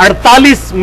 48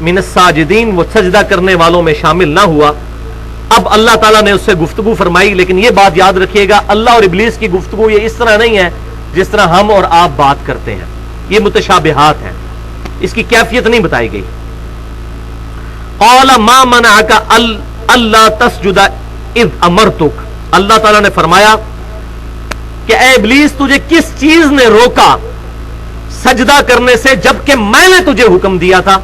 من الساجدین، وہ سجدہ کرنے والوں میں شامل نہ ہوا۔ اب اللہ تعالیٰ نے اس سے گفتگو فرمائی، لیکن یہ بات یاد رکھیے گا اللہ اور ابلیس کی گفتگو یہ اس طرح نہیں ہے جس طرح ہم اور آپ بات کرتے ہیں، یہ متشابہات ہیں، اس کی کیفیت نہیں بتائی گئی۔ قال ما منعک الا تسجد اذ امرتک، اللہ تعالیٰ نے فرمایا کہ اے ابلیس تجھے کس چیز نے روکا سجدہ کرنے سے جبکہ میں نے تجھے حکم دیا تھا۔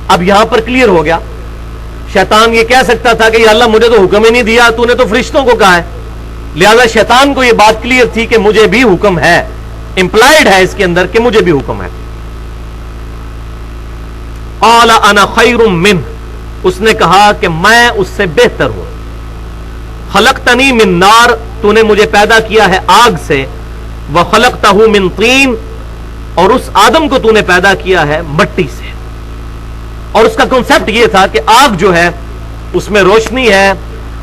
اب یہاں پر کلیئر ہو گیا، شیطان یہ کہہ سکتا تھا کہ یا اللہ مجھے تو حکم ہی نہیں دیا، تو نے تو فرشتوں کو کہا ہے، لہذا شیطان کو یہ بات کلیئر تھی کہ مجھے بھی حکم ہے، امپلائڈ ہے اس کے اندر کہ مجھے بھی حکم ہے۔ قال انا خیر منہ، اس نے کہا کہ میں اس سے بہتر ہوں۔ خلقتنی من نار، تو نے مجھے پیدا کیا ہے آگ سے، وخلقتہ من طین، اور اس آدم کو تو نے پیدا کیا ہے مٹی سے۔ اور اس کا کنسپٹ یہ تھا کہ آگ جو ہے اس میں روشنی ہے،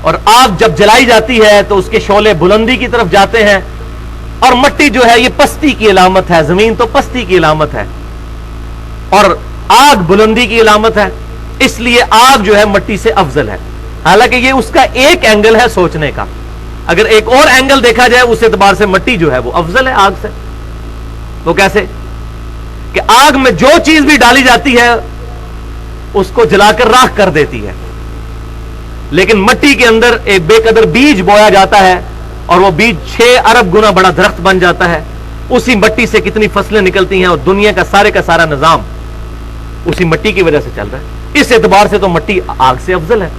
اور آگ جب جلائی جاتی ہے تو اس کے شعلے بلندی کی طرف جاتے ہیں، اور مٹی جو ہے یہ پستی کی علامت ہے، زمین تو پستی کی علامت ہے اور آگ بلندی کی علامت ہے، اس لیے آگ جو ہے مٹی سے افضل ہے۔ حالانکہ یہ اس کا ایک اینگل ہے سوچنے کا، اگر ایک اور اینگل دیکھا جائے اس اعتبار سے مٹی جو ہے وہ افضل ہے آگ سے۔ وہ کیسے کہ آگ میں جو چیز بھی ڈالی جاتی ہے اس کو جلا کر راکھ کر دیتی ہے، لیکن مٹی کے اندر ایک بے قدر بیج بویا جاتا ہے اور وہ بیج 6 ارب گنا بڑا درخت بن جاتا ہے، اسی مٹی سے کتنی فصلیں نکلتی ہیں، اور دنیا کا سارا نظام اسی مٹی کی وجہ سے چل رہا ہے۔ اس اعتبار سے تو مٹی آگ سے افضل ہے۔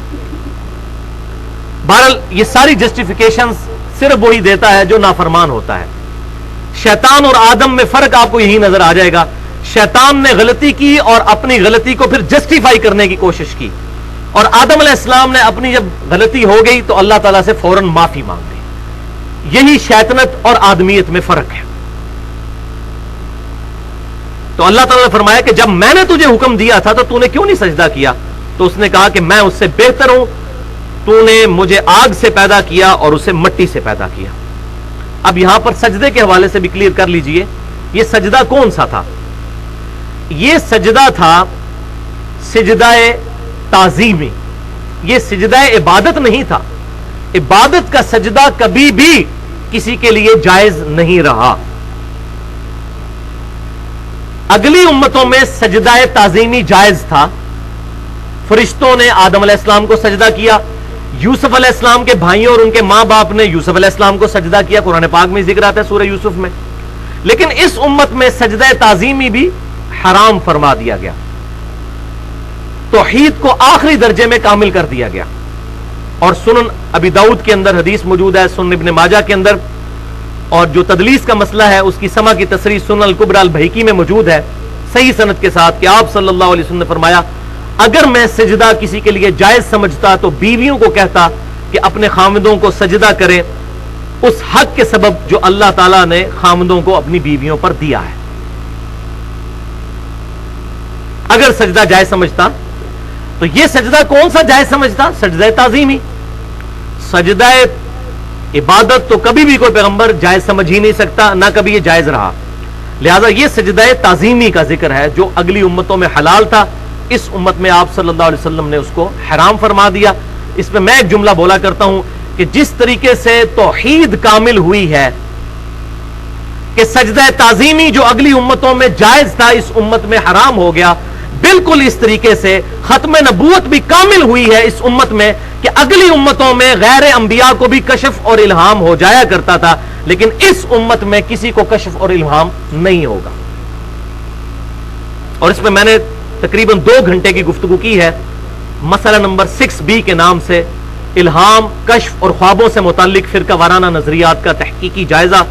بہرحال یہ ساری جسٹیفیکیشن صرف وہی دیتا ہے جو نافرمان ہوتا ہے۔ شیطان اور آدم میں فرق آپ کو یہی نظر آ جائے گا، شیطان نے غلطی کی اور اپنی غلطی کو پھر جسٹیفائی کرنے کی کوشش کی، اور آدم علیہ السلام نے اپنی جب غلطی ہو گئی تو اللہ تعالیٰ سے فوراً معافی مانگ لی۔ یہی شیطنت اور آدمیت میں فرق ہے۔ تو اللہ تعالیٰ نے فرمایا کہ جب میں نے تجھے حکم دیا تھا تو نے کیوں نہیں سجدہ کیا؟ تو اس نے کہا کہ میں اس سے بہتر ہوں، تو نے مجھے آگ سے پیدا کیا اور اسے مٹی سے پیدا کیا۔ اب یہاں پر سجدے کے حوالے سے بھی کلیئر کر لیجئے، یہ سجدہ کون سا تھا؟ یہ سجدہ تھا سجدہ تعظیمی، یہ سجدہ عبادت نہیں تھا۔ عبادت کا سجدہ کبھی بھی کسی کے لیے جائز نہیں رہا۔ اگلی امتوں میں سجدہ تعظیمی جائز تھا، فرشتوں نے آدم علیہ السلام کو سجدہ کیا، یوسف علیہ السلام کے بھائیوں اور ان کے ماں باپ نے یوسف علیہ السلام کو سجدہ کیا، قرآن پاک میں ذکر آتا ہے سورہ یوسف میں۔ لیکن اس امت میں سجدہ تعظیمی بھی حرام فرما دیا گیا، توحید کو آخری درجے میں کامل کر دیا گیا۔ اور سنن ابی داؤد کے اندر حدیث موجود ہے، سنن ابن ماجہ کے اندر، اور جو تدلیس کا مسئلہ ہے اس کی سما کی تصریح سنن الکبریٰ البیہقی میں موجود ہے صحیح سند کے ساتھ، کہ آپ صلی اللہ علیہ وسلم نے فرمایا اگر میں سجدہ کسی کے لیے جائز سمجھتا تو بیویوں کو کہتا کہ اپنے خامدوں کو سجدہ کریں، اس حق کے سبب جو اللہ تعالیٰ نے خامدوں کو اپنی بیویوں پر دیا ہے۔ اگر سجدہ جائز سمجھتا تو یہ سجدہ کون سا جائز سمجھتا؟ سجدہ تعظیمی۔ سجدہ عبادت تو کبھی بھی کوئی پیغمبر جائز سمجھ ہی نہیں سکتا، نہ کبھی یہ جائز رہا، لہذا یہ سجدہ تعظیمی کا ذکر ہے جو اگلی امتوں میں حلال تھا، اس امت میں آپ صلی اللہ علیہ وسلم نے اس کو حرام فرما دیا۔ اس میں ایک جملہ بولا کرتا ہوں کہ جس طریقے سے توحید کامل ہوئی ہے کہ سجدہ تعظیمی جو اگلی امتوں میں جائز تھا اس امت میں حرام ہو گیا، بالکل اس طریقے سے ختم نبوت بھی کامل ہوئی ہے اس امت میں کہ اگلی امتوں میں غیر انبیاء کو بھی کشف اور الہام ہو جایا کرتا تھا، لیکن اس امت میں کسی کو کشف اور الہام نہیں ہوگا۔ اور اس میں نے تقریباً 2 گھنٹے کی گفتگو کی ہے، مسئلہ نمبر 6B کے نام سے، الہام، کشف اور خوابوں سے متعلق فرقہ وارانہ نظریات کا تحقیقی جائزہ۔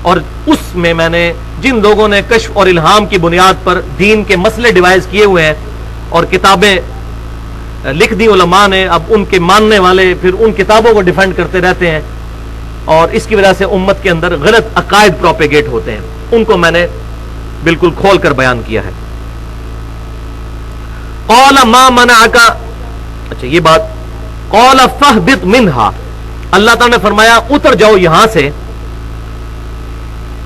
اور اس میں نے جن لوگوں نے کشف اور الہام کی بنیاد پر دین کے مسئلے ڈیوائز کیے ہوئے ہیں اور کتابیں لکھ دی علماء نے، اب ان کے ماننے والے پھر ان کتابوں کو ڈیفینڈ کرتے رہتے ہیں اور اس کی وجہ سے امت کے اندر غلط عقائد پروپیگیٹ ہوتے ہیں، ان کو میں نے بالکل کھول کر بیان کیا ہے۔ قال ما منعک، اچھا یہ بات، قال فاہبط منہا، اللہ تعالیٰ نے فرمایا اتر جاؤ یہاں سے،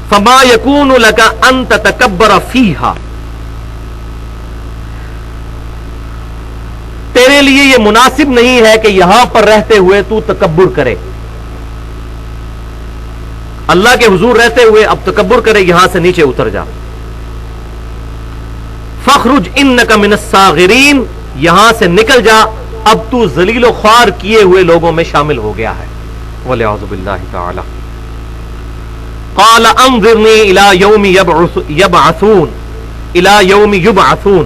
فما یکون لک ان تتکبر فیہا، لیے یہ مناسب نہیں ہے کہ یہاں پر رہتے ہوئے تو تکبر کرے، اللہ کے حضور رہتے ہوئے اب تکبر کرے، یہاں سے نیچے اتر جا۔ فخرج انک من الصاغرین، یہاں سے نکل جا، اب تو ذلیل و خوار کیے ہوئے لوگوں میں شامل ہو گیا ہے، والعیاذ باللہ تعالی۔ قال انظرنی الی یوم یبعثون، الی یوم یبعثون،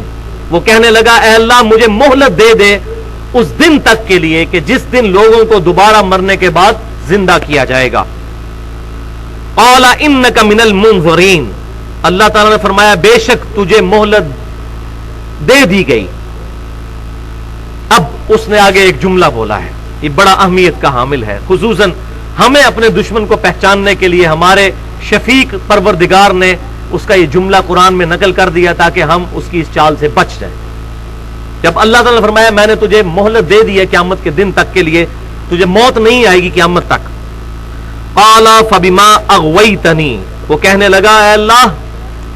وہ کہنے لگا اے اللہ مجھے مہلت دے دے اس دن تک کے لیے کہ جس دن لوگوں کو دوبارہ مرنے کے بعد زندہ کیا جائے گا۔ قال انک من المنظرین، اللہ تعالیٰ نے فرمایا بے شک تجھے مہلت دے دی گئی۔ اب اس نے آگے ایک جملہ بولا ہے، یہ بڑا اہمیت کا حامل ہے، خصوصاً ہمیں اپنے دشمن کو پہچاننے کے لیے ہمارے شفیق پروردگار نے اس کا یہ جملہ قرآن میں نقل کر دیا تاکہ ہم اس کی اس چال سے بچ جائیں۔ جب اللہ تعالیٰ نے فرمایا میں نے تجھے مہلت دے دی ہے قیامت کے دن تک کے لیے، تجھے موت نہیں آئے گی قیامت تک۔ قال فبما اغویتنی، وہ کہنے لگا اے اللہ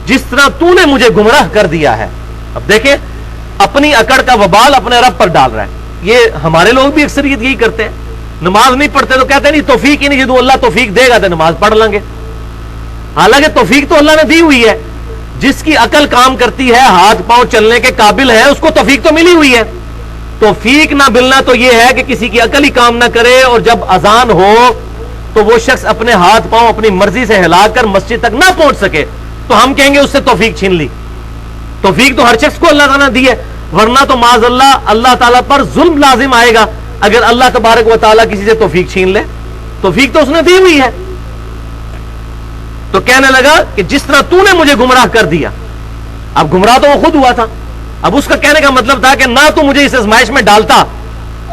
جس طرح تو نے مجھے گمراہ کر دیا ہے۔ اب دیکھیں اپنی اکڑ کا وبال اپنے رب پر ڈال رہا ہے۔ یہ ہمارے لوگ بھی اکثریت یہی کرتے ہیں، نماز نہیں پڑھتے تو کہتے ہیں نہیں توفیق ہی نہیں، جدو اللہ توفیق دے گا تو نماز پڑھ لیں گے۔ حالانکہ توفیق تو اللہ نے دی ہوئی ہے، جس کی عقل کام کرتی ہے، ہاتھ پاؤں چلنے کے قابل ہے، اس کو توفیق تو ملی ہوئی ہے۔ توفیق نہ ملنا تو یہ ہے کہ کسی کی عقل ہی کام نہ کرے اور جب اذان ہو تو وہ شخص اپنے ہاتھ پاؤں اپنی مرضی سے ہلا کر مسجد تک نہ پہنچ سکے تو ہم کہیں گے اس سے توفیق چھین لی۔ توفیق تو ہر شخص کو اللہ تعالیٰ نے دی ہے، ورنہ تو معاذ اللہ تعالیٰ پر ظلم لازم آئے گا اگر اللہ تبارک و تعالیٰ کسی سے توفیق چھین لے۔ توفیق تو اس نے دی ہوئی ہے۔ تو کہنے لگا کہ جس طرح تو نے مجھے گمراہ کر دیا، اب گمراہ تو وہ خود ہوا تھا، اب اس کا کہنے کا مطلب تھا کہ نہ تو مجھے اس آزمائش میں ڈالتا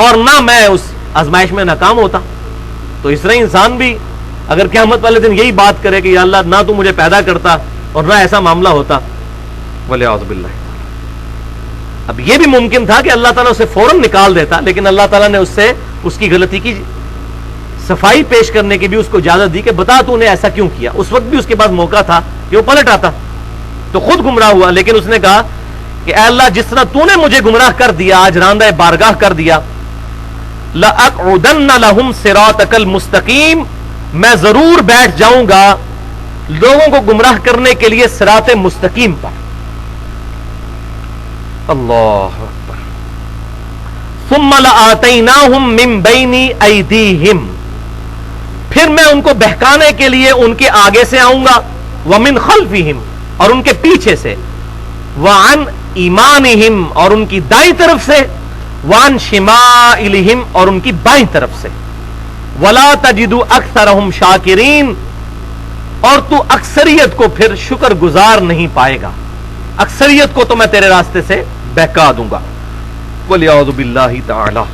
اور نہ میں اس آزمائش میں ناکام ہوتا۔ تو اس طرح انسان بھی اگر قیامت والے دن یہی بات کرے کہ یا اللہ نہ تو مجھے پیدا کرتا اور نہ ایسا معاملہ ہوتا، والعیاذ باللہ۔ اب یہ بھی ممکن تھا کہ اللہ تعالیٰ اسے فوراً نکال دیتا، لیکن اللہ تعالیٰ نے اس سے اس کی غلطی کی صفائی پیش کرنے کی بھی اس کو اجازت دی کہ بتا تو نے ایسا کیوں کیا۔ اس وقت بھی اس کے پاس موقع تھا کہ وہ پلٹ آتا تو خود گمراہ ہوا، لیکن اس نے کہا کہ اے اللہ جس طرح تو نے مجھے گمراہ کر دیا، آج راندہ بارگاہ کر دیا، لَأَقْعُدَنَّ لَهُمْ صِرَاطَكَ الْمُسْتَقِيمَ، میں ضرور بیٹھ جاؤں گا لوگوں کو گمراہ کرنے کے لیے صراط مستقیم پر۔ اللہ اکبر۔ ثُمَّ لَآتَيْنَاهُمْ مِنْ بَيْنِ أَيْدِيهِمْ، پھر میں ان کو بہکانے کے لیے ان کے آگے سے آؤں گا، وَمِنْ خَلْفِهِمْ، اور ان کے پیچھے سے، وَعَنْ إِيمَانِهِمْ، اور ان کی دائیں طرف سے، وَعَنْ شِمَائِلِهِمْ، اور ان کی بائیں طرف سے، وَلَا تَجِدُ أَكْثَرَهُمْ شَاكِرِينَ، اور تو اکثریت کو پھر شکر گزار نہیں پائے گا، اکثریت کو تو میں تیرے راستے سے بہکا دوں گا، وَلِعَوْذُ بِاللَّهِ تَعَالَى۔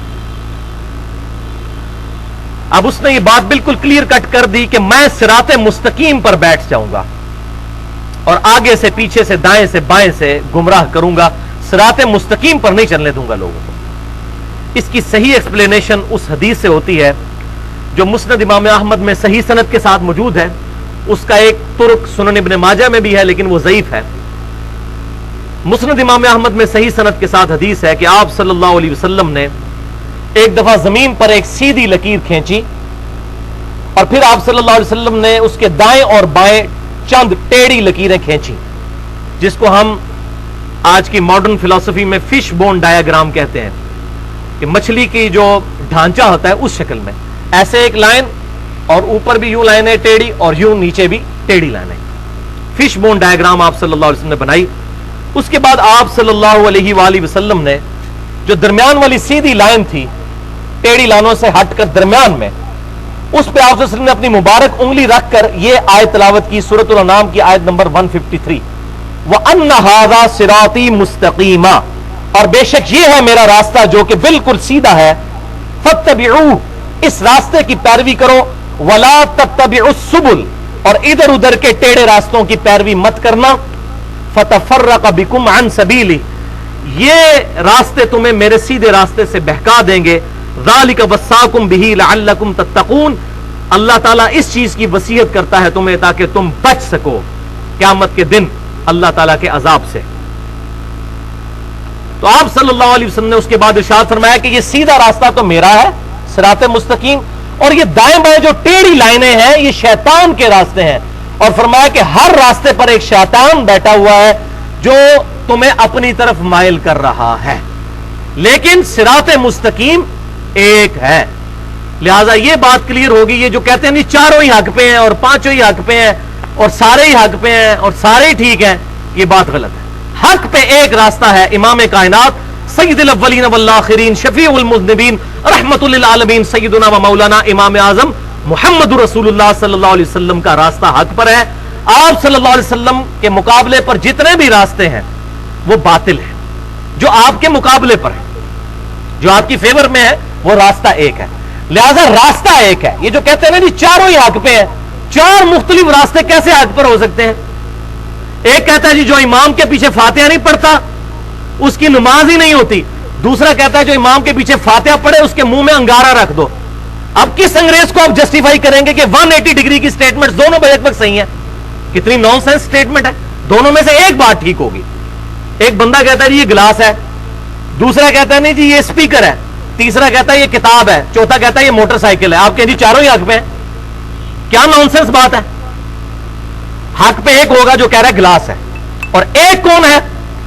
اب اس نے یہ بات بالکل کلیئر کٹ کر دی کہ میں صراط مستقیم پر بیٹھ جاؤں گا اور آگے سے پیچھے سے دائیں سے بائیں سے گمراہ کروں گا، صراط مستقیم پر نہیں چلنے دوں گا لوگوں کو۔ اس کی صحیح ایکسپلینیشن اس حدیث سے ہوتی ہے جو مسند امام احمد میں صحیح سند کے ساتھ موجود ہے، اس کا ایک ترک سنن ابن ماجہ میں بھی ہے لیکن وہ ضعیف ہے۔ مسند امام احمد میں صحیح سند کے ساتھ حدیث ہے کہ آپ صلی اللہ علیہ وسلم نے ایک دفعہ زمین پر ایک سیدھی لکیر کھینچی اور پھر آپ صلی اللہ علیہ وسلم نے اس کے دائیں اور بائیں چند ٹیڑھی لکیریں کھینچی، جس کو ہم آج کی ماڈرن فلسفی میں فش بون ڈایاگرام کہتے ہیں، کہ مچھلی کی جو ڈھانچہ ہوتا ہے اس شکل میں ایسے ایک لائن اور اوپر بھی یوں لائن ہے ٹیڑھی اور یوں نیچے بھی ٹیڑھی لائن ہے، فش بون ڈایاگرام آپ صلی اللہ علیہ وسلم نے بنائی۔ اس کے بعد آپ صلی اللہ علیہ وآلہ وسلم نے جو درمیان والی سیدھی لائن تھی ٹیڑھی لائنوں سے ہٹ کر درمیان میں، اس پہ آپ صلی اللہ علیہ وسلم نے اپنی مبارک انگلی رکھ کر یہ آیت تلاوت کی، سورۃ الانعام کی آیت نمبر 153، وَأَنَّ هَذَا صِرَاطِي مُسْتَقِيمًا، اور بے شک یہ ہے میرا راستہ جو کہ بالکل سیدھا ہے، فَاتَّبِعُوهُ، اس راستے کی پیروی کرو، وَلَا تَتَّبِعُوا السُّبُلَ، اور ادھر ادھر کے ٹیڑھے راستوں کی پیروی مت کرنا، فَتَفَرَّقَ بِكُمْ عَنْ سَبِيلِهِ، یہ راستے تمہیں میرے سیدھے راستے سے بہکا دیں گے، ذَلِكَ وَصَّاكُمْ بِهِ لَعَلَّكُمْ تَتَّقُونَ، اللہ تعالیٰ اس چیز کی وصیت کرتا ہے تمہیں تاکہ تم بچ سکو قیامت کے دن اللہ تعالیٰ کے عذاب سے۔ تو آپ صلی اللہ علیہ وسلم نے اس کے بعد ارشاد فرمایا کہ یہ سیدھا راستہ تو میرا ہے صراط مستقیم، اور یہ دائیں بائیں جو ٹیڑھی لائنیں ہیں یہ شیطان کے راستے ہیں، اور فرمایا کہ ہر راستے پر ایک شیطان بیٹھا ہوا ہے جو تمہیں اپنی طرف مائل کر رہا ہے، لیکن صراط مستقیم ایک ہے۔ لہذا یہ بات کلیئر ہوگی، یہ جو کہتے ہیں نہیں چاروں ہی حق پہ ہیں اور پانچوں ہی حق پہ ہیں اور سارے ہی حق پہ ہیں اور سارے ہی ٹھیک ہیں، یہ بات غلط ہے۔ حق پہ ایک راستہ ہے، امام کائنات سید الاولین والآخرین شفیع المذنبین رحمت للعالمین سیدنا و مولانا امام اعظم محمد رسول اللہ صلی اللہ علیہ وسلم کا راستہ حق پر ہے۔ آپ صلی اللہ علیہ وسلم کے مقابلے پر جتنے بھی راستے ہیں وہ باطل ہیں، جو آپ کے مقابلے پر ہے، جو آپ کی فیور میں ہے وہ راستہ ایک ہے، لہذا راستہ ایک ہے۔ یہ جو کہتے ہیں نا جی چاروں ہی حق پہ ہیں، چار مختلف راستے کیسے حق پر ہو سکتے ہیں؟ ایک کہتا ہے جی جو امام کے پیچھے فاتحہ نہیں پڑھتا اس کی نماز ہی نہیں ہوتی، دوسرا کہتا ہے جو امام کے پیچھے فاتحہ پڑھے اس کے منہ میں انگارہ رکھ دو۔ اب کس انگریز کو آپ جسٹیفائی کریں گے کہ 180 ڈگری کی سٹیٹمنٹ دونوں بیک وقت صحیح ہیں؟ کتنی نان سینس سٹیٹمنٹ ہے، دونوں میں سے ایک بات ٹھیک ہوگی۔ ایک بندہ کہتا ہے جی یہ گلاس ہے، دوسرا کہتا ہے نہیں جی یہ اسپیکر ہے، تیسرا کہتا ہے یہ کتاب ہے، چوتھا کہتا ہے یہ موٹر سائیکل ہے۔ آپ کہیں جی چاروں ہی حق پہ ہیں، کیا نان سینس بات ہے؟ حق پہ ایک ہوگا جو کہہ رہا ہے گلاس ہے، اور ایک کون ہے؟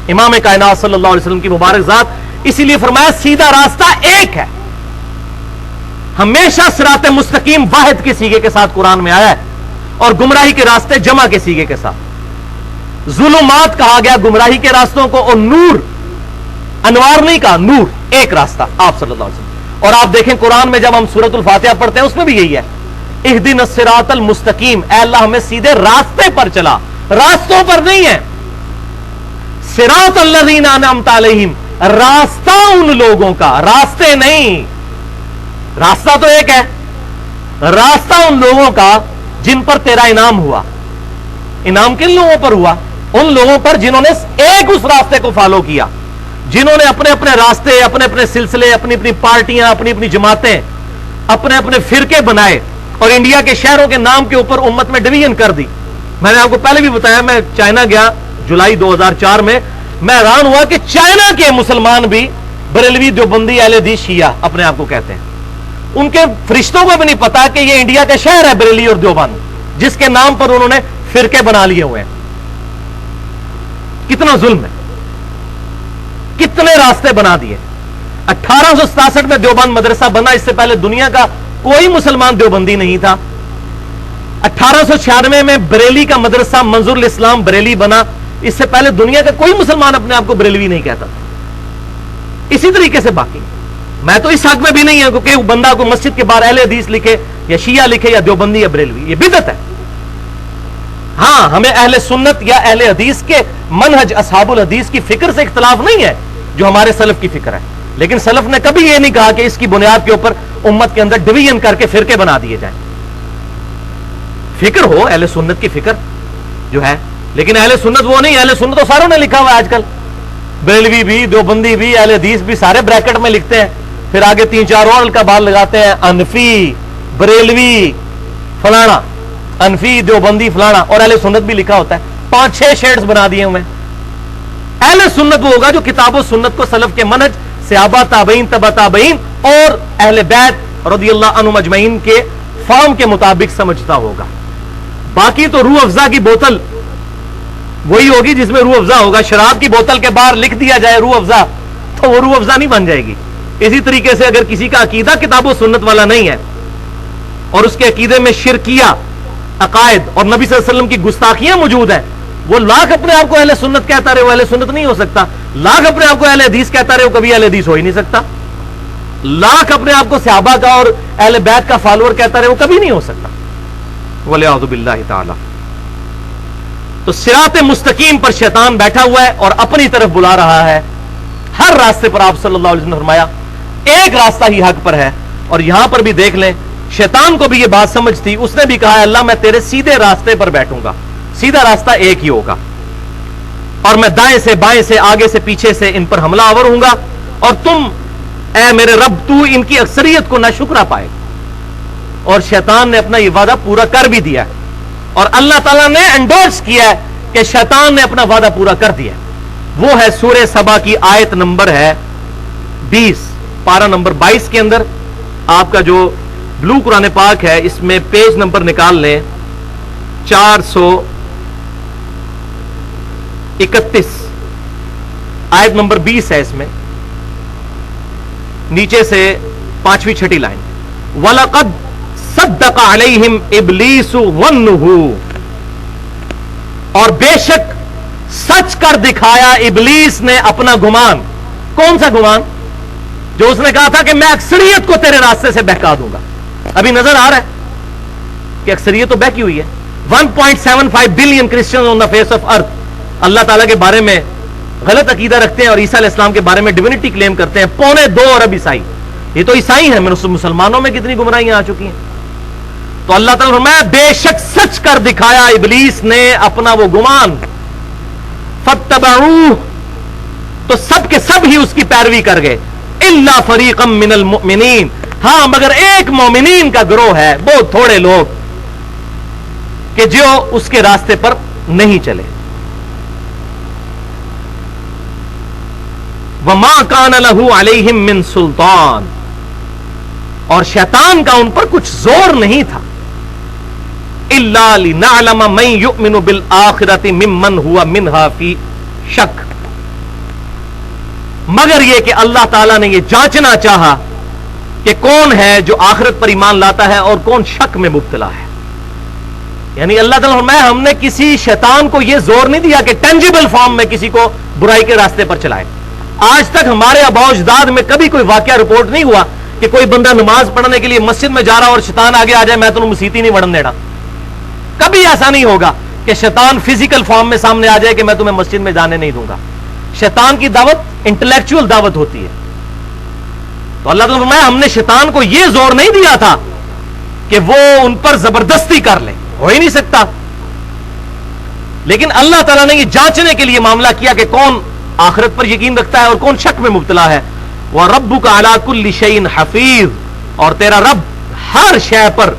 امام کائنات صلی اللہ علیہ وسلم کی مبارک ذات۔ اسی لیے فرمایا سیدھا راستہ ایک ہے۔ ہمیشہ صراط مستقیم واحد کے سیغے کے ساتھ قرآن میں آیا ہے، اور گمراہی کے راستے جمع کے سیغے کے ساتھ۔ ظلمات کہا گیا گمراہی کے راستوں کو، اور نور انوار نہیں کہا، نور ایک راستہ آپ صلی اللہ علیہ وسلم۔ اور آپ دیکھیں قرآن میں جب ہم سورۃ الفاتحہ پڑھتے ہیں اس میں بھی یہی ہے، اہدنا الصراط المستقیم، اے اللہ ہمیں سیدھے راستے پر چلا، راستوں پر نہیں ہے۔ صراط الذین انعمت علیہم، راستہ ان لوگوں کا، راستے نہیں، راستہ تو ایک ہے، راستہ ان لوگوں کا جن پر تیرا انعام ہوا۔ انعام کن لوگوں پر ہوا؟ ان لوگوں پر جنہوں نے ایک اس راستے کو فالو کیا، جنہوں نے اپنے اپنے راستے، اپنے اپنے سلسلے، اپنی اپنی پارٹیاں، اپنی اپنی جماعتیں، اپنے اپنے فرقے بنائے، اور انڈیا کے شہروں کے نام کے اوپر امت میں ڈویژن کر دی۔ میں نے آپ کو پہلے بھی بتایا، میں چائنا گیا جولائی 2004 میں حیران ہوا کہ چائنا کے مسلمان بھی بریلوی دیوبندی اہل حدیث شیعہ اپنے آپ کو کہتے ہیں۔ ان کے فرشتوں کو بھی نہیں پتا کہ یہ انڈیا کا شہر ہے بریلی اور دیوبند، جس کے نام پر انہوں نے فرقے بنا لیے ہوئے ہیں۔ کتنا ظلم ہے، کتنے راستے بنا دیے۔ 1867 میں دیوبند مدرسہ بنا، اس سے پہلے دنیا کا کوئی مسلمان دیوبندی نہیں تھا۔ 1896 میں بریلی کا مدرسہ منظور الاسلام بریلی بنا، اس سے پہلے دنیا کا کوئی مسلمان اپنے آپ کو بریلوی نہیں کہتا تھا۔ اسی طریقے سے باقی میں تو اس حق میں بھی نہیں ہوں کہ بندہ کو مسجد کے باہر اہل حدیث لکھے یا شیعہ لکھے یا دیوبندی یا بریلوی، یہ بدعت ہے۔ ہاں ہمیں اہل سنت یا اہل حدیث کے منہج اصحاب الحدیث کی فکر سے اختلاف نہیں ہے جو ہمارے سلف کی فکر ہے، لیکن سلف نے کبھی یہ نہیں کہا کہ اس کی بنیاد کے اوپر امت کے اندر ڈویژن کر کے فرقے بنا دیے جائیں۔ فکر ہو اہل سنت کی فکر جو ہے، لیکن اہل سنت وہ نہیں۔ اہل سنت تو ساروں نے لکھا ہوا ہے آج کل، بریلوی بھی، دیوبندی بھی، اہل حدیث بھی، سارے بریکٹ میں لکھتے ہیں، پھر آگے 3-4 اور القابات لگاتے ہیں، انفی، بریلوی، فلانا، انفی، دیوبندی، فلانا، اور اہل سنت بھی لکھا ہوتا ہے، 5-6 شیڈز بنا دیے ہوئے۔ اہل سنت وہ ہوگا جو کتاب و سنت کو سلف کے منہج، صحابہ، تابعین، تبع تابعین اور اہل بیت رضی اللہ عنہم اجمعین کے فہم کے مطابق سمجھتا ہوگا۔ باقی تو روح افزا کی بوتل وہی ہوگی جس میں روح افزا ہوگا۔ شراب کی بوتل کے باہر لکھ دیا جائے روح افزا تو وہ روح افزا نہیں بن جائے گی۔ اسی طریقے سے اگر کسی کا عقیدہ کتاب و سنت والا نہیں ہے اور اس کے عقیدے میں شرکیہ عقائد اور نبی صلی اللہ علیہ وسلم کی گستاخیاں موجود ہیں، وہ لاکھ اپنے آپ کو اہل سنت کہتا رہے، وہ اہل سنت نہیں ہو سکتا۔ لاکھ اپنے آپ کو اہل حدیث کہتا رہے، وہ کبھی اہل حدیث ہو ہی نہیں سکتا۔ لاکھ اپنے آپ کو صحابہ کا اور اہل بیت کا فالوور کہتا رہے، وہ کبھی نہیں ہو سکتا۔ وَلِعَوْذُ بِاللَّهِ تعالی۔ تو صراط مستقیم پر شیطان بیٹھا ہوا ہے اور اپنی طرف بلا رہا ہے۔ ہر راستے پر آپ صلی اللہ علیہ وسلم نے فرمایا ایک راستہ ہی حق پر ہے۔ اور یہاں پر بھی دیکھ لیں، شیطان کو بھی یہ بات سمجھ تھی، اس نے بھی کہا اللہ میں تیرے سیدھے راستے پر بیٹھوں گا، سیدھا راستہ ایک ہی ہوگا، اور میں دائیں سے بائیں سے آگے سے پیچھے سے ان پر حملہ آور ہوں گا، اور تم اے میرے رب تو ان کی اکثریت کو نہ شکرا پائے۔ اور شیطان نے اپنا یہ وعدہ پورا کر بھی دیا ہے، اور اللہ تعالیٰ نے انڈورس کیا ہے کہ شیطان نے اپنا وعدہ پورا کر دیا ہے۔ وہ ہے سورہ سبا کی آیت نمبر ہے 20، پارہ نمبر 22 کے اندر آپ کا جو بلو قرآن پاک ہے اس میں پیج نمبر نکال لیں 431، آیت نمبر 20 ہے، اس میں نیچے سے 5ویں 6ٹھی لائن، وَلَقَدْ صَدَّقَ عَلَيْهِمْ إِبْلِيسُ ظَنُّهُ، اور بے شک سچ کر دکھایا ابلیس نے اپنا گمان۔ کون سا گمان؟ جو اس نے کہا تھا کہ میں اکثریت کو تیرے راستے سے بہکا دوں گا۔ ابھی نظر آ رہا ہے کہ اکثریت تو بہکی ہوئی ہے۔ 1.75 billion Christians on the face of earth اللہ تعالیٰ کے بارے میں غلط عقیدہ رکھتے ہیں اور عیسیٰ علیہ السلام کے بارے میں ڈیوینٹی کلیم کرتے ہیں۔ 2.25 ارب عیسائی، یہ تو عیسائی ہیں، مسلمانوں میں کتنی گمراہیاں آ چکی ہیں۔ تو اللہ تعالیٰ فرمایا بے شک سچ کر دکھایا ابلیس نے اپنا وہ گمان، فَاتَّبَعُوهُ، تو سب کے سب ہی اس کی پیروی کر گئے، إِلَّا فَرِيقًا مِّنَ الْمُؤْمِنِينَ، ہاں مگر ایک مومنین کا گروہ ہے، بہت تھوڑے لوگ کہ جو اس کے راستے پر نہیں چلے۔ وَمَا كَانَ لَهُ عَلَيْهِمْ مِّن سُلْطَانٍ، اور شیطان کا ان پر کچھ زور نہیں تھا، إِلَّا لِنَعْلَمَ مَن يُؤْمِنُ بِالْآخِرَةِ مِمَّنْ هُوَ مِنْهَا فِي شَكٍّ، مگر یہ کہ اللہ تعالیٰ نے یہ جانچنا چاہا کہ کون ہے جو آخرت پر ایمان لاتا ہے اور کون شک میں مبتلا ہے۔ یعنی اللہ تعالیٰ فرمایا ہم نے کسی شیطان کو یہ زور نہیں دیا کہ ٹینجیبل فارم میں کسی کو برائی کے راستے پر چلائے۔ آج تک ہمارے آباء و اجداد میں کبھی کوئی واقعہ رپورٹ نہیں ہوا کہ کوئی بندہ نماز پڑھنے کے لیے مسجد میں جا رہا اور شیطان آگے آ جائے میں تمہیں مسیت ہی نہیں وڑن دینا۔ کبھی ایسا نہیں ہوگا کہ شیطان فزیکل فارم میں سامنے آ جائے کہ میں تمہیں مسجد میں جانے نہیں دوں گا۔ شیطان کی دعوت انٹلیکچوئل دعوت ہوتی ہے۔ تو اللہ تعالیٰ فرمایا ہم نے شیطان کو یہ زور نہیں دیا تھا کہ وہ ان پر زبردستی کر لے، ہو ہی نہیں سکتا، لیکن اللہ تعالیٰ نے یہ جانچنے کے لیے معاملہ کیا کہ کون آخرت پر یقین رکھتا ہے اور کون شک میں مبتلا ہے۔ وَرَبُّكَ عَلَىٰ كُلِّ شَيْءٍ حَفِيظٌ، اور تیرا رب ہر شے پر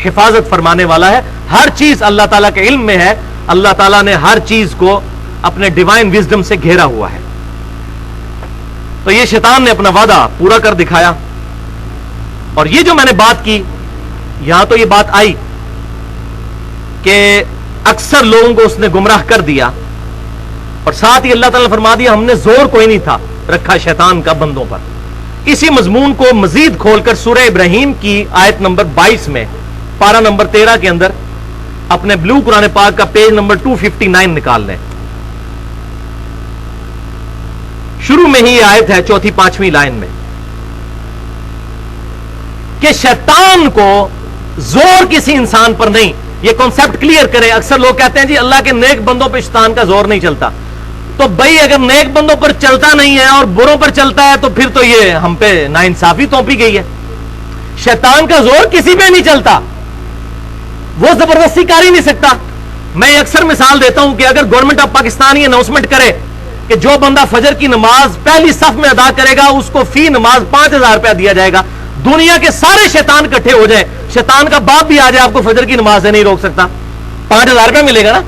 حفاظت فرمانے والا ہے، ہر چیز اللہ تعالیٰ کے علم میں ہے، اللہ تعالیٰ نے ہر چیز کو اپنے ڈیوائن وزڈم سے گھیرا ہوا ہے۔ تو یہ شیطان نے اپنا وعدہ پورا کر دکھایا، اور یہ جو میں نے بات کی یہاں تو یہ بات آئی کہ اکثر لوگوں کو اس نے گمراہ کر دیا، اور ساتھ ہی اللہ تعالیٰ نے فرما دیا ہم نے زور کوئی نہیں تھا رکھا شیطان کا بندوں پر۔ اسی مضمون کو مزید کھول کر سورہ ابراہیم کی آیت نمبر 22 میں پارہ نمبر 13 کے اندر اپنے بلو قرآن پاک کا پیج نمبر 259 نکال لیں۔ شروع میں ہی یہ آیت ہے 4 5 لائن میں کہ شیطان کو زور کسی انسان پر نہیں، یہ کانسیپٹ کلیئر کرے۔ اکثر لوگ کہتے ہیں جی اللہ کے نیک بندوں پہ شیطان کا زور نہیں چلتا، تو بھائی اگر نیک بندوں پر چلتا نہیں ہے اور بروں پر چلتا ہے تو پھر تو یہ ہم پہ ناانصافی توپی گئی ہے۔ شیطان کا زور کسی پہ نہیں چلتا، وہ زبردستی کر ہی نہیں سکتا۔ میں اکثر مثال دیتا ہوں کہ اگر گورنمنٹ آف پاکستان یہ اناؤنسمنٹ کرے کہ جو بندہ فجر کی نماز پہلی صف میں ادا کرے گا اس کو فی نماز 5000 روپیہ دیا جائے گا، دنیا کے سارے شیطان اکٹھے ہو جائیں، شیطان کا باپ بھی آ جائے آپ کو فجر کی نماز سے نہیں روک سکتا، 5000 روپیہ ملے گا نا۔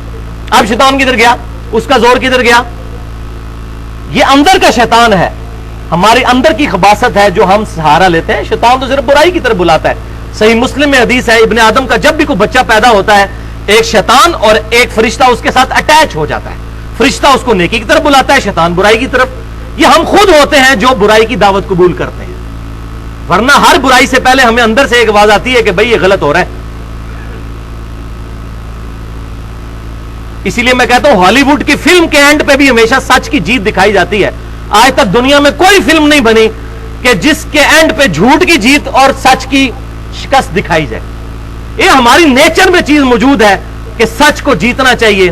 اب شیطان کدھر گیا؟ اس کا زور کدھر گیا؟ یہ اندر کا شیطان ہے، ہماری اندر کی خباثت ہے جو ہم سہارا لیتے ہیں۔ شیطان تو صرف برائی کی طرف بلاتا ہے۔ صحیح مسلم میں حدیث ہے ابن آدم کا جب بھی کوئی بچہ پیدا ہوتا ہے ایک شیطان اور ایک فرشتہ اس کے ساتھ اٹیچ ہو جاتا ہے، فرشتہ اس کو نیکی کی طرف بلاتا ہے، شیطان برائی کی طرف۔ یہ ہم خود ہوتے ہیں جو برائی کی دعوت قبول کرتے ہیں، ورنہ ہر برائی سے پہلے ہمیں اندر سے ایک آواز آتی ہے کہ بھئی یہ غلط ہو رہا ہے۔ اسی لیے میں کہتا ہوں ہالی ووڈ کی فلم کے اینڈ پہ بھی ہمیشہ سچ کی جیت دکھائی جاتی ہے۔ آج تک دنیا میں کوئی فلم نہیں بنی کہ جس کے اینڈ پہ جھوٹ کی جیت اور سچ کی شکست دکھائی جائے۔ یہ ہماری نیچر میں چیز موجود ہے کہ سچ کو جیتنا چاہیے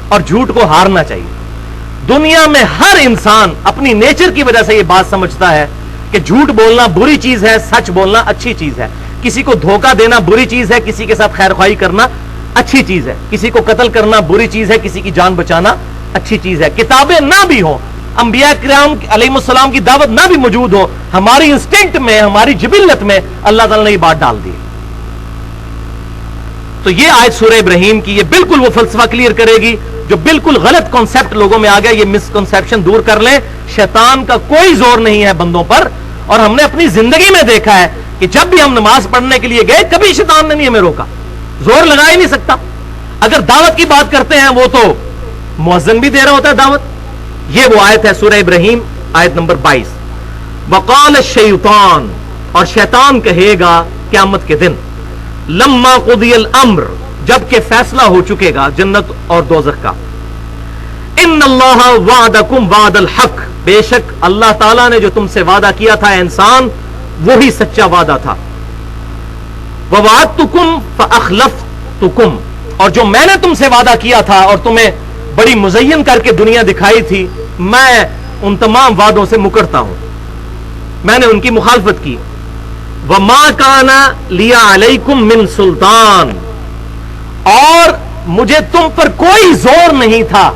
اور جھوٹ کو ہارنا چاہیے۔ دنیا میں ہر انسان اپنی نیچر کی وجہ سے یہ بات سمجھتا ہے کہ جھوٹ بولنا بری چیز ہے، سچ بولنا اچھی چیز ہے۔ کسی کو دھوکہ دینا بری چیز ہے، کسی کے ساتھ خیر خواہی کرنا اچھی چیز ہے، کسی کو قتل کرنا بری چیز ہے، کسی کی جان بچانا اچھی چیز ہے۔ کتابیں نہ بھی ہوں، انبیاء کرام علیہ السلام کی دعوت نہ بھی موجود ہو، ہماری انسٹنکٹ میں، ہماری جبلت میں اللہ تعالیٰ نے یہ بات ڈال دی۔ تو یہ آیت سورہ ابراہیم کی یہ بالکل وہ فلسفہ کلیئر کرے گی جو بالکل غلط کانسیپٹ لوگوں میں آ گیا، یہ مسکنسیپشن دور کر لیں. شیطان کا کوئی زور نہیں ہے بندوں پر، اور ہم نے اپنی زندگی میں دیکھا ہے کہ جب بھی ہم نماز پڑھنے کے لیے گئے کبھی شیطان نے نہیں ہمیں روکا، زور لگا ہی نہیں سکتا. اگر دعوت کی بات کرتے ہیں وہ تو مؤذن بھی دے رہا ہوتا ہے دعوت. یہ وہ آیت ہے سورہ ابراہیم آیت نمبر 22. وقال الشیطان، اور شیطان کہے گا قیامت کے دن، لما قضی الامر، جبکہ فیصلہ ہو چکے گا جنت اور دوزخ کا، ان اللہ وعدکم وعد الحق، بے شک اللہ تعالیٰ نے جو تم سے وعدہ کیا تھا انسان وہی سچا وعدہ تھا. ووعدتکم فاخلفتکم، اور جو میں نے تم سے وعدہ کیا تھا اور تمہیں بڑی مزین کر کے دنیا دکھائی تھی، میں ان تمام وعدوں سے مکرتا ہوں، میں نے ان کی مخالفت کی. وما کان لی علیکم من سلطان، اور مجھے تم پر کوئی زور نہیں تھا،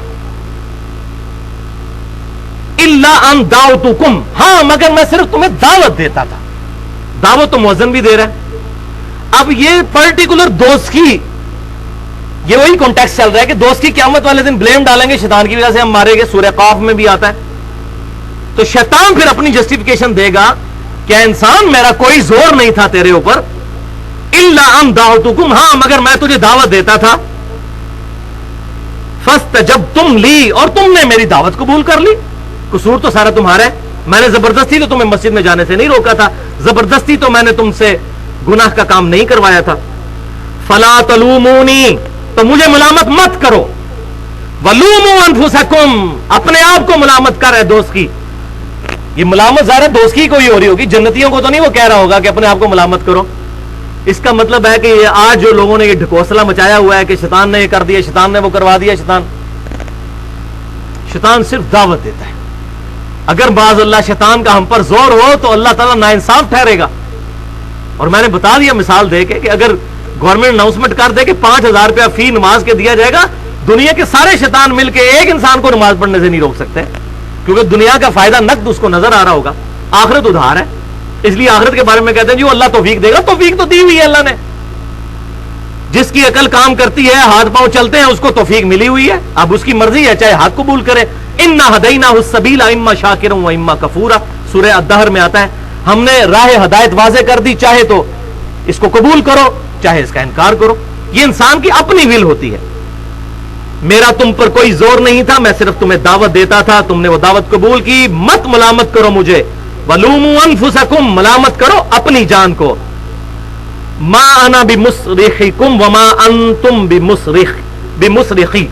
الا ان دعوتکم، ہاں مگر میں صرف تمہیں دعوت دیتا تھا. دعوت تو مؤذن بھی دے رہا ہے. اب یہ پرٹیکولر دوست کی، یہ وہی کانٹیکسٹ چل رہا ہے کہ دوست کی قیامت والے دن بلیم ڈالیں گے، شیطان کی وجہ سے ہم مارے گئے، سورہ قاف میں بھی آتا ہے. تو شیطان پھر اپنی جسٹیفیکیشن دے گا کہ انسان میرا کوئی زور نہیں تھا تیرے اوپر، الا ان دعوتکم، ہاں مگر میں تجھے دعوت دیتا تھا. فاستجبتم لی، اور تم نے میری دعوت قبول کر لی. قصور تو سارا تمہارا ہے، میں نے زبردستی تو تمہیں مسجد میں جانے سے نہیں روکا تھا، زبردستی تو میں نے تم سے گناہ کا کام نہیں کروایا تھا. فلا تلومونی، تو مجھے ملامت مت کرو. ولوموا انفسکم، اپنے آپ کو ملامت کر رہے دوست کی. یہ ملامت ظاہر دوست کی کوئی ہو رہی ہوگی، جنتیوں کو تو نہیں وہ کہہ رہا ہوگا کہ اپنے آپ کو ملامت کرو. اس کا مطلب ہے کہ یہ آج جو لوگوں نے یہ ڈھکوسلا مچایا ہوا ہے کہ شیطان نے یہ کر دیا، شیطان نے وہ کروا دیا، شیطان صرف دعوت دیتا ہے. اگر بعض اللہ شیطان کا ہم پر زور ہو تو اللہ تعالیٰ ناانصاف ٹھہرے گا. اور میں نے بتا دیا مثال دے کے کہ اگر گورنمنٹ اناؤنسمنٹ کر دے کہ 5,000 روپیہ فی نماز کے دیا جائے گا، دنیا کے سارے شیطان مل کے ایک انسان کو نماز پڑھنے سے نہیں روک سکتے، کیونکہ دنیا کا فائدہ نقد اس کو نظر آ رہا ہوگا. آخرت ادھار ہے، اس لیے آخرت کے بارے میں کہتے ہیں جو اللہ توفیق دے گا. توفیق تو دی ہوئی ہے اللہ نے، جس کی عقل کام کرتی ہے، ہاتھ پاؤں چلتے ہیں، اس کو توفیق ملی ہوئی ہے. اب اس کی مرضی ہے چاہے ہاتھ قبول کرے. انا ہدیناہ السبیل اما شاکرا و اما کفورا، سورہ الدہر میں آتا ہے ہم نے راہ ہدایت واضح کر دی، چاہے تو اس کو قبول کرو چاہے اس کا انکار کرو. یہ انسان کی اپنی ول ہوتی ہے. میرا تم پر کوئی زور نہیں تھا، میں صرف تمہیں دعوت دیتا تھا، تم نے وہ دعوت قبول کی. مت ملامت کرو مجھے. ولوموا انفسکم، ملامت کرو اپنی جان کو. ما انا بمصرخکم وما انتم بمصرخی،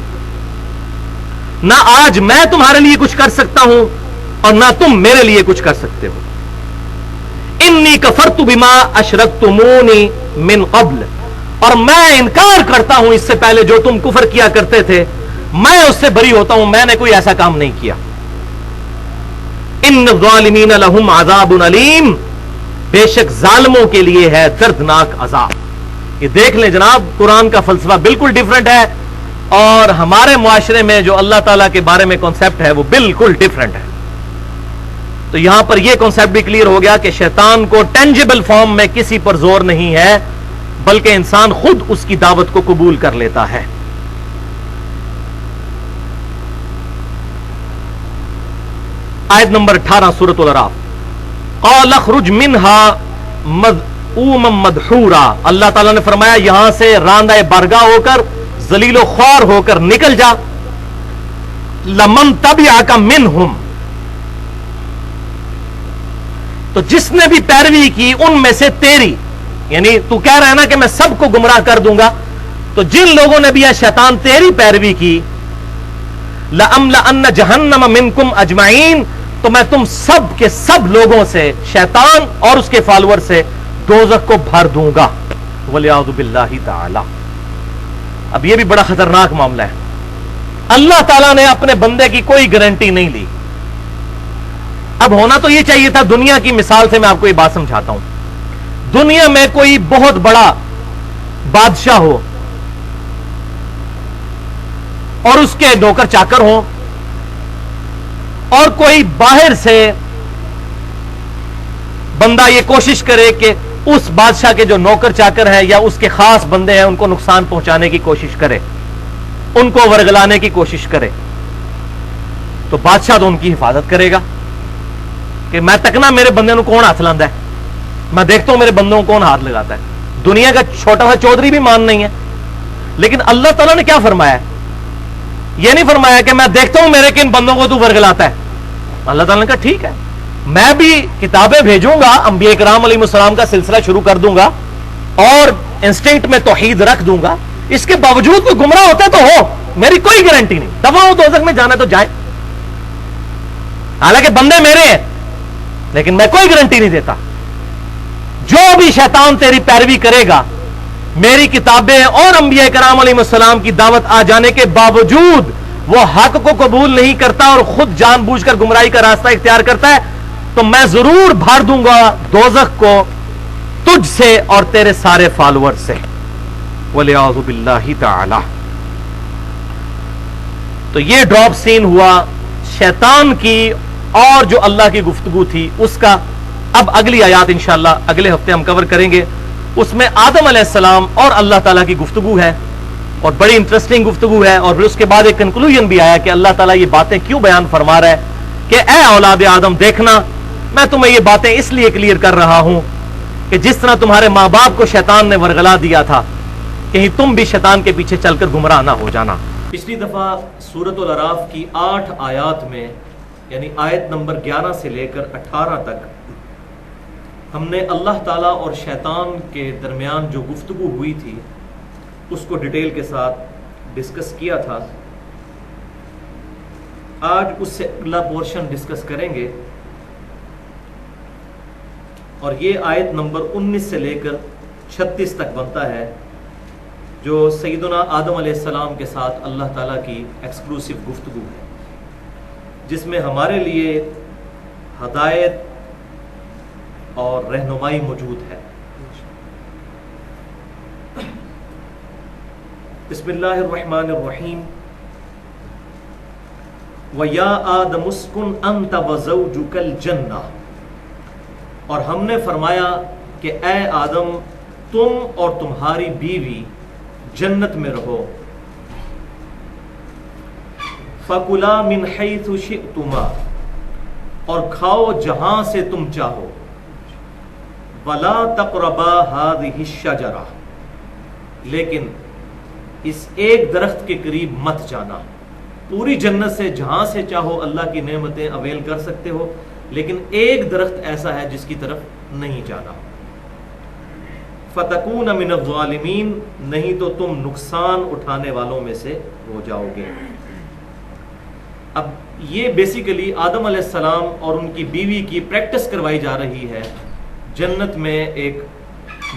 نہ آج میں تمہارے لیے کچھ کر سکتا ہوں اور نہ تم میرے لیے کچھ کر سکتے ہو. انی کفرت بما اشرکتمونی من قبل، اور میں انکار کرتا ہوں اس سے پہلے جو تم کفر کیا کرتے تھے، میں اس سے بری ہوتا ہوں، میں نے کوئی ایسا کام نہیں کیا. ان الظالمین لہم عذاب علیم، بے شک ظالموں کے لیے ہے دردناک عذاب. یہ دیکھ لیں جناب، قرآن کا فلسفہ بالکل ڈیفرنٹ ہے، اور ہمارے معاشرے میں جو اللہ تعالیٰ کے بارے میں کانسیپٹ ہے وہ بالکل ڈیفرنٹ ہے. تو یہاں پر یہ کانسیپٹ بھی کلیئر ہو گیا کہ شیطان کو ٹینجیبل فارم میں کسی پر زور نہیں ہے، بلکہ انسان خود اس کی دعوت کو قبول کر لیتا ہے. آیت نمبر 18 سورۃ الاعراف. قال اخرج منها مذءوما مدحورا، اللہ تعالیٰ نے فرمایا یہاں سے راندہ بارگاہ ہو کر، ذلیل و خوار ہو کر نکل جا. لمن تبعک منہم، تو جس نے بھی پیروی کی ان میں سے تیری، یعنی تو کہہ رہا ہے نا کہ میں سب کو گمراہ کر دوں گا، تو جن لوگوں نے بھی یا شیطان تیری پیروی کی، لَأَمْلَأَنَّ جَهَنَّمَ مِنْكُمْ أَجْمَعِينَ، تو میں تم سب کے سب لوگوں سے، شیطان اور اس کے فالوور سے دوزخ کو بھر دوں گا. وَلِعَوْذُ بِاللَّهِ تَعَالَى. اب یہ بھی بڑا خطرناک معاملہ ہے. اللہ تعالیٰ نے اپنے بندے کی کوئی گارنٹی نہیں لی. اب ہونا تو یہ چاہیے تھا، دنیا کی مثال سے میں آپ کو یہ بات سمجھاتا ہوں. دنیا میں کوئی بہت بڑا بادشاہ ہو اور اس کے نوکر چاکر ہوں، اور کوئی باہر سے بندہ یہ کوشش کرے کہ اس بادشاہ کے جو نوکر چاکر ہیں یا اس کے خاص بندے ہیں ان کو نقصان پہنچانے کی کوشش کرے. ان کو ورگلانے کی کوشش کرے تو بادشاہ تو ان کی حفاظت کرے گا کہ میں تکنا میرے بندے نو کون ہاتھ لاندا ہے، میں دیکھتا ہوں میرے بندوں کو کون ہاتھ لگاتا ہے. دنیا کا چھوٹا سا چودھری بھی مان نہیں ہے، لیکن اللہ تعالیٰ نے کیا فرمایا؟ یہ نہیں فرمایا کہ میں دیکھتا ہوں میرے کن بندوں کو تو ورگلاتا ہے. اللہ تعالیٰ نے کہا ٹھیک ہے، میں بھی کتابیں بھیجوں گا، انبیاء کرام علیہ السلام کا سلسلہ شروع کر دوں گا اور انسٹنکٹ میں توحید رکھ دوں گا، اس کے باوجود کوئی گمراہ ہوتا ہے تو ہو، میری کوئی گارنٹی نہیں، دفعہ ہو دوزخ میں جانا تو جائے، حالانکہ بندے میرے ہیں لیکن میں کوئی گارنٹی نہیں دیتا. جو بھی شیطان تیری پیروی کرے گا، میری کتابیں اور انبیاء کرام علیہ السلام کی دعوت آ جانے کے باوجود وہ حق کو قبول نہیں کرتا اور خود جان بوجھ کر گمراہی کا راستہ اختیار کرتا ہے، تو میں ضرور بھر دوں گا دوزخ کو تجھ سے اور تیرے سارے فالوور سے، وَلِعَوْذُ بِاللَّهِ تَعَالَى. تو یہ ڈراپ سین ہوا شیطان کی اور جو اللہ کی گفتگو تھی اس کا. اب اگلی آیات انشاءاللہ اگلے ہفتے ہم کور کریں گے. اس میں آدم علیہ السلام اور اللہ تعالیٰ کی گفتگو ہے اور بڑی انٹرسٹنگ گفتگو ہے، اور پھر اس کے بعد ایک کنکلوژن بھی آیا کہ اللہ تعالیٰ یہ باتیں کیوں بیان فرما رہا ہے کہ اے اولاد آدم دیکھنا، میں تمہیں یہ باتیں اس لیے کلیئر کر رہا ہوں کہ جس طرح تمہارے ماں باپ کو شیطان نے ورگلا دیا تھا، کہیں تم بھی شیطان کے پیچھے چل کر گمراہ نہ ہو جانا. پچھلی دفعہ سورۃ الاعراف کی 8 آیات میں، یعنی آیت نمبر 11 سے لے کر 18 تک، ہم نے اللہ تعالیٰ اور شیطان کے درمیان جو گفتگو ہوئی تھی اس کو ڈیٹیل کے ساتھ ڈسکس کیا تھا. آج اس سے اگلا پورشن ڈسکس کریں گے، اور یہ آیت نمبر 19 سے لے کر 36 تک بنتا ہے، جو سیدنا آدم علیہ السلام کے ساتھ اللہ تعالیٰ کی ایکسکلوسیو گفتگو ہے، جس میں ہمارے لیے ہدایت اور رہنمائی موجود ہے. بسم اللہ الرحمن الرحیم. وَيَا آدَمُ اسْكُنْ أَنْتَ وَزَوْجُكَ الْجَنَّةَ، اور ہم نے فرمایا کہ اے آدم تم اور تمہاری بیوی جنت میں رہو. فَكُلَا مِنْ حَيْثُ شِئْتُمَا، اور کھاؤ جہاں سے تم چاہو. وَلَا تَقْرَبَا هَذِهِ الشَّجَرَةَ، لیکن اس ایک درخت کے قریب مت جانا. پوری جنت سے جہاں سے چاہو اللہ کی نعمتیں اویل کر سکتے ہو، لیکن ایک درخت ایسا ہے جس کی طرف نہیں جانا. فَتَكُونَ مِنَ الظَّالِمِينَ، نہیں تو تم نقصان اٹھانے والوں میں سے ہو جاؤ گے. اب یہ بیسیکلی آدم علیہ السلام اور ان کی بیوی کی پریکٹس کروائی جا رہی ہے جنت میں، ایک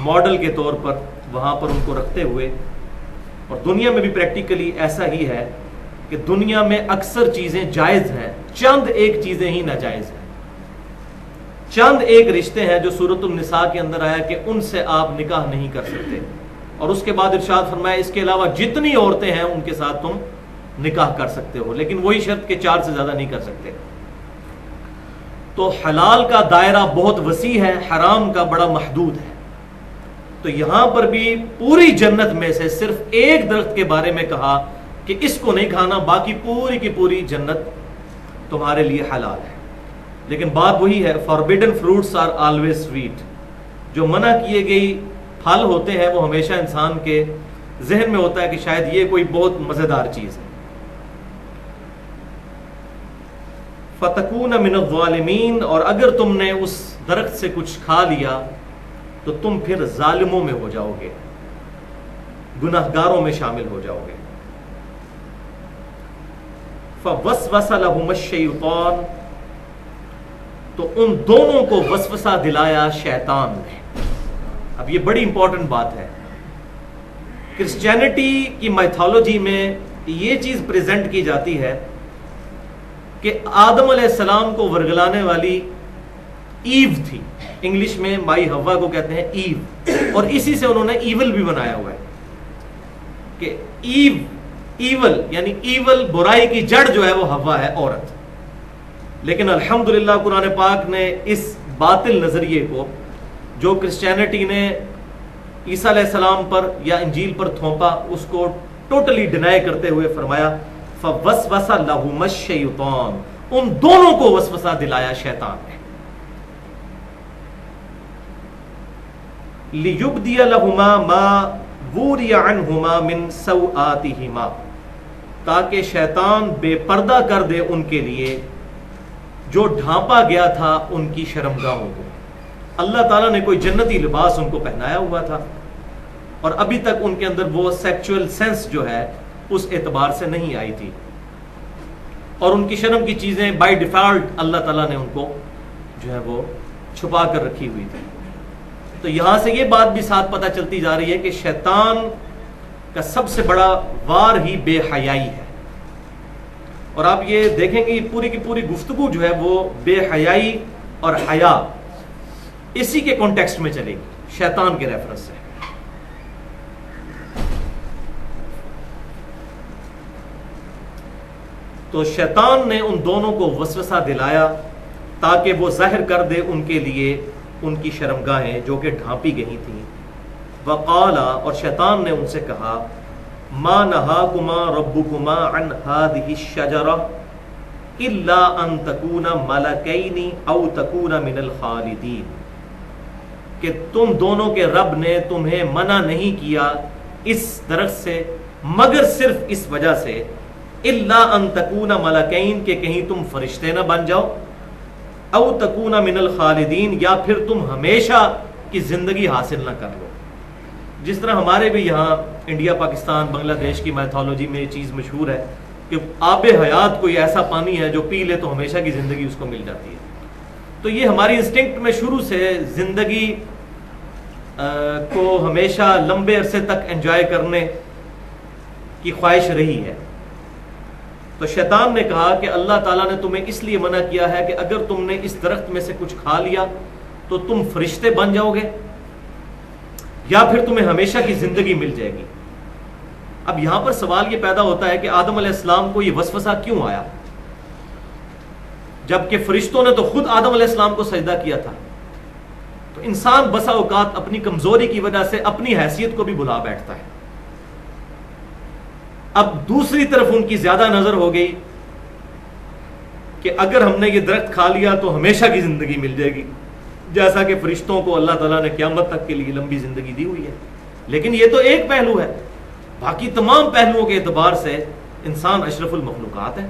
ماڈل کے طور پر وہاں پر ان کو رکھتے ہوئے. اور دنیا میں بھی پریکٹیکلی ایسا ہی ہے کہ دنیا میں اکثر چیزیں جائز ہیں، چند ایک چیزیں ہی ناجائز ہیں. چند ایک رشتے ہیں جو سورۃ النساء کے اندر آیا کہ ان سے آپ نکاح نہیں کر سکتے، اور اس کے بعد ارشاد فرمایا اس کے علاوہ جتنی عورتیں ہیں ان کے ساتھ تم نکاح کر سکتے ہو، لیکن وہی شرط کہ 4 سے زیادہ نہیں کر سکتے. تو حلال کا دائرہ بہت وسیع ہے، حرام کا بڑا محدود ہے. تو یہاں پر بھی پوری جنت میں سے صرف ایک درخت کے بارے میں کہا کہ اس کو نہیں کھانا، باقی پوری کی پوری جنت تمہارے لیے حلال ہے. لیکن بات وہی ہے، forbidden fruits are always sweet, جو منع کیے گئی پھل ہوتے ہیں وہ ہمیشہ انسان کے ذہن میں ہوتا ہے کہ شاید یہ کوئی بہت مزیدار چیز ہے. فَتَكُونَ مِنَ الظَّالِمِينَ، اور اگر تم نے اس درخت سے کچھ کھا لیا تو تم پھر ظالموں میں ہو جاؤ گے، گناہگاروں میں شامل ہو جاؤ گے. فَوَسْوَسَ لَهُمَ الشَّيْطَانُ، تو ان دونوں کو وسوسہ دلایا شیطان نے. اب یہ بڑی امپورٹنٹ بات ہے. کرسچینٹی کی میتھولوجی میں یہ چیز پریزنٹ کی جاتی ہے کہ آدم علیہ السلام کو ورگلانے والی ایو تھی. انگلش میں مائی ہوا کو کہتے ہیں ایو، اور اسی سے انہوں نے ایول بھی بنایا ہوا ہے کہ ایول یعنی ایول، برائی کی جڑ جو ہے وہ ہوا ہے، عورت. لیکن الحمدللہ قرآن پاک نے اس باطل نظریے کو جو کرسچینٹی نے عیسیٰ علیہ السلام پر یا انجیل پر تھوپا اس کو ٹوٹلی ڈینائی کرتے ہوئے فرمایا فوسوس لہما الشیطان، ان دونوں کو وسوسہ دلایا شیطان نے، لیبدی لہما ما وری عنہما من سوآتہما، تاکہ شیطان بے پردہ کر دے ان کے لیے جو ڈھانپا گیا تھا ان کی شرمگاہوں کو۔ اللہ تعالیٰ نے کوئی جنتی لباس ان کو پہنایا ہوا تھا، اور ابھی تک ان کے اندر وہ سیکچول سینس جو ہے اس اعتبار سے نہیں آئی تھی، اور ان کی شرم کی چیزیں بائی ڈیفالٹ اللہ تعالیٰ نے ان کو جو ہے وہ چھپا کر رکھی ہوئی تھی۔ تو یہاں سے یہ بات بھی ساتھ پتہ چلتی جا رہی ہے کہ شیطان کا سب سے بڑا وار ہی بے حیائی ہے، اور آپ یہ دیکھیں گے پوری کی پوری گفتگو جو ہے وہ بے حیائی اور حیا اسی کے کانٹیکسٹ میں چلے گی، شیطان کے ریفرنس سے۔ تو شیطان نے ان دونوں کو وسوسہ دلایا تاکہ وہ ظاہر کر دے ان کے لیے ان کی شرمگاہیں جو کہ ڈھانپی گئی تھیں۔ وقالا، اور شیطان نے ان سے کہا ما نہاکما ربکما عن ہذہ الشجرہ الا ان تکونا ملکین او تکونا من الخالدین، کہ تم دونوں کے رب نے تمہیں منع نہیں کیا اس درخت سے مگر صرف اس وجہ سے الا ان تکونا ملکین، کہ کہیں تم فرشتے نہ بن جاؤ، او تکونا من الخالدین، یا پھر تم ہمیشہ کی زندگی حاصل نہ کر لو۔ جس طرح ہمارے بھی یہاں انڈیا، پاکستان، بنگلہ دیش کی میتھولوجی میں یہ چیز مشہور ہے کہ آب حیات کوئی ایسا پانی ہے جو پی لے تو ہمیشہ کی زندگی اس کو مل جاتی ہے۔ تو یہ ہماری انسٹنکٹ میں شروع سے زندگی کو ہمیشہ لمبے عرصے تک انجوائے کرنے کی خواہش رہی ہے۔ تو شیطان نے کہا کہ اللہ تعالیٰ نے تمہیں اس لیے منع کیا ہے کہ اگر تم نے اس درخت میں سے کچھ کھا لیا تو تم فرشتے بن جاؤ گے، یا پھر تمہیں ہمیشہ کی زندگی مل جائے گی۔ اب یہاں پر سوال یہ پیدا ہوتا ہے کہ آدم علیہ السلام کو یہ وسوسہ کیوں آیا، جبکہ فرشتوں نے تو خود آدم علیہ السلام کو سجدہ کیا تھا؟ تو انسان بسا اوقات اپنی کمزوری کی وجہ سے اپنی حیثیت کو بھی بھلا بیٹھتا ہے۔ اب دوسری طرف ان کی زیادہ نظر ہو گئی کہ اگر ہم نے یہ درخت کھا لیا تو ہمیشہ کی زندگی مل جائے گی، جیسا کہ فرشتوں کو اللہ تعالیٰ نے قیامت تک کے لیے لمبی زندگی دی ہوئی ہے۔ لیکن یہ تو ایک پہلو ہے، باقی تمام پہلوؤں کے اعتبار سے انسان اشرف المخلوقات ہے۔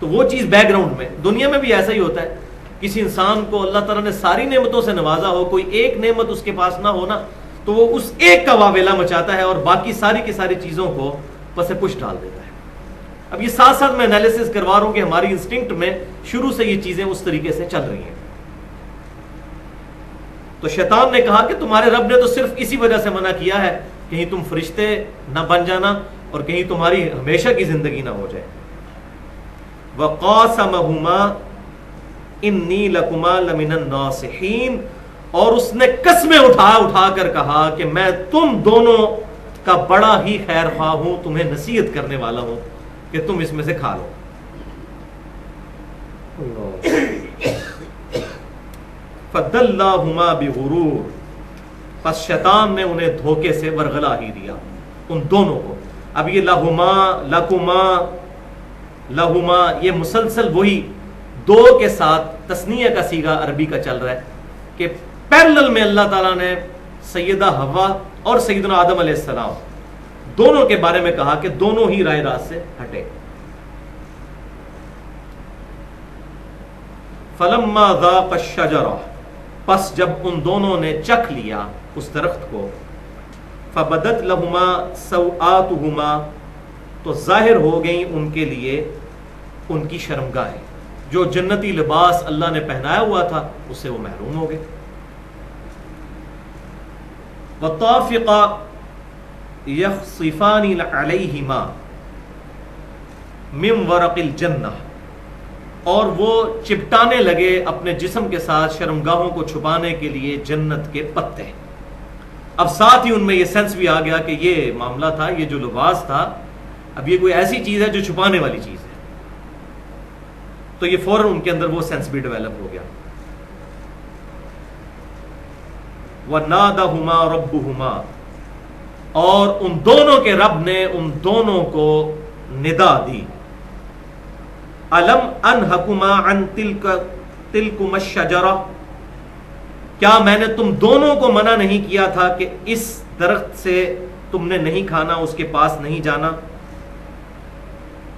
تو وہ چیز بیک گراؤنڈ میں، دنیا میں بھی ایسا ہی ہوتا ہے، کسی انسان کو اللہ تعالیٰ نے ساری نعمتوں سے نوازا ہو، کوئی ایک نعمت اس کے پاس نہ ہونا تو وہ اس ایک کا واویلا مچاتا ہے اور باقی ساری کی ساری چیزوں کو پس پش ڈال دیتا ہے۔ اب یہ ساتھ ساتھ میں انالیسس کروا رہا ہوں کہ ہماری انسٹنکٹ میں شروع سے یہ چیزیں اس طریقے سے چل رہی ہیں۔ تو شیطان نے کہا کہ تمہارے رب نے تو صرف اسی وجہ سے منع کیا ہے کہیں تم فرشتے نہ بن جانا اور کہیں تمہاری ہمیشہ کی زندگی نہ ہو جائے۔ وَقَاسَمَهُمَا إِنِّي لَكُمَا لَمِنَ النَّاصِحِينَ، اور اس نے قسمیں اٹھا کر کہا کہ میں تم دونوں کا بڑا ہی خیر خواہ ہوں، تمہیں نصیحت کرنے والا ہوں کہ تم اس میں سے کھا لو۔ فَدَلَّاهُمَا بِغُرُورٍ، پس شیطان نے انہیں دھوکے سے ورغلا ہی دیا ان دونوں کو۔ اب یہ لہما، لکما، لہما، یہ مسلسل وہی دو کے ساتھ تثنیہ کا صیغہ عربی کا چل رہا ہے کہ پیرلل میں اللہ تعالیٰ نے سیدہ حوا اور سیدنا آدم علیہ السلام دونوں کے بارے میں کہا کہ دونوں ہی رائے راست سے ہٹے۔ فَلَمَّا ذَاقَ الشَّجَرَةَ، پس جب ان دونوں نے چکھ لیا اس درخت کو، فَبَدَتْ لَهُمَا سَوْآتُهُمَا، تو ظاہر ہو گئیں ان کے لیے ان کی شرمگاہیں، جو جنتی لباس اللہ نے پہنایا ہوا تھا اس سے وہ محروم ہو گئے۔ وَطَافِقَ يَخْصِفَانِ عَلَيْهِمَا مِنْ وَرَقِ الْجَنَّةِ، اور وہ چپٹانے لگے اپنے جسم کے ساتھ شرمگاہوں کو چھپانے کے لیے جنت کے پتے۔ اب ساتھ ہی ان میں یہ سینس بھی آ گیا کہ یہ معاملہ تھا، یہ جو لباس تھا اب یہ کوئی ایسی چیز ہے جو چھپانے والی چیز ہے، تو یہ فوراً ان کے اندر وہ سینس بھی ڈیولپ ہو گیا۔ وَنَادَهُمَا رَبُّهُمَا، اور ان دونوں کے رب نے ان دونوں کو ندا دی، الم انہکما عن تلکما الشجرہ، کیا میں نے تم دونوں کو منع نہیں کیا تھا کہ اس درخت سے تم نے نہیں کھانا، اس کے پاس نہیں جانا،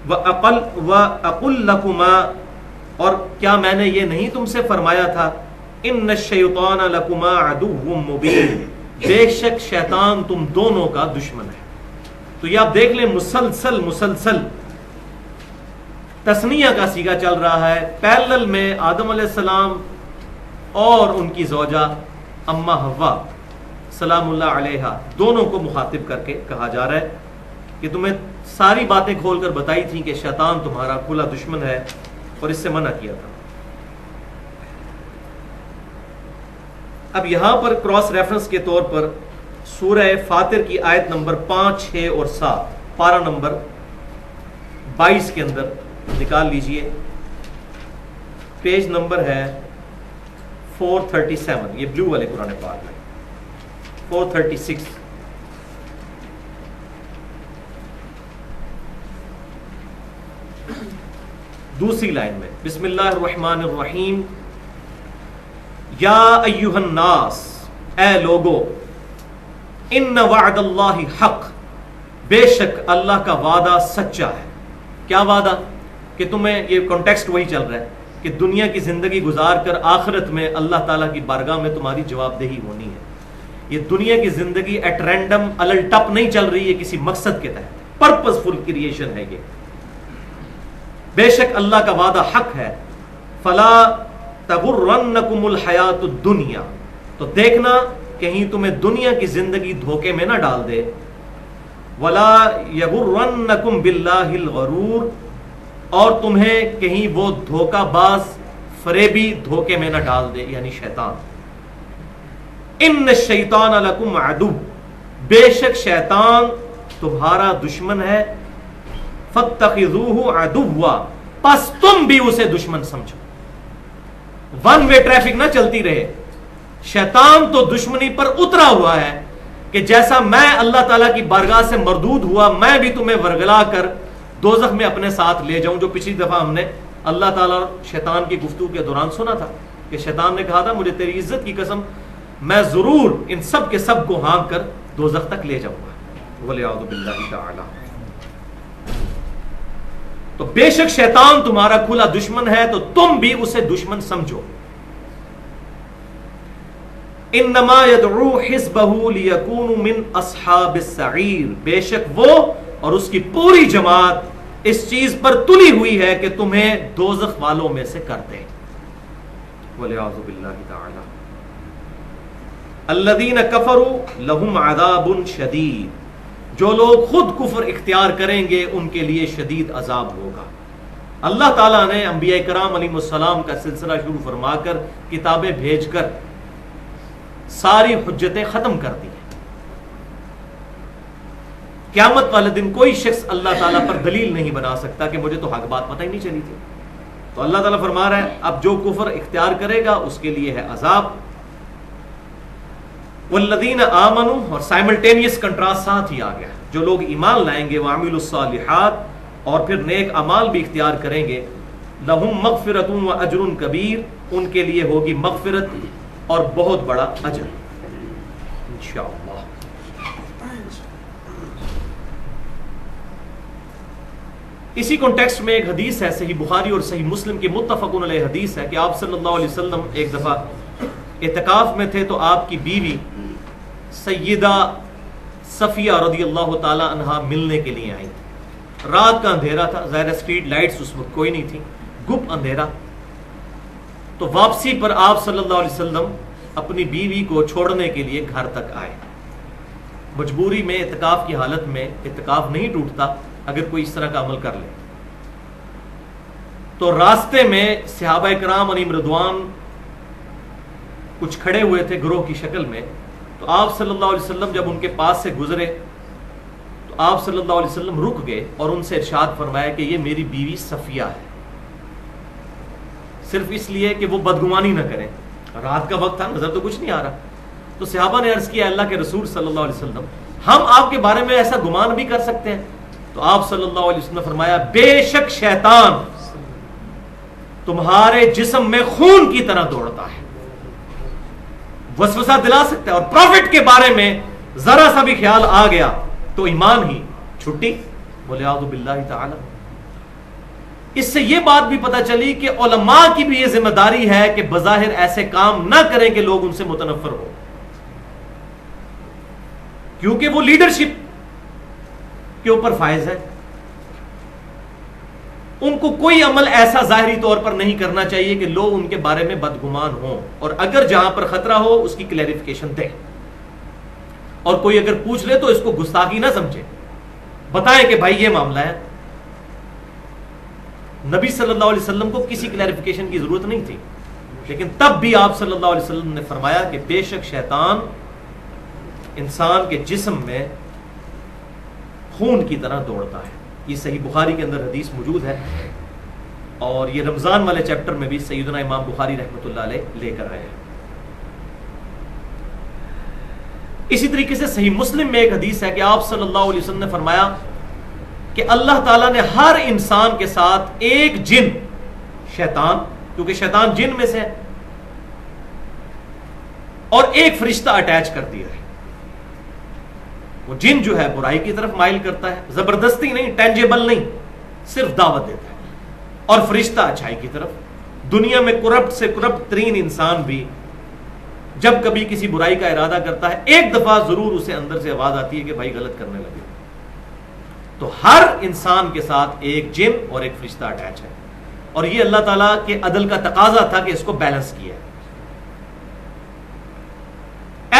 وَأَقُلْ لَكُمَا، اور کیا میں نے یہ نہیں تم سے فرمایا تھا، إِنَّ الشَّيْطَانَ لَكُمَا عَدُوٌّ مُبِينٌ، بے شک شیطان تم دونوں کا دشمن ہے۔ تو یہ آپ دیکھ لیں مسلسل تثنیہ کا صیغہ چل رہا ہے، پیرلل میں آدم علیہ السلام اور ان کی زوجہ اماں حوا سلام اللہ علیہا دونوں کو مخاطب کر کے کہا جا رہا ہے کہ تمہیں ساری باتیں کھول کر بتائی تھیں کہ شیطان تمہارا کھلا دشمن ہے اور اس سے منع کیا تھا۔ اب یہاں پر کراس ریفرنس کے طور پر سورہ فاطر کی آیت نمبر 5، 6 اور 7 پارہ نمبر 22 کے اندر نکال لیجئے، پیج نمبر ہے 437، یہ بلو والے قرآن پاک میں 436، دوسری لائن میں بسم اللہ الرحمن الرحیم، یا ایہا الناس، اے لوگو، ان وعد اللہ حق، بے شک اللہ کا وعدہ سچا ہے۔ کیا وعدہ؟ کہ تمہیں یہ کانٹیکسٹ وہی چل رہا ہے کہ دنیا کی زندگی گزار کر آخرت میں اللہ تعالیٰ کی بارگاہ میں تمہاری جواب دہی ہونی ہے۔ یہ دنیا کی زندگی ایٹ رینڈم الل ٹپ نہیں چل رہی ہے، کسی مقصد کے تحت، پرپز فل کریشن ہے یہ۔ بے شک اللہ کا وعدہ حق ہے، فلا تغرنکم الحیات الدنیا، تو دیکھنا کہیں تمہیں دنیا کی زندگی دھوکے میں نہ ڈال دے، ولا یغرنکم باللہ الغرور، اور تمہیں کہیں وہ دھوکہ باز فریبی دھوکے میں نہ ڈال دے، یعنی شیطان۔ ان الشیطان لکم عدو، بے شک شیطان تمہارا دشمن ہے، فاتخذوہ عدوا، پس تم بھی اسے دشمن سمجھو۔ ون وے ٹریفک نہ چلتی رہے، شیطان تو دشمنی پر اترا ہوا ہے کہ جیسا میں اللہ تعالیٰ کی بارگاہ سے مردود ہوا، میں بھی تمہیں ورگلا کر دوزخ میں اپنے ساتھ لے جاؤں، جو پچھلی دفعہ ہم نے اللہ تعالیٰ شیطان کی گفتگو کے دوران سنا تھا کہ شیطان نے کہا تھا مجھے تیری عزت کی قسم میں ضرور ان سب کے سب کو ہانک کر دوزخ تک لے جاؤں گا، وَلِعَوْذُ بِاللَّهِ تَعَالَى۔ تو بے شک شیطان تمہارا کھلا دشمن ہے، تو تم بھی اسے دشمن سمجھو۔ انما يدعو حزبه ليكونوا من اصحاب السعیر، بے شک وہ اور اس کی پوری جماعت اس چیز پر تلی ہوئی ہے کہ تمہیں دوزخ والوں میں سے کر دے، والعیاذ باللہ تعالی۔ الذین کفروا لهم عذاب شدید، جو لوگ خود کفر اختیار کریں گے ان کے لیے شدید عذاب ہوگا۔ اللہ تعالیٰ نے انبیاء کرام علیہ السلام کا سلسلہ شروع فرما کر کتابیں بھیج کر ساری حجتیں ختم کر دی ہیں۔ قیامت والے دن کوئی شخص اللہ تعالیٰ پر دلیل نہیں بنا سکتا کہ مجھے تو حق بات پتہ ہی نہیں چلی تھی۔ تو اللہ تعالیٰ فرما رہا ہے اب جو کفر اختیار کرے گا اس کے لیے ہے عذاب۔ والذین آمنوا، اور سائملٹینیس کنٹراسٹ ساتھ ہی آ گیا، جو لوگ ایمان لائیں گے وعملوا الصالحات، اور پھر نیک اعمال بھی اختیار کریں گے، لہم مغفرۃ و اجر کبیر، ان کے لیے ہوگی مغفرت اور بہت بڑا اجر انشاءاللہ۔ اسی کانٹیکسٹ میں ایک حدیث ہے صحیح بخاری اور صحیح مسلم کی متفقن علیہ حدیث ہے کہ آپ صلی اللہ علیہ وسلم ایک دفعہ اعتکاف میں تھے، تو آپ کی بیوی سیدہ صفیہ رضی اللہ تعالی عنہا ملنے کے لیے آئی۔ رات کا اندھیرا تھا، ظاہر اسٹریٹ لائٹس اس وقت کوئی نہیں تھی، گپ اندھیرا۔ تو واپسی پر آپ صلی اللہ علیہ وسلم اپنی بیوی کو چھوڑنے کے لیے گھر تک آئے۔ مجبوری میں اعتکاف کی حالت میں اعتکاف نہیں ٹوٹتا اگر کوئی اس طرح کا عمل کر لے۔ تو راستے میں صحابہ کرام علیہم رضوان کچھ کھڑے ہوئے تھے گروہ کی شکل میں، تو آپ صلی اللہ علیہ وسلم جب ان کے پاس سے گزرے تو آپ صلی اللہ علیہ وسلم رک گئے اور ان سے ارشاد فرمایا کہ یہ میری بیوی صفیہ ہے، صرف اس لیے کہ وہ بدگمانی نہ کریں، رات کا وقت تھا، نظر تو کچھ نہیں آ رہا۔ تو صحابہ نے عرض کیا اللہ کے رسول صلی اللہ علیہ وسلم ہم آپ کے بارے میں ایسا گمان بھی کر سکتے ہیں؟ تو آپ صلی اللہ علیہ وسلم نے فرمایا بے شک شیطان تمہارے جسم میں خون کی طرح دوڑتا ہے، وسوسہ دلا سکتا ہے، اور پروفٹ کے بارے میں ذرا سا بھی خیال آ گیا تو ایمان ہی چھٹی، بولے اعوذ باللہ تعالی۔ اس سے یہ بات بھی پتہ چلی کہ علماء کی بھی یہ ذمہ داری ہے کہ بظاہر ایسے کام نہ کریں کہ لوگ ان سے متنفر ہو، کیونکہ وہ لیڈرشپ کے اوپر فائز ہے۔ ان کو کوئی عمل ایسا ظاہری طور پر نہیں کرنا چاہیے کہ لوگ ان کے بارے میں بدگمان ہوں، اور اگر جہاں پر خطرہ ہو اس کی کلیریفیکیشن دیں، اور کوئی اگر پوچھ لے تو اس کو گستاخی نہ سمجھے، بتائیں کہ بھائی یہ معاملہ ہے۔ نبی صلی اللہ علیہ وسلم کو کسی کلیریفیکیشن کی ضرورت نہیں تھی، لیکن تب بھی آپ صلی اللہ علیہ وسلم نے فرمایا کہ بے شک شیطان انسان کے جسم میں خون کی طرح دوڑتا ہے۔ یہ صحیح بخاری کے اندر حدیث موجود ہے، اور یہ رمضان والے چیپٹر میں بھی سیدنا امام بخاری رحمۃ اللہ علیہ لے کر رہے ہیں۔ اسی طریقے سے صحیح مسلم میں ایک حدیث ہے کہ آپ صلی اللہ علیہ وسلم نے فرمایا کہ اللہ تعالیٰ نے ہر انسان کے ساتھ ایک جن، شیطان، کیونکہ شیطان جن میں سے ہے، اور ایک فرشتہ اٹیچ کر دیا ہے۔ وہ جن جو ہے برائی کی طرف مائل کرتا ہے، زبردستی نہیں، ٹینجیبل نہیں، صرف دعوت دیتا ہے، اور فرشتہ اچھائی کی طرف۔ دنیا میں کرپٹ سے کرپٹ ترین انسان بھی جب کبھی کسی برائی کا ارادہ کرتا ہے، ایک دفعہ ضرور اسے اندر سے آواز آتی ہے کہ بھائی غلط کرنے لگے۔ تو ہر انسان کے ساتھ ایک جن اور ایک فرشتہ اٹیچ ہے، اور یہ اللہ تعالیٰ کے عدل کا تقاضا تھا کہ اس کو بیلنس کیا ہے۔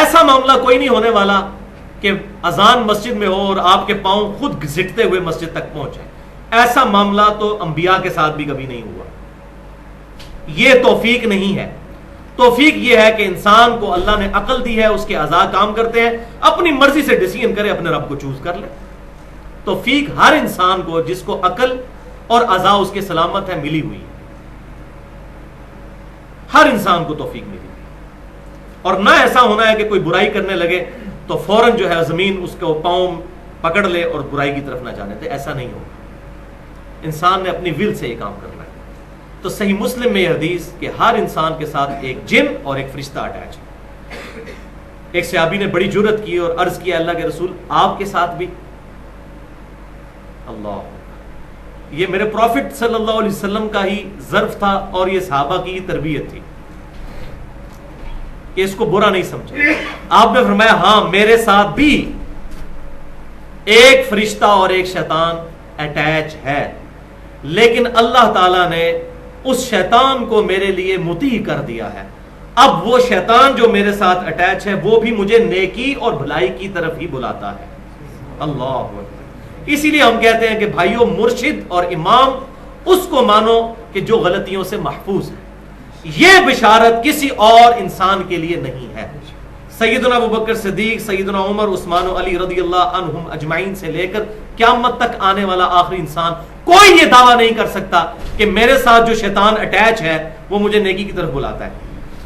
ایسا معاملہ کوئی نہیں ہونے والا کہ اذان مسجد میں ہو اور آپ کے پاؤں خود گھسٹتے ہوئے مسجد تک پہنچے۔ ایسا معاملہ تو انبیاء کے ساتھ بھی کبھی نہیں ہوا۔ یہ توفیق نہیں ہے۔ توفیق یہ ہے کہ انسان کو اللہ نے عقل دی ہے، اس کے اعضاء کام کرتے ہیں، اپنی مرضی سے ڈیسیژن کرے، اپنے رب کو چوز کر لے۔ توفیق ہر انسان کو جس کو عقل اور اعضاء اس کے سلامت ہے ملی ہوئی ہے، ہر انسان کو توفیق ملی ہوئی، اور نہ ایسا ہونا ہے کہ کوئی برائی کرنے لگے تو فوراً جو ہے زمین اس کو پاؤں پکڑ لے اور برائی کی طرف نہ جانے دے۔ ایسا نہیں ہوگا، انسان نے اپنی ول سے یہ کام کرنا ہے۔ تو صحیح مسلم میں یہ حدیث کہ ہر انسان کے ساتھ ایک جن اور ایک فرشتہ اٹیچ ہے۔ ایک صحابی نے بڑی جرأت کی اور عرض کیا اللہ کے رسول آپ کے ساتھ بھی؟ اللہ، یہ میرے پروفٹ صلی اللہ علیہ وسلم کا ہی ظرف تھا اور یہ صحابہ کی تربیت تھی کہ اس کو برا نہیں سمجھا۔ آپ نے فرمایا ہاں میرے ساتھ بھی ایک فرشتہ اور ایک شیطان اٹیچ ہے، لیکن اللہ تعالیٰ نے اس شیطان کو میرے لیے مطیع کر دیا ہے۔ اب وہ شیطان جو میرے ساتھ اٹیچ ہے وہ بھی مجھے نیکی اور بھلائی کی طرف ہی بلاتا ہے۔ اللہ، اسی لیے ہم کہتے ہیں کہ بھائیوں، مرشد اور امام اس کو مانو کہ جو غلطیوں سے محفوظ ہے۔ یہ بشارت کسی اور انسان کے لیے نہیں ہے۔ سیدنا ابوبکر صدیق، سیدنا عمر، عثمان و علی رضی اللہ عنہم اجمعین سے لے کر قیامت تک آنے والا آخری انسان کوئی یہ دعویٰ نہیں کر سکتا کہ میرے ساتھ جو شیطان اٹیچ ہے وہ مجھے نیکی کی طرف بلاتا ہے۔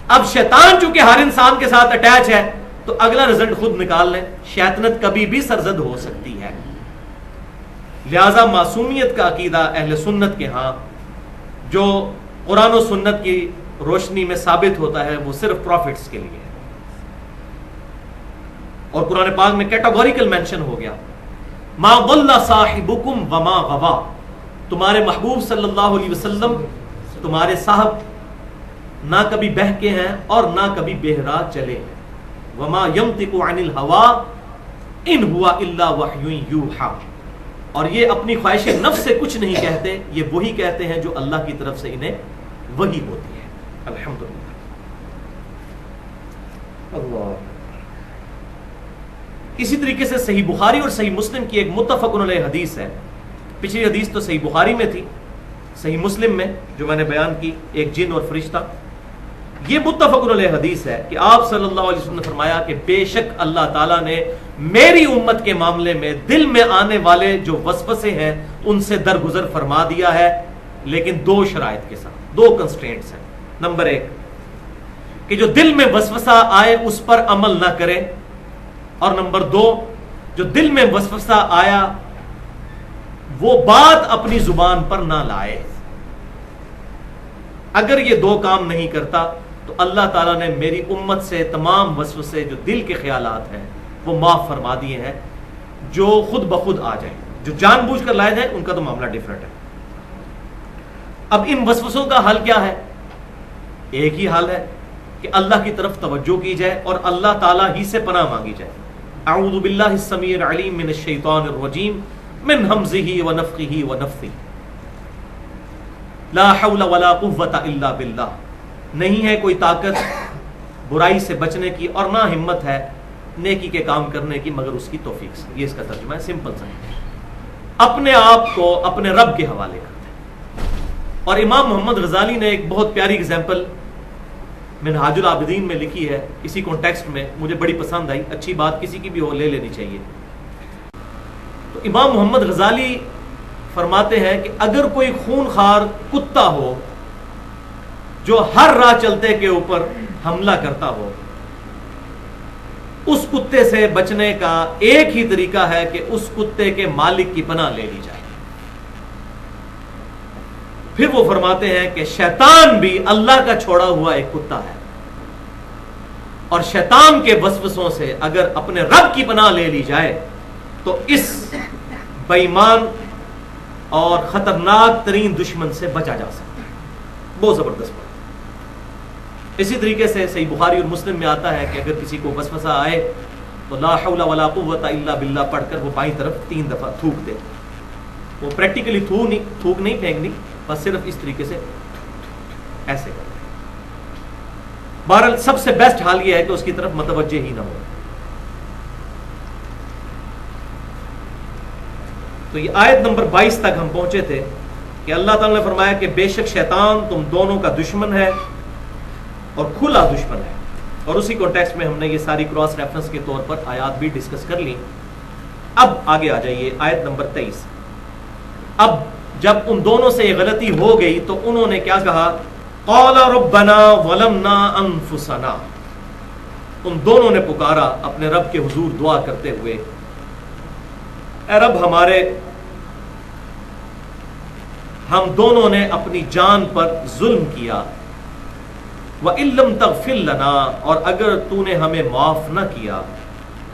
اب شیطان چونکہ ہر انسان کے ساتھ اٹیچ ہے تو اگلا رزلٹ خود نکال لیں، شیطنت کبھی بھی سرزد ہو سکتی ہے۔ لہذا معصومیت کا عقیدہ اہل سنت کے ہاں جو قرآن و سنت کی روشنی میں ثابت ہوتا ہے وہ صرف پروفٹس کے لیے ہے، اور قرآن پاک میں کیٹاگوریکل مینشن ہو گیا ما ضل صاحبکم وما غوا، تمہارے محبوب صلی اللہ علیہ وسلم تمہارے صاحب نہ کبھی بہکے ہیں اور نہ کبھی بہرا چلے ہیں، وما ینطق عن الهوى ان هو الا وحی یوحی، اور یہ اپنی خواہش نفس سے کچھ نہیں کہتے، یہ وہی کہتے ہیں جو اللہ کی طرف سے انہیں وحی ہوتی ہے۔ الحمدللہ۔ اللہ۔ اسی طریقے سے صحیح بخاری اور صحیح مسلم کی ایک متفق علیہ حدیث ہے۔ پچھلی حدیث تو صحیح بخاری میں تھی، صحیح مسلم میں جو میں نے بیان کی ایک جن اور فرشتہ، یہ متفق علیہ حدیث ہے کہ آپ صلی اللہ علیہ وسلم نے فرمایا کہ بے شک اللہ تعالیٰ نے میری امت کے معاملے میں دل میں آنے والے جو وسوسے ہیں ان سے درگزر فرما دیا ہے، لیکن دو شرائط کے ساتھ، دو کنسٹرینٹس ہیں۔ نمبر ایک کہ جو دل میں وسوسہ آئے اس پر عمل نہ کرے، اور نمبر دو جو دل میں وسوسہ آیا وہ بات اپنی زبان پر نہ لائے. اگر یہ دو کام نہیں کرتا تو اللہ تعالیٰ نے میری امت سے تمام وسوسے جو دل کے خیالات ہیں وہ معاف فرما دیے ہیں. جو خود بخود آ جائیں, جو جان بوجھ کر لائے جائیں, ان کا تو معاملہ ڈیفرنٹ ہے. اب ان وسوسوں کا حل کیا ہے؟ ایک ہی حل ہے کہ اللہ کی طرف توجہ کی جائے اور اللہ تعالیٰ ہی سے پناہ مانگی جائے. اعوذ باللہ السمیع العلیم من الشیطان الرجیم من ہمزہ ونفخہ ونفثہ. لا حول ولا قوۃ الا باللہ. نہیں ہے کوئی طاقت برائی سے بچنے کی اور نہ ہمت ہے نیکی کے کام کرنے کی مگر اس کی توفیق سے. یہ اس کا ترجمہ ہے, سمپل سا. اپنے آپ کو اپنے رب کے حوالے کرتے ہیں. اور امام محمد غزالی نے ایک بہت پیاری اگزامپل منہاج العابدین میں لکھی ہے, اسی کانٹیکسٹ میں مجھے بڑی پسند آئی. اچھی بات کسی کی بھی ہو لے لینی چاہیے. تو امام محمد غزالی فرماتے ہیں کہ اگر کوئی خونخوار کتا ہو جو ہر راہ چلتے کے اوپر حملہ کرتا ہو, اس کتے سے بچنے کا ایک ہی طریقہ ہے کہ اس کتے کے مالک کی پناہ لے لی جائے. پھر وہ فرماتے ہیں کہ شیطان بھی اللہ کا چھوڑا ہوا ایک کتا ہے, اور شیطان کے وسوسوں سے اگر اپنے رب کی پناہ لے لی جائے تو اس بے ایمان اور خطرناک ترین دشمن سے بچا جا سکتا ہے. بہت زبردست بات. اسی طریقے سے صحیح بخاری اور مسلم میں آتا ہے کہ اگر کسی کو وسوسہ آئے تو لا حول ولا قوۃ الا باللہ پڑھ کر وہ بائیں طرف 3 دفعہ تھوک دے. وہ پریکٹیکلی تھوک نہیں پھینکنی, بس صرف اس طریقے سے ایسے کرنا. بہرحال سب سے بیسٹ حال یہ ہے کہ اس کی طرف متوجہ ہی نہ ہو. تو یہ آیت نمبر 22 تک ہم پہنچے تھے کہ اللہ تعالیٰ نے فرمایا کہ بے شک شیطان تم دونوں کا دشمن ہے اور کھلا دشمن ہے. اور اسی کانٹیکسٹ میں ہم نے یہ ساری کراس ریفرنس کے طور پر آیات بھی ڈسکس کر لی. اب آگے آ جائیے آیت نمبر 23. اب جب ان دونوں سے یہ غلطی ہو گئی تو انہوں نے کیا کہا؟ قال ربنا ظلمنا انفسنا. ان دونوں نے پکارا اپنے رب کے حضور دعا کرتے ہوئے, اے رب ہمارے, ہم دونوں نے اپنی جان پر ظلم کیا. وَإِن لَّمْ تَغْفِرْ لَنَا, اور اگر تو نے ہمیں معاف نہ کیا,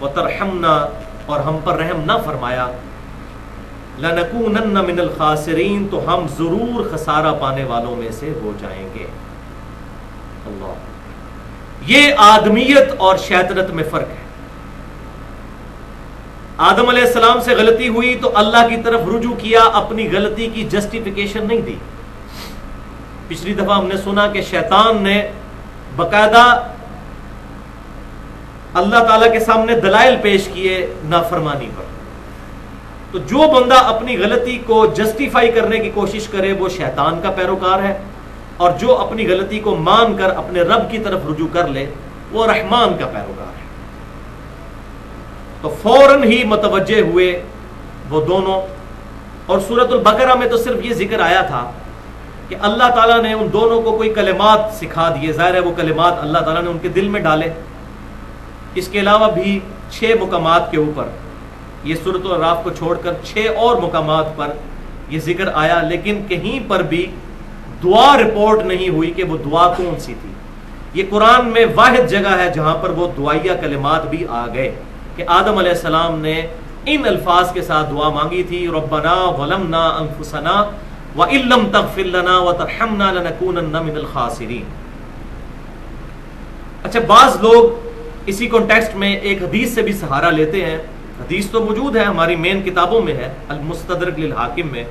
وَتَرْحَمْنَا, اور ہم پر رحم نہ فرمایا, لَنَكُونَنَّ مِنَ الْخَاسِرِينَ, تو ہم ضرور خسارہ پانے والوں میں سے ہو جائیں گے. اللہ, یہ آدمیت اور شیطنت میں فرق ہے. آدم علیہ السلام سے غلطی ہوئی تو اللہ کی طرف رجوع کیا, اپنی غلطی کی جسٹیفیکیشن نہیں دی. پچھلی دفعہ ہم نے سنا کہ شیطان نے باقاعدہ اللہ تعالیٰ کے سامنے دلائل پیش کیے نافرمانی پر. تو جو بندہ اپنی غلطی کو جسٹیفائی کرنے کی کوشش کرے وہ شیطان کا پیروکار ہے, اور جو اپنی غلطی کو مان کر اپنے رب کی طرف رجوع کر لے وہ رحمان کا پیروکار ہے. تو فوراً ہی متوجہ ہوئے وہ دونوں. اور سورۃ البقرہ میں تو صرف یہ ذکر آیا تھا کہ اللہ تعالیٰ نے ان دونوں کو کوئی کلمات سکھا دیے. ظاہر ہے وہ کلمات اللہ تعالیٰ نے ان کے دل میں ڈالے. اس کے علاوہ بھی 6 مقامات کے اوپر, یہ سورۃ الاعراف کو چھوڑ کر 6 اور مقامات پر یہ ذکر آیا, لیکن کہیں پر بھی دعا رپورٹ نہیں ہوئی کہ وہ دعا کون سی تھی. یہ قرآن میں واحد جگہ ہے جہاں پر وہ دعائیہ کلمات بھی آ گئے کہ آدم علیہ السلام نے ان الفاظ کے ساتھ دعا مانگی تھی, ربنا ظلمنا انفسنا وَإِن لَّمْ تَغْفِرْ لَنَا وَتَرْحَمْنَا لَنَكُونَنَّ مِنَ الْخَاسِرِينَ. اچھا, بعض لوگ اسی کانٹیکسٹ میں ایک حدیث سے بھی سہارا لیتے ہیں. حدیث تو موجود ہے, ہماری مین کتابوں میں ہے, المستدرک للحاکم میں,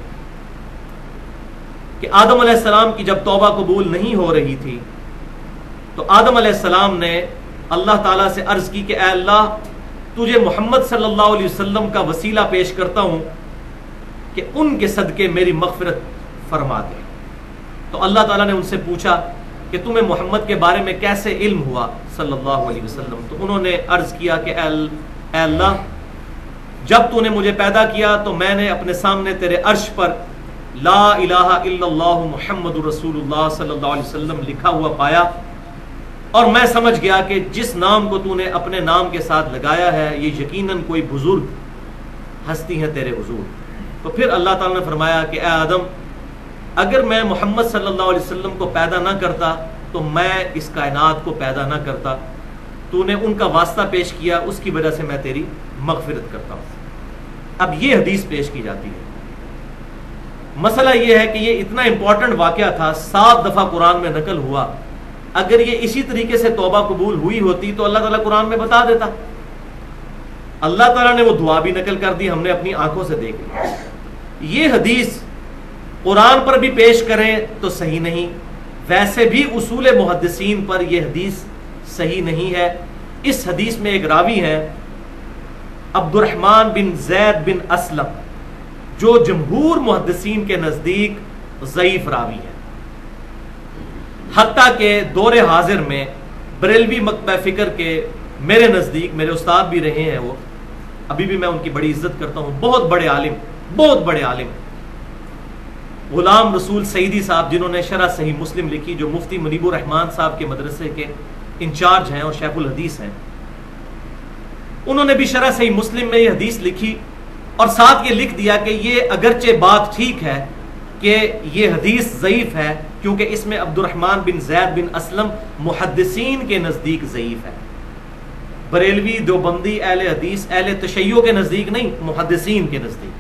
کہ آدم علیہ السلام کی جب توبہ قبول نہیں ہو رہی تھی تو آدم علیہ السلام نے اللہ تعالیٰ سے عرض کی کہ اے اللہ, تجھے محمد صلی اللہ علیہ وسلم کا وسیلہ پیش کرتا ہوں کہ ان کے صدقے میری مغفرت فرما دے. تو اللہ تعالیٰ نے ان سے پوچھا کہ تمہیں محمد کے بارے میں کیسے علم ہوا صلی اللہ علیہ وسلم. تو انہوں نے عرض کیا کہ اے اللہ, جب تو نے مجھے پیدا کیا تو میں نے اپنے سامنے تیرے عرش پر لا الہ الا اللہ محمد رسول اللہ صلی اللہ علیہ وسلم لکھا ہوا پایا, اور میں سمجھ گیا کہ جس نام کو تو نے اپنے نام کے ساتھ لگایا ہے یہ یقیناً کوئی بزرگ ہستی ہے تیرے حضور. تو پھر اللہ تعالیٰ نے فرمایا کہ اے آدم اگر میں محمد صلی اللہ علیہ وسلم کو پیدا نہ کرتا تو میں اس کائنات کو پیدا نہ کرتا. تو نے ان کا واسطہ پیش کیا, اس کی وجہ سے میں تیری مغفرت کرتا ہوں. اب یہ حدیث پیش کی جاتی ہے. مسئلہ یہ ہے کہ یہ اتنا امپورٹنٹ واقعہ تھا, 7 دفعہ قرآن میں نقل ہوا. اگر یہ اسی طریقے سے توبہ قبول ہوئی ہوتی تو اللہ تعالیٰ قرآن میں بتا دیتا. اللہ تعالیٰ نے وہ دعا بھی نقل کر دی, ہم نے اپنی آنکھوں سے دیکھ لی. یہ حدیث قرآن پر بھی پیش کریں تو صحیح نہیں, ویسے بھی اصول محدثین پر یہ حدیث صحیح نہیں ہے. اس حدیث میں ایک راوی ہیں عبد الرحمن بن زید بن اسلم, جو جمہور محدثین کے نزدیک ضعیف راوی ہے. حتیٰ کہ دور حاضر میں بریلوی مکتبہ فکر کے میرے نزدیک میرے استاد بھی رہے ہیں, وہ ابھی بھی میں ان کی بڑی عزت کرتا ہوں, بہت بڑے عالم غلام رسول سعیدی صاحب, جنہوں نے شرح صحیح مسلم لکھی, جو مفتی منیب الرحمان صاحب کے مدرسے کے انچارج ہیں اور شیخ الحدیث ہیں. انہوں نے بھی شرح صحیح مسلم میں یہ حدیث لکھی اور ساتھ یہ لکھ دیا کہ یہ اگرچہ بات ٹھیک ہے کہ یہ حدیث ضعیف ہے کیونکہ اس میں عبد الرحمن بن زید بن اسلم محدثین کے نزدیک ضعیف ہے. بریلوی, دیوبندی, اہل حدیث, اہل تشیع کے نزدیک نہیں, محدثین کے نزدیک.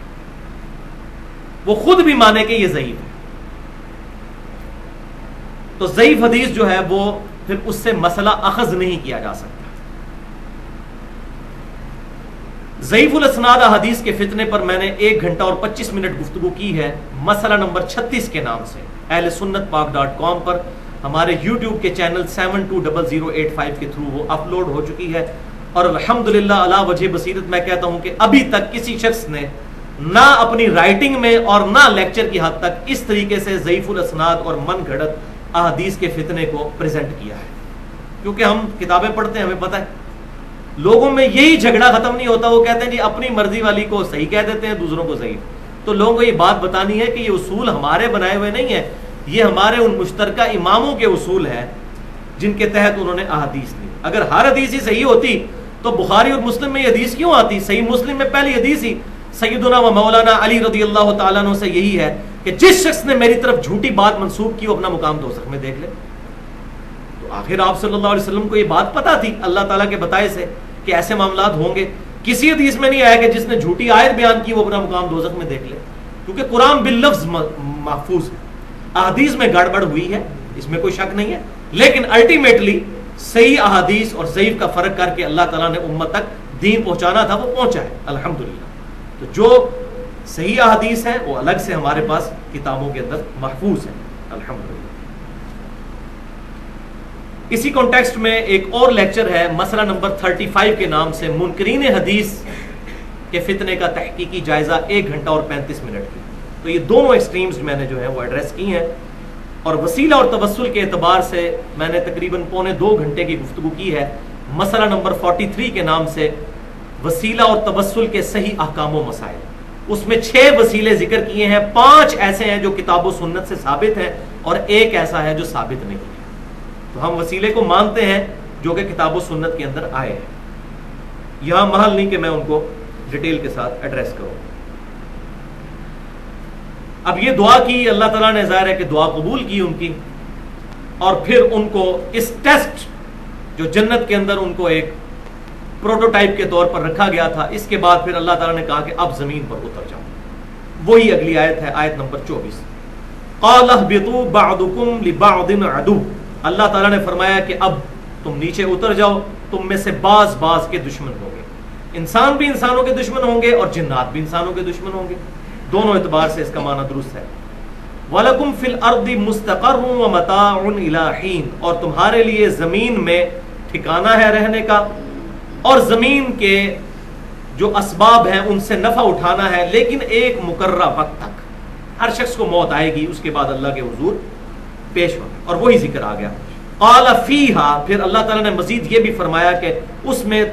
وہ خود بھی مانے کہ یہ ضعیف ہے. تو ضعیف حدیث جو ہے وہ پھر اس سے مسئلہ اخذ نہیں کیا جا سکتا. ضعیف الاسناد احادیث کے فتنے پر میں نے 1 گھنٹہ اور 25 منٹ گفتگو کی ہے, مسئلہ نمبر 36 کے نام سے. اہل سنت پاک.com پر ہمارے یوٹیوب کے چینل 720085 کے تھرو وہ اپلوڈ ہو چکی ہے. اور الحمدللہ علی وجہ بصیرت میں کہتا ہوں کہ ابھی تک کسی شخص نے نہ اپنی رائٹنگ میں اور نہ لیکچر کی حد تک اس طریقے سے ضعیف الاسناد اور من گھڑت احادیث کے فتنے کو پریزنٹ کیا ہے. کیونکہ ہم کتابیں پڑھتے ہیں, ہمیں پتہ ہے لوگوں میں یہی جھگڑا ختم نہیں ہوتا. وہ کہتے ہیں جی اپنی مرضی والی کو صحیح کہہ دیتے ہیں, دوسروں کو ضعیف. تو لوگوں کو یہ بات بتانی ہے کہ یہ اصول ہمارے بنائے ہوئے نہیں ہیں, یہ ہمارے ان مشترکہ اماموں کے اصول ہیں جن کے تحت انہوں نے احادیث لی. اگر ہر حدیث ہی صحیح ہوتی تو بخاری اور مسلم میں یہ حدیث کیوں آتی؟ صحیح مسلم میں پہلی حدیث ہی سیدنا و مولانا علی رضی اللہ تعالیٰ عنہ سے یہی ہے کہ جس شخص نے میری طرف جھوٹی بات منسوب کی وہ اپنا مقام دوزخ میں دیکھ لے. تو آخر آپ صلی اللہ علیہ وسلم کو یہ بات پتا تھی اللہ تعالیٰ کے بتائے سے کہ ایسے معاملات ہوں گے. کسی حدیث میں نہیں آیا کہ جس نے جھوٹی آیت بیان کی وہ اپنا مقام دوزخ میں دیکھ لے, کیونکہ قرآن باللفظ محفوظ ہے. احادیث میں گڑبڑ ہوئی ہے, اس میں کوئی شک نہیں ہے, لیکن الٹیمیٹلی صحیح احادیث اور ضعیف کا فرق کر کے اللہ تعالیٰ نے امت تک دین پہنچانا تھا, وہ پہنچا ہے الحمدللہ. تو جو صحیح احادیث ہیں وہ الگ سے ہمارے پاس کتابوں کے اندر محفوظ ہیں الحمدللہ. اسی کانٹیکسٹ میں ایک اور لیکچر ہے مسئلہ نمبر 35 کے نام سے, منکرین حدیث کے فتنے کا تحقیقی جائزہ, 1 گھنٹہ اور 35 منٹ کی. تو یہ دونوں ایکسٹریمز میں نے جو ہے وہ ایڈریس کی ہیں, اور وسیلہ اور توسل کے اعتبار سے میں نے تقریباً 2.25 گھنٹے کی گفتگو کی ہے. مسئلہ نمبر 43 کے نام سے وسیلہ اور توسل کے صحیح احکام و مسائل. اس میں 6 وسیلے ذکر کیے ہیں, 5 ایسے ہیں جو کتاب و سنت سے ثابت ہیں اور 1 ایسا ہے جو ثابت نہیں ہے. تو ہم وسیلے کو مانتے ہیں جو کہ کتاب و سنت کے اندر آئے ہیں. یہاں محل نہیں کہ میں ان کو ڈیٹیل کے ساتھ ایڈریس کروں. اب یہ دعا کی اللہ تعالیٰ نے, ظاہر ہے کہ دعا قبول کی ان کی, اور پھر ان کو اس ٹیسٹ جو جنت کے اندر ان کو ایک پروٹوٹائپ کے طور پر رکھا گیا تھا, اس کے بعد پھر اللہ تعالیٰ نے کہا کہ اب زمین پر اتر جاؤ. وہی اگلی آیت ہے, آیت نمبر 24. قال اهبطوا بعضكم لبعض عدو. اللہ تعالیٰ نے فرمایا کہ اب تم نیچے اتر جاؤ, تم میں سے بعض کے دشمن ہوں گے. انسان بھی انسانوں کے دشمن ہوں گے اور جنات بھی انسانوں کے دشمن ہوں گے. دونوں اعتبار سے اس کا معنی درست ہے. وَلَكُمْ فِي الْأَرْضِ مُسْتَقَرٌ وَمَتَاعٌ إِلَىٰ حِينٍ. اور تمہارے لیے زمین میں ٹھکانہ ہے رہنے کا, اور زمین کے جو اسباب ہیں ان سے نفع اٹھانا ہے, لیکن ایک مقررہ وقت تک. ہر شخص کو موت آئے گی, اس کے بعد اللہ کے حضور پیش ہوگا, اور وہی ذکر آ گیا. قال فیہا, پھر اللہ تعالیٰ نے مزید یہ بھی فرمایا کہ اس میں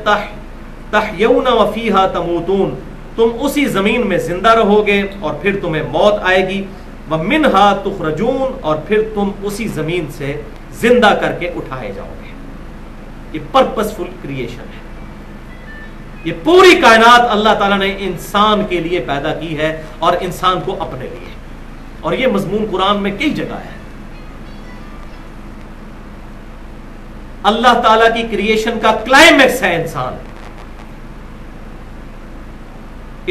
تحیون وفیہا تموتون, تم اسی زمین میں زندہ رہو گے اور پھر تمہیں موت آئے گی. ومنہا تخرجون, اور پھر تم اسی زمین سے زندہ کر کے اٹھائے جاؤ گے. یہ پرپسفل کریشن ہے. یہ پوری کائنات اللہ تعالیٰ نے انسان کے لیے پیدا کی ہے اور انسان کو اپنے لیے. اور یہ مضمون قرآن میں کئی جگہ ہے. اللہ تعالیٰ کی کریشن کا کلائمیکس ہے انسان.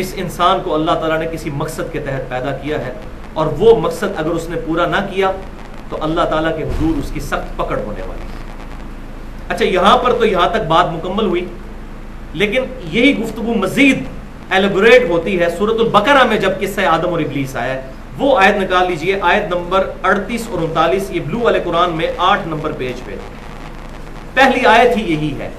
اس انسان کو اللہ تعالیٰ نے کسی مقصد کے تحت پیدا کیا ہے, اور وہ مقصد اگر اس نے پورا نہ کیا تو اللہ تعالیٰ کے حضور اس کی سخت پکڑ ہونے والی ہے. اچھا, یہاں پر تو یہاں تک بات مکمل ہوئی, لیکن یہی گفتگو مزید ایلیبوریٹ ہوتی ہے سورۃ البقرہ میں جب قصہ آدم اور ابلیس آیا ہے. وہ آیت نکال لیجئے, آیت نمبر 38 اور 39, یہ بلو والے قرآن میں 8 نمبر پیج پہ پہلی آیت ہی یہی ہے.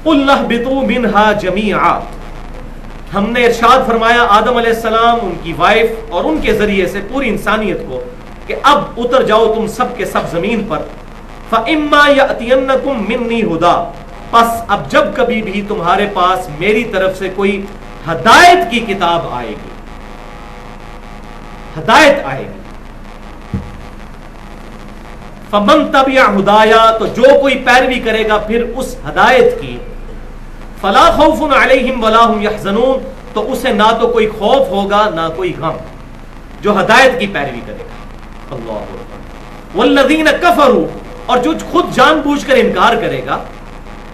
قُلْ اهْبِطُوا مِنْهَا جَمِيعًا, ہم نے ارشاد فرمایا آدم علیہ السلام, ان کی وائف اور ان کے ذریعے سے پوری انسانیت کو کہ اب اتر جاؤ تم سب کے سب زمین پر. فَإِمَّا يَأْتِيَنَّكُم مِّنِّي هُدًى, پس اب جب کبھی بھی تمہارے پاس میری طرف سے کوئی ہدایت کی کتاب آئے گی, ہدایت آئے گی, فَمَن تَبِعَ هُدَايَا, تو جو کوئی پیروی کرے گا پھر اس ہدایت کی, فَلَا خَوْفٌ عَلَيْهِمْ وَلَا هُمْ يَحْزَنُونَ, تو اسے نہ تو کوئی خوف ہوگا نہ کوئی غم, جو ہدایت کی پیروی کرے گا. اللہ اکبر. وَالَّذِينَ كَفَرُوا, اور جو خود جان بوجھ کر انکار کرے گا,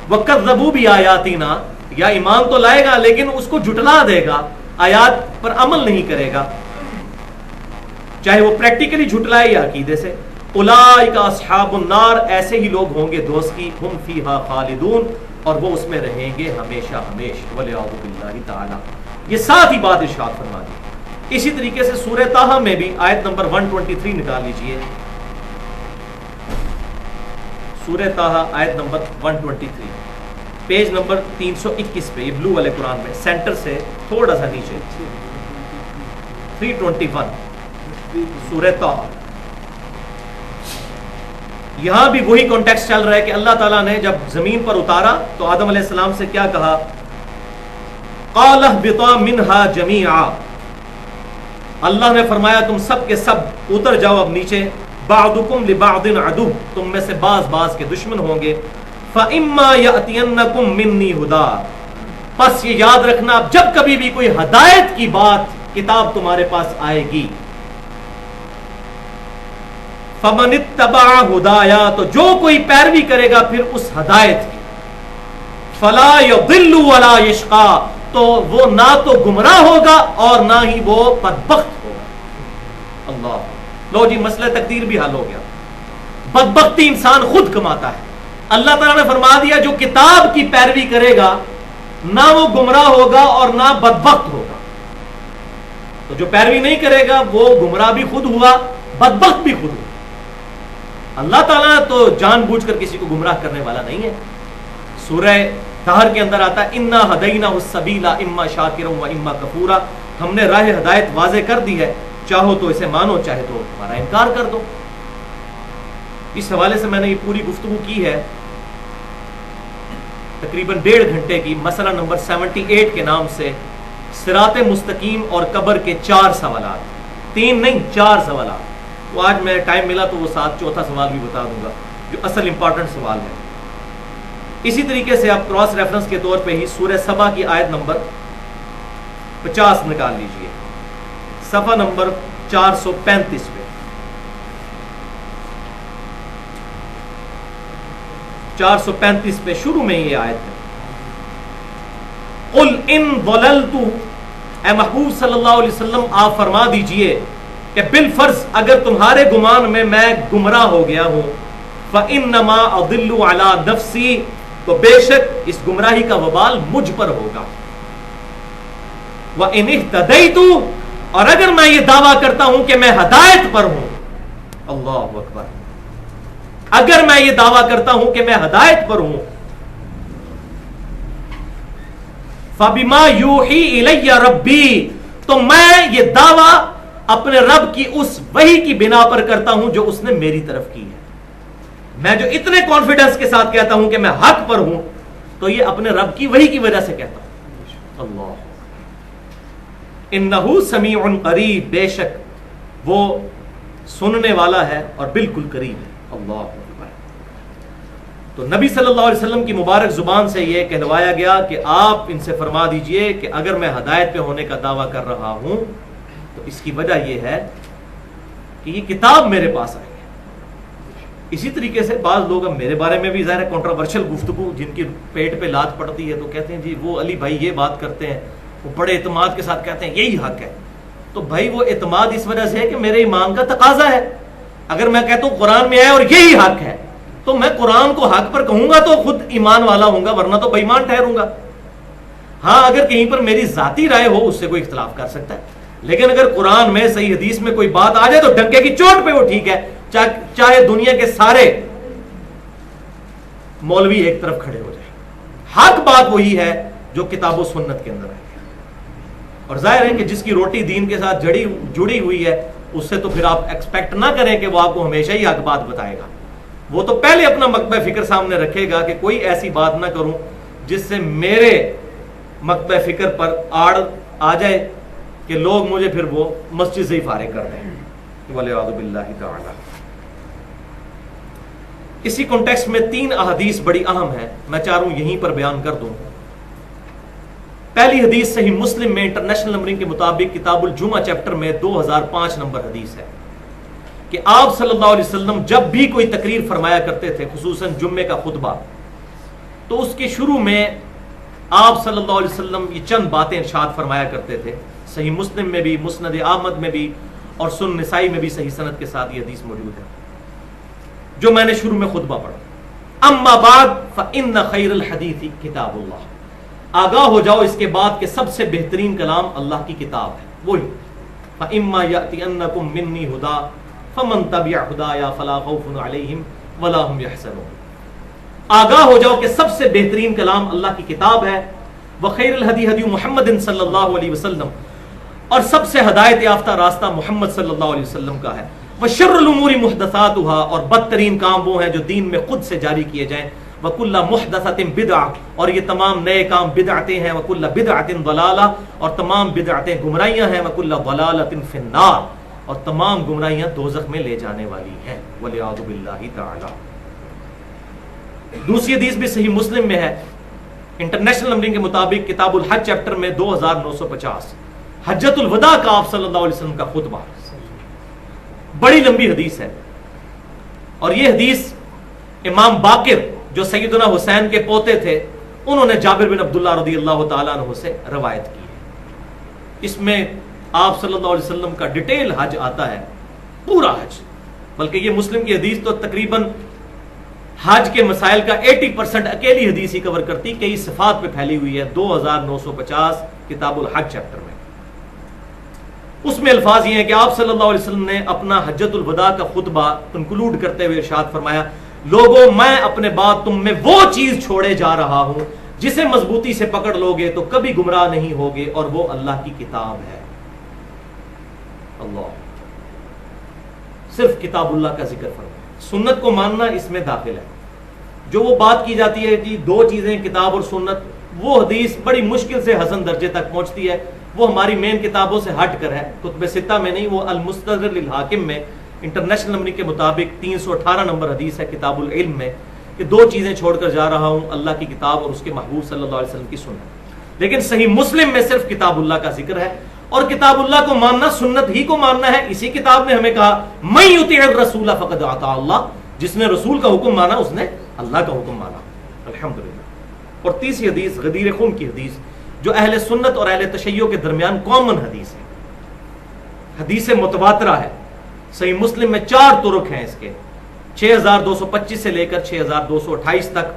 وَكَذَّبُوا بِآيَاتِنَا, یا ایمان تو لائے گا لیکن اس کو جھٹلا دے گا, آیات پر عمل نہیں کرے گا, چاہے وہ پریکٹیکلی جھٹلائے یا عقیدے سے. اولئک اصحاب النار, ایسے ہی لوگ ہوں گے دوست کی, ہم فیہا خالدون, اور وہ اس میں رہیں گے ہمیشہ ہمیش. والعیاذ باللہ تعالی. یہ ساتھ ہی بات ارشاد فرما دی. اسی طریقے سے سورہ طٰہٰ میں بھی آیت نمبر 123 نکال لیجئے. سورہ طٰہٰ آیت نمبر 123, پیج نمبر 321 پہ, یہ بلو والے قرآن میں سینٹر سے تھوڑا سا نیچے 321 سورہ طٰہٰ. یہاں بھی وہی کانٹیکسٹ چل رہا ہے کہ اللہ تعالیٰ نے جب زمین پر اتارا تو آدم علیہ السلام سے کیا کہا, قَالَ اهْبِطَا مِنْهَا جَمِيعًا, اللہ نے فرمایا تم سب کے سب اتر جاؤ اب نیچے. بعضکم لبعض عدو, تم میں سے بعض کے دشمن ہوں گے. فَإِمَّا يَأْتِيَنَّكُم مِّنِّي هُدًى, پس یہ یاد رکھنا جب کبھی بھی کوئی ہدایت کی بات کتاب تمہارے پاس آئے گی, فَمَنِ اتَّبَعَ هُدَايَا, تو جو کوئی پیروی کرے گا پھر اس ہدایت کی, فَلَا يَضِلُّ وَلَا يَشْقَى, تو وہ نہ تو گمراہ ہوگا اور نہ ہی وہ بدبخت ہوگا. اللہ, لو جی مسئلہ تقدیر بھی حل ہو گیا. بدبختی انسان خود کماتا ہے. اللہ تعالیٰ نے فرما دیا جو کتاب کی پیروی کرے گا نہ وہ گمراہ ہوگا اور نہ بدبخت ہوگا. تو جو پیروی نہیں کرے گا وہ گمراہ بھی خود ہوا, بدبخت بھی خود ہوا. اللہ تعالیٰ تو جان بوجھ کر کسی کو گمراہ کرنے والا نہیں ہے. سورہ طٰہٰ کے اندر آتا ہے اِنَّا هَدَيْنَاهُ السَّبِيلَ إِمَّا شَاكِرًا وَإِمَّا كَفُورًا, ہم نے راہ ہدایت واضح کر دی ہے, چاہو تو اسے مانو چاہے تو ہمارا انکار کر دو. اس حوالے سے میں نے یہ پوری گفتگو کی ہے تقریباً 1.5 گھنٹے کی, مسئلہ نمبر 78 کے نام سے, صراط مستقیم اور قبر کے 4 سوالات, 3 نہیں 4 سوالات. وہ آج میں ٹائم ملا تو وہ ساتھ چوتھا سوال بھی بتا دوں گا جو اصل امپورٹنٹ سوال ہے. اسی طریقے سے آپ کراس ریفرنس کے طور پہ ہی سورہ سبا کی آیت نمبر 50 نکال لیجئے, صفحہ نمبر 435 پہ, 435 پہ شروع میں یہ آیت ہے. قُلْ إِن ضَلَلْتُ, اے محبوب صلی اللہ علیہ وسلم آپ فرما دیجئے کہ بالفرض اگر تمہارے گمان میں گمراہ ہو گیا ہوں, فَإِنَّمَا أَضِلُّ عَلَى نَفْسِي, تو بے شک اس گمراہی کا وبال مجھ پر ہوگا. وَإِنِ اهْتَدَيْتُ, اور اگر میں یہ دعویٰ کرتا ہوں کہ میں ہدایت پر ہوں, اللہ اکبر, اگر میں یہ دعویٰ کرتا ہوں کہ میں ہدایت پر ہوں, فَبِمَا يُوحِي إِلَيَّ رَبِّي, تو میں یہ دعویٰ اپنے رب کی اس وحی کی بنا پر کرتا ہوں جو اس نے میری طرف کی ہے. میں جو اتنے کانفیڈنس کے ساتھ کہتا ہوں کہ میں حق پر ہوں, تو یہ اپنے رب کی وحی کی وجہ سے کہتا ہوں. اللہ, انہو سمیع قریب, بے شک وہ سننے والا ہے اور بالکل قریب ہے. اللہ اکبر. تو نبی صلی اللہ علیہ وسلم کی مبارک زبان سے یہ کہلوایا گیا کہ آپ ان سے فرما دیجئے کہ اگر میں ہدایت پہ ہونے کا دعویٰ کر رہا ہوں تو اس کی وجہ یہ ہے کہ یہ کتاب میرے پاس آئی ہے. اسی طریقے سے بعض لوگ اب میرے بارے میں بھی ظاہر ہے کنٹروورشل گفتگو، جن کی پیٹ پہ لات پڑتی ہے تو کہتے ہیں جی وہ علی بھائی یہ بات کرتے ہیں، وہ بڑے اعتماد کے ساتھ کہتے ہیں یہی حق ہے. تو بھائی وہ اعتماد اس وجہ سے ہے کہ میرے ایمان کا تقاضا ہے. اگر میں کہتا ہوں قرآن میں ہے اور یہی حق ہے تو میں قرآن کو حق پر کہوں گا تو خود ایمان والا ہوں گا، ورنہ تو بے ایمان ٹھہروں گا. ہاں اگر کہیں پر میری ذاتی رائے ہو اس سے کوئی اختلاف کر سکتا ہے، لیکن اگر قرآن میں صحیح حدیث میں کوئی بات آ جائے تو ڈنکے کی چوٹ پہ وہ ٹھیک ہے، چاہے دنیا کے سارے مولوی ایک طرف کھڑے ہو جائیں. حق بات وہی ہے جو کتاب و سنت کے اندر ہے. اور ظاہر ہے کہ جس کی روٹی دین کے ساتھ جڑی ہوئی ہے اس سے تو پھر آپ ایکسپیکٹ نہ کریں کہ وہ آپ کو ہمیشہ ہی حق بات بتائے گا. وہ تو پہلے اپنا مکتبہ فکر سامنے رکھے گا کہ کوئی ایسی بات نہ کروں جس سے میرے مکتبہ فکر پر آڑ آ جائے کہ لوگ مجھے پھر وہ مسجد سے ہی فارغ کر دیں. والعیاذ باللہ تعالی. اسی کانٹیکسٹ میں 3 احادیث بڑی اہم ہیں، میں چاہ رہا ہوں یہیں پر بیان کر دوں. پہلی حدیث صحیح مسلم میں انٹرنیشنل نمبرنگ کے مطابق کتاب الجمعہ چیپٹر میں 2005 نمبر حدیث ہے کہ آپ صلی اللہ علیہ وسلم جب بھی کوئی تقریر فرمایا کرتے تھے، خصوصاً جمعے کا خطبہ، تو اس کے شروع میں آپ صلی اللہ علیہ وسلم یہ چند باتیں ارشاد فرمایا کرتے تھے. صحیح مسلم میں بھی، مسند احمد میں بھی اور سنن نسائی میں بھی صحیح سند کے ساتھ یہ حدیث موجود ہے جو میں نے شروع میں خطبہ پڑھا. اما بعد فإن خیر الحدیث کتاب اللہ. آگاہ ہو جاؤ اس کے بعد کہ سب سے بہترین کلام اللہ کی کتاب ہے. وہی فإما یأتینکم منی ھدی فمن تبع ھدایا فلا خوف علیہم ولا هم یحزنون. آگاہ ہو جاؤ کہ سب سے بہترین کلام اللہ کی کتاب ہے. وخیر الہدی ہدی محمد صلی اللہ علیہ وسلم. اور سب سے ہدایت یافتہ راستہ محمد صلی اللہ علیہ وسلم کا ہے. وشر الامور محدثاتها. اور بدترین کام وہ ہیں جو دین میں خود سے جاری کیے جائیں. وکل محدثۃ بدعہ. اور یہ تمام نئے کام بدعتیں ہیں. وکل بدعۃ ضلالہ. اور تمام بدعتیں گمراہیاں ہیں. وکل ضلالۃ فی النار. اور تمام گمراہیاں دوزخ میں لے جانے والی ہیں. والعیاذ باللہ تعالی. دوسری حدیث بھی صحیح مسلم میں ہے انٹرنیشنل نمبرنگ کے مطابق کتاب الحج چیپٹر میں 2950. حجۃ الوداع کا آپ صلی اللہ علیہ وسلم کا خطبہ. بڑی لمبی حدیث ہے اور یہ حدیث امام باقر جو سیدنا حسین کے پوتے تھے انہوں نے جابر بن عبداللہ رضی اللہ تعالیٰ عنہ سے روایت کی ہے. اس میں آپ صلی اللہ علیہ وسلم کا ڈیٹیل حج آتا ہے، پورا حج. بلکہ یہ مسلم کی حدیث تو تقریباً حج کے مسائل کا 80% اکیلی حدیث ہی کور کرتی، کئی صفات پہ پھیلی ہوئی ہے. 2950 کتاب الحج چیپٹر میں. اس میں الفاظ یہ ہیں کہ آپ صلی اللہ علیہ وسلم نے اپنا حجۃ الوداع کا خطبہ کنکلوڈ کرتے ہوئے ارشاد فرمایا، لوگوں میں اپنے بعد تم میں وہ چیز چھوڑے جا رہا ہوں جسے مضبوطی سے پکڑ لوگے تو کبھی گمراہ نہیں ہوگے، اور وہ اللہ کی کتاب ہے. اللہ صرف کتاب اللہ کا ذکر فرمایا. سنت کو ماننا اس میں داخل ہے. جو وہ بات کی جاتی ہے کہ 2 چیزیں کتاب اور سنت، وہ حدیث بڑی مشکل سے حسن درجے تک پہنچتی ہے. وہ ہماری مین کتابوں سے ہٹ کر ہے، کتب ستہ میں نہیں. وہ المستدرک للحاکم میں انٹرنیشنل نمبر کے مطابق 318 نمبر حدیث ہے کتاب العلم میں کہ 2 چیزیں چھوڑ کر جا رہا ہوں، اللہ کی کتاب اور اس کے محبوب صلی اللہ علیہ وسلم کی سنت. لیکن صحیح مسلم میں صرف کتاب اللہ کا ذکر ہے، اور کتاب اللہ کو ماننا سنت ہی کو ماننا ہے. اسی کتاب میں ہمیں کہا من یطیع الرسول فقد اطاع اللہ. جس نے رسول کا حکم مانا اس نے اللہ کا حکم مانا. الحمدللہ. اور تیسری حدیث غدیر خون کی حدیث جو اہل سنت اور اہل تشیع کے درمیان کامن حدیث ہے، حدیث متواترہ ہے. صحیح مسلم میں 4 طرق ہیں اس کے، 6225 سے لے کر 6228 تک.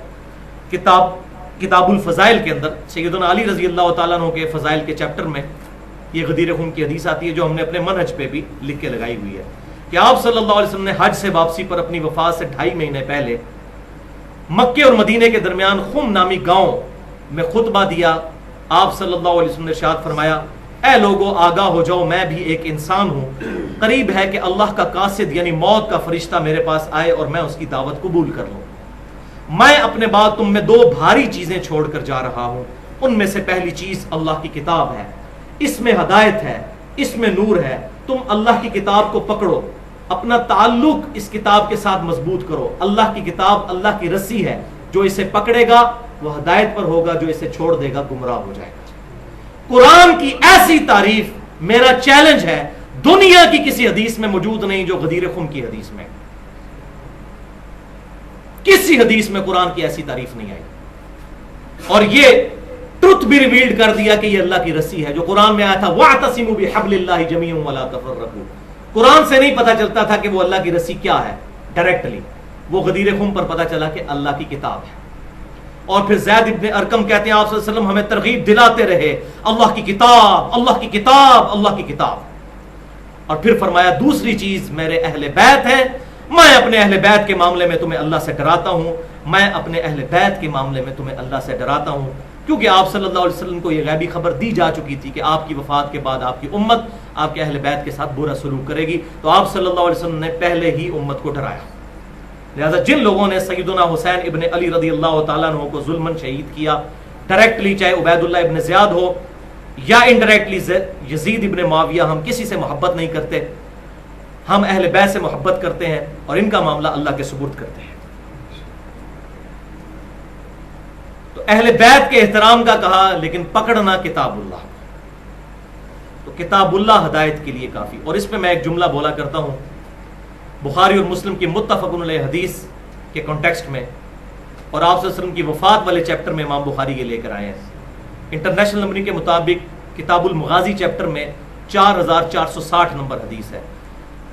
کتاب الفضائل کے اندر سیدنا علی رضی اللہ تعالیٰ عنہ کے فضائل کے چیپٹر میں یہ غدیر خون کی حدیث آتی ہے جو ہم نے اپنے منہج پہ بھی لکھ کے لگائی ہوئی ہے کہ آپ صلی اللہ علیہ وسلم نے حج سے واپسی پر اپنی وفات سے 2.5 مہینے پہلے مکے اور مدینے کے درمیان خم نامی گاؤں میں خطبہ دیا. آپ صلی اللہ علیہ وسلم نے ارشاد فرمایا، اے لوگو آگاہ ہو جاؤ، میں بھی ایک انسان ہوں. قریب ہے کہ اللہ کا قاصد یعنی موت کا فرشتہ میرے پاس آئے اور میں اس کی دعوت قبول کر لوں. میں اپنے بعد تم میں 2 بھاری چیزیں چھوڑ کر جا رہا ہوں. ان میں سے پہلی چیز اللہ کی کتاب ہے، اس میں ہدایت ہے، اس میں نور ہے. تم اللہ کی کتاب کو پکڑو اپنا تعلق اس کتاب کے ساتھ مضبوط کرو. اللہ کی کتاب اللہ کی رسی ہے, جو اسے پکڑے گا وہ ہدایت پر ہوگا, جو اسے چھوڑ دے گا گمراہ ہو جائے گا. قرآن کی ایسی تعریف میرا چیلنج ہے, دنیا کی کسی حدیث میں موجود نہیں جو غدیر خم کی حدیث میں. کسی حدیث میں قرآن کی ایسی تعریف نہیں آئی. اور یہ ٹروتھ بھی ریویلڈ کر دیا کہ یہ اللہ کی رسی ہے, جو قرآن میں آیا تھا وَاعْتَصِمُوا بِحَبْلِ اللَّهِ جَمِيعًا وَلَا تَفَرَّقُوا. قرآن سے نہیں پتا چلتا تھا کہ وہ اللہ کی رسی کیا ہے ڈائریکٹلی, وہ غدیر خم پر پتا چلا کہ اللہ کی کتاب ہے. اور پھر زید ابن ارقم کہتے ہیں آپ صلی اللہ علیہ وسلم ہمیں ترغیب دلاتے رہے, اللہ کی کتاب, اللہ کی کتاب, اللہ کی کتاب. اور پھر فرمایا دوسری چیز میرے اہل بیت ہیں, میں اپنے اہل بیت کے معاملے میں تمہیں اللہ سے ڈراتا ہوں, میں اپنے اہل بیت کے معاملے میں تمہیں اللہ سے ڈراتا ہوں, کیونکہ آپ صلی اللہ علیہ وسلم کو یہ غیبی خبر دی جا چکی تھی کہ آپ کی وفات کے بعد آپ کی امت آپ کے اہل بیت کے ساتھ برا سلوک کرے گی. تو آپ صلی اللہ علیہ وسلم نے پہلے ہی امت کو ڈرایا. لہذا جن لوگوں نے سیدنا حسین ابن علی رضی اللہ تعالیٰ عنہ کو ظلماً شہید کیا, ڈائریکٹلی چاہے عبید اللہ ابن زیاد ہو یا انڈائریکٹلی یزید ابن معاویہ, ہم کسی سے محبت نہیں کرتے, ہم اہل بیت سے محبت کرتے ہیں اور ان کا معاملہ اللہ کے سپرد کرتے ہیں. تو اہل بیت کے احترام کا کہا, لیکن پکڑنا کتاب اللہ. تو کتاب اللہ ہدایت کے لیے کافی. اور اس پہ میں ایک جملہ بولا کرتا ہوں, بخاری اور مسلم کی متفق علیہ حدیث کے کانٹیکسٹ میں, اور آپ صلی اللہ علیہ وسلم کی وفات والے چیپٹر میں امام بخاری یہ لے کر آئے ہیں. انٹرنیشنل نمبر کے مطابق کتاب المغازی چیپٹر میں 4460 نمبر حدیث ہے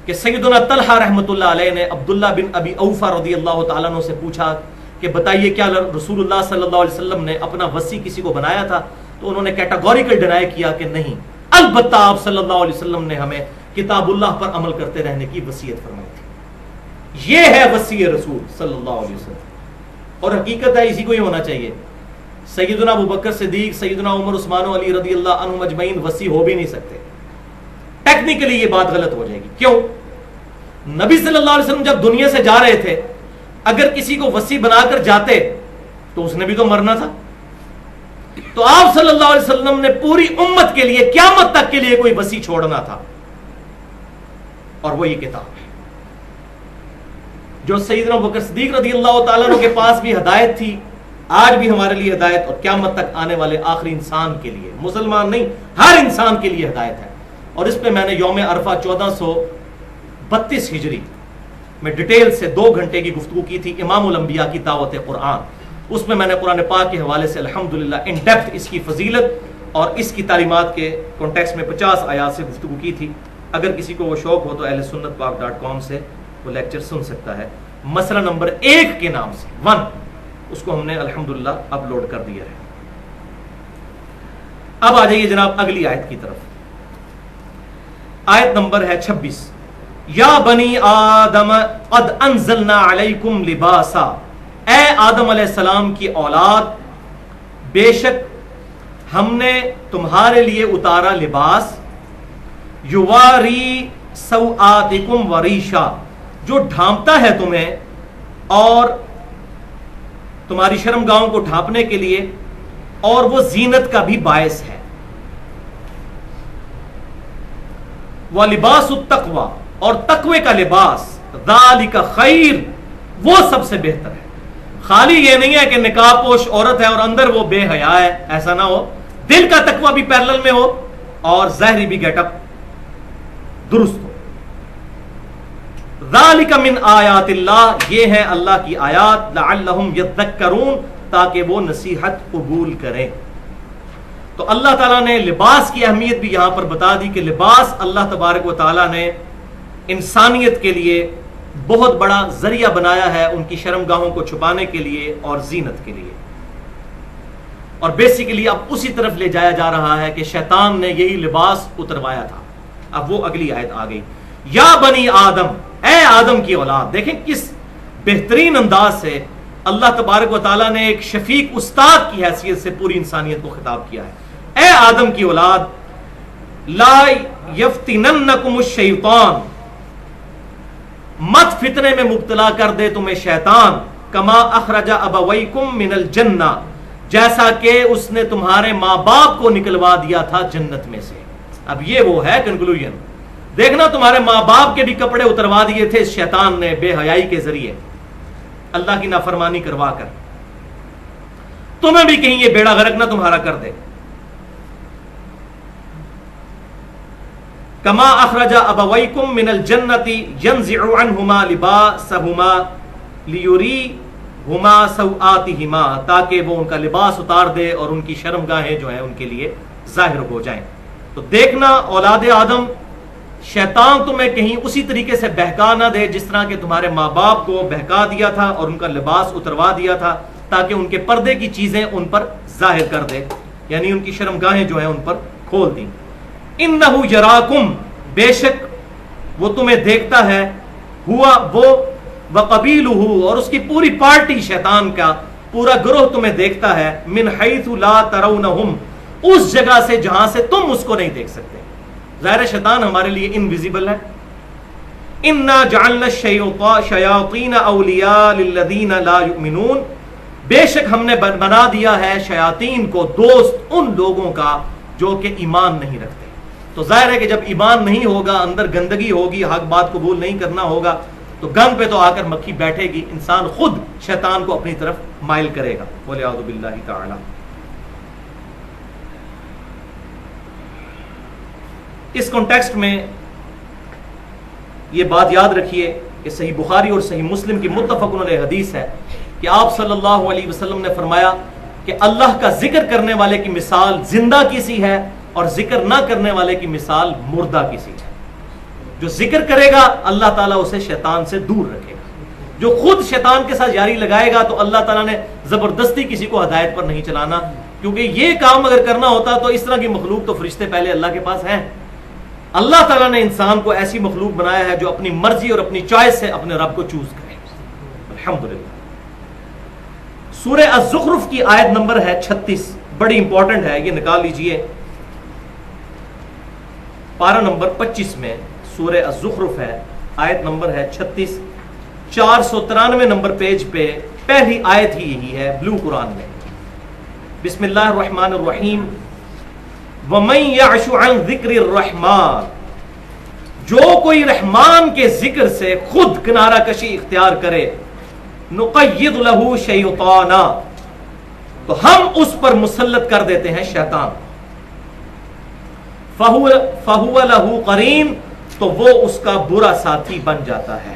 کہ سیدنا طلحہ رحمۃ اللہ علیہ نے عبداللہ بن ابی اوفا رضی اللہ تعالیٰ عنہ سے پوچھا کہ بتائیے کیا رسول اللہ صلی اللہ علیہ وسلم نے اپنا وصی کسی کو بنایا تھا؟ تو انہوں نے کیٹاگوریکل ڈینائی کیا کہ نہیں, البتہ آپ صلی اللہ علیہ وسلم نے ہمیں کتاب اللہ پر عمل کرتے رہنے کی وصیت فرمائی تھی. یہ ہے وصی رسول صلی اللہ علیہ وسلم, اور حقیقت ہے اسی کو ہی ہونا چاہیے. سیدنا ابوبکر صدیق, سیدنا عمر, عثمان و علی رضی اللہ عنہم اجمعین وصی ہو بھی نہیں سکتے. ٹیکنیکلی یہ بات غلط ہو جائے گی. کیوں؟ نبی صلی اللہ علیہ وسلم جب دنیا سے جا رہے تھے, اگر کسی کو وصی بنا کر جاتے تو اس نے بھی تو مرنا تھا. تو آپ صلی اللہ علیہ وسلم نے پوری امت کے لیے قیامت تک کے لیے کوئی وصی چھوڑنا تھا, اور وہ یہ کتاب ہے جو سیدنا ابوبکر صدیق رضی اللہ تعالیٰ عنہ کے پاس بھی ہدایت تھی, آج بھی ہمارے لیے ہدایت, اور قیامت تک آنے والے آخری انسان کے لیے, مسلمان نہیں ہر انسان کے لیے ہدایت ہے. اور اس پہ میں نے یوم عرفہ 1432 ہجری میں ڈیٹیل سے 2 گھنٹے کی گفتگو کی تھی, امام الانبیاء کی دعوت قرآن. اس میں میں نے قرآن پاک کے حوالے سے الحمدللہ ان ڈیپتھ اس کی فضیلت اور اس کی تعلیمات کے کانٹیکسٹ میں 50 آیات سے گفتگو کی تھی. اگر کسی کو وہ شوق ہو تو اہل سنت پاک .com سے وہ لیکچر سن سکتا ہے. مسئلہ نمبر 1 کے نام سے 1 اس کو ہم نے الحمدللہ اپلوڈ کر دیا ہے. اب آ جائیے جناب اگلی آیت کی طرف. آیت نمبر ہے 26. یا بنی آدم قد انزلنا علیکم لباسا, اے آدم علیہ السلام کی اولاد, بے شک ہم نے تمہارے لیے اتارا لباس, یواری سوآتکم وریشا, جو ڈھانپتا ہے تمہیں اور تمہاری شرمگاہوں کو ڈھانپنے کے لیے, اور وہ زینت کا بھی باعث ہے. وَلِبَاسُ التَّقْوَى, اور تقوی کا لباس, ذَلِكَ خیر, وہ سب سے بہتر ہے. خالی یہ نہیں ہے کہ نقاب پوش عورت ہے اور اندر وہ بے حیا ہے, ایسا نہ ہو. دل کا تقوی بھی پیرلل میں ہو اور ظاہری بھی گیٹ اپ درست ہو. ذَلِكَ مِنْ آیات اللہ, یہ ہے اللہ کی آیات, لَعَلَّهُمْ يَذَّكَّرُونَ, تاکہ وہ نصیحت قبول کریں. تو اللہ تعالیٰ نے لباس کی اہمیت بھی یہاں پر بتا دی کہ لباس اللہ تبارک و تعالیٰ نے انسانیت کے لیے بہت بڑا ذریعہ بنایا ہے, ان کی شرمگاہوں کو چھپانے کے لیے اور زینت کے لیے. اور بیسیکلی اب اسی طرف لے جایا جا رہا ہے کہ شیطان نے یہی لباس اتروایا تھا. اب وہ اگلی آیت آ گئی, یا بنی آدم, اے آدم کی اولاد. دیکھیں کس بہترین انداز سے اللہ تبارک و تعالیٰ نے ایک شفیق استاد کی حیثیت سے پوری انسانیت کو خطاب کیا ہے. اے آدم کی اولاد, لا یفتننکم الشیطان, مت فتنے میں مبتلا کر دے تمہیں شیطان, کما اخرج ابویکم من الجنہ, جیسا کہ اس نے تمہارے ماں باپ کو نکلوا دیا تھا جنت میں سے. اب یہ وہ ہے کنکلوژن دیکھنا تمہارے ماں باپ کے بھی کپڑے اتروا دیے تھے اس شیطان نے بے حیائی کے ذریعے، اللہ کی نافرمانی کروا کر، تمہیں بھی کہیں یہ بیڑا غرق نہ تمہارا کر دے۔ کما اخرج ابویکم من الجنۃ ینزع عنہما لباسہما لیریہما سوآتہما، تاکہ وہ ان کا لباس اتار دے اور ان کی شرمگاہیں جو ہیں ان کے لیے ظاہر ہو جائیں۔ تو دیکھنا اولاد آدم، شیطان تمہیں کہیں اسی طریقے سے بہکا نہ دے جس طرح کہ تمہارے ماں باپ کو بہکا دیا تھا اور ان کا لباس اتروا دیا تھا، تاکہ ان کے پردے کی چیزیں ان پر ظاہر کر دے، یعنی ان کی شرمگاہیں جو ہیں ان پر کھول دیں۔ انہ یراکم، بے شک وہ تمہیں دیکھتا ہے، ہوا وہ وقبیلہ، اور اس کی پوری پارٹی شیطان کا پورا گروہ تمہیں دیکھتا ہے، من حیث لا ترونہم، اس جگہ سے جہاں سے تم اس کو نہیں دیکھ سکتے۔ ظاہر شیطان ہمارے لیے انویزیبل ہے۔ انا جعلنا الشیاطین اولیاء للذین لا یؤمنون، بے شک ہم نے بنا دیا ہے شیاطین کو دوست ان لوگوں کا جو کہ ایمان نہیں رکھتے۔ تو ظاہر ہے کہ جب ایمان نہیں ہوگا، اندر گندگی ہوگی، حق بات قبول نہیں کرنا ہوگا، تو گند پہ تو آ کر مکھی بیٹھے گی، انسان خود شیطان کو اپنی طرف مائل کرے گا، والعیاذ باللہ تعالی۔ اس کانٹیکسٹ میں یہ بات یاد رکھیے کہ صحیح بخاری اور صحیح مسلم کی متفق علیہ حدیث ہے کہ آپ صلی اللہ علیہ وسلم نے فرمایا کہ اللہ کا ذکر کرنے والے کی مثال زندہ کی سی ہے اور ذکر نہ کرنے والے کی مثال مردہ کی سی ہے۔ جو ذکر کرے گا اللہ تعالیٰ اسے شیطان سے دور رکھے گا، جو خود شیطان کے ساتھ یاری لگائے گا تو اللہ تعالیٰ نے زبردستی کسی کو ہدایت پر نہیں چلانا، کیونکہ یہ کام اگر کرنا ہوتا تو اس طرح کی مخلوق تو فرشتے پہلے اللہ کے پاس ہیں۔ اللہ تعالیٰ نے انسان کو ایسی مخلوق بنایا ہے جو اپنی مرضی اور اپنی چوائس سے اپنے رب کو چوز کرے، الحمدللہ۔ سورہ الزخرف کی آیت نمبر ہے 36، بڑی امپورٹنٹ ہے، یہ نکال لیجئے، پارہ نمبر 25 میں سورہ الزخرف ہے، آیت نمبر ہے 36، 493 نمبر پیج پہ پہلی آیت ہی یہی ہے بلو قرآن میں۔ بسم اللہ الرحمن الرحیم، وَمَن يَعْشُ عَن ذِكْرِ الرَّحْمَٰنِ، جو کوئی رحمان کے ذکر سے خود کنارہ کشی اختیار کرے، نُقَيِّضْ لَهُ شَيْطَانًا، تو ہم اس پر مسلط کر دیتے ہیں شیطان، فَهُوَ لَهُ قَرِينٌ، تو وہ اس کا برا ساتھی بن جاتا ہے۔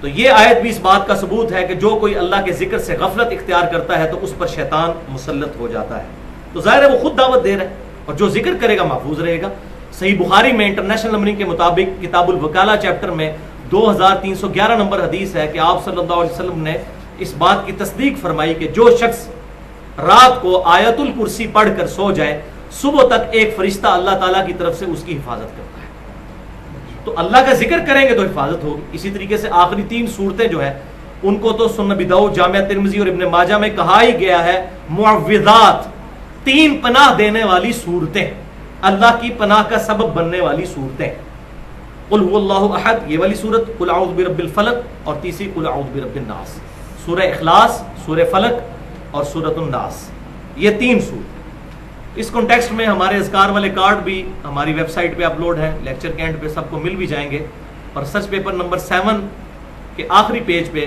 تو یہ آیت بھی اس بات کا ثبوت ہے کہ جو کوئی اللہ کے ذکر سے غفلت اختیار کرتا ہے تو اس پر شیطان مسلط ہو جاتا ہے۔ تو ظاہر ہے وہ خود دعوت دے رہا ہے، اور جو ذکر کرے گا محفوظ رہے گا۔ صحیح بخاری میں انٹرنیشنل نمبرنگ کے مطابق کتاب الوکالہ چیپٹر میں 2311 نمبر حدیث ہے کہ آپ صلی اللہ علیہ وسلم نے اس بات کی تصدیق فرمائی کہ جو شخص رات کو آیت الکرسی پڑھ کر سو جائے، صبح تک ایک فرشتہ اللہ تعالیٰ کی طرف سے اس کی حفاظت کرتا ہے۔ تو اللہ کا ذکر کریں گے تو حفاظت ہوگی۔ اسی طریقے سے آخری 3 صورتیں جو ہیں ان کو تو سنن ابی داؤد، جامعہ ترمذی اور ابن ماجہ میں کہا ہی گیا ہے معوذات، 3 پناہ دینے والی صورتیں، اللہ کی پناہ کا سبب بننے والی صورتیں۔ قل هو اللہ احد، یہ والی صورت، قل اعوذ برب الفلق، اور تیسری قل اعوذ برب الناس، سورہ اخلاص، سورہ فلق اور سورۃ الناس، یہ 3 صورت۔ اس کانٹیکسٹ میں ہمارے اذکار والے کارڈ بھی ہماری ویب سائٹ پہ اپلوڈ ہیں، لیکچر کے اینڈ پہ سب کو مل بھی جائیں گے۔ اور سرچ پیپر نمبر 7 کے آخری پیج پہ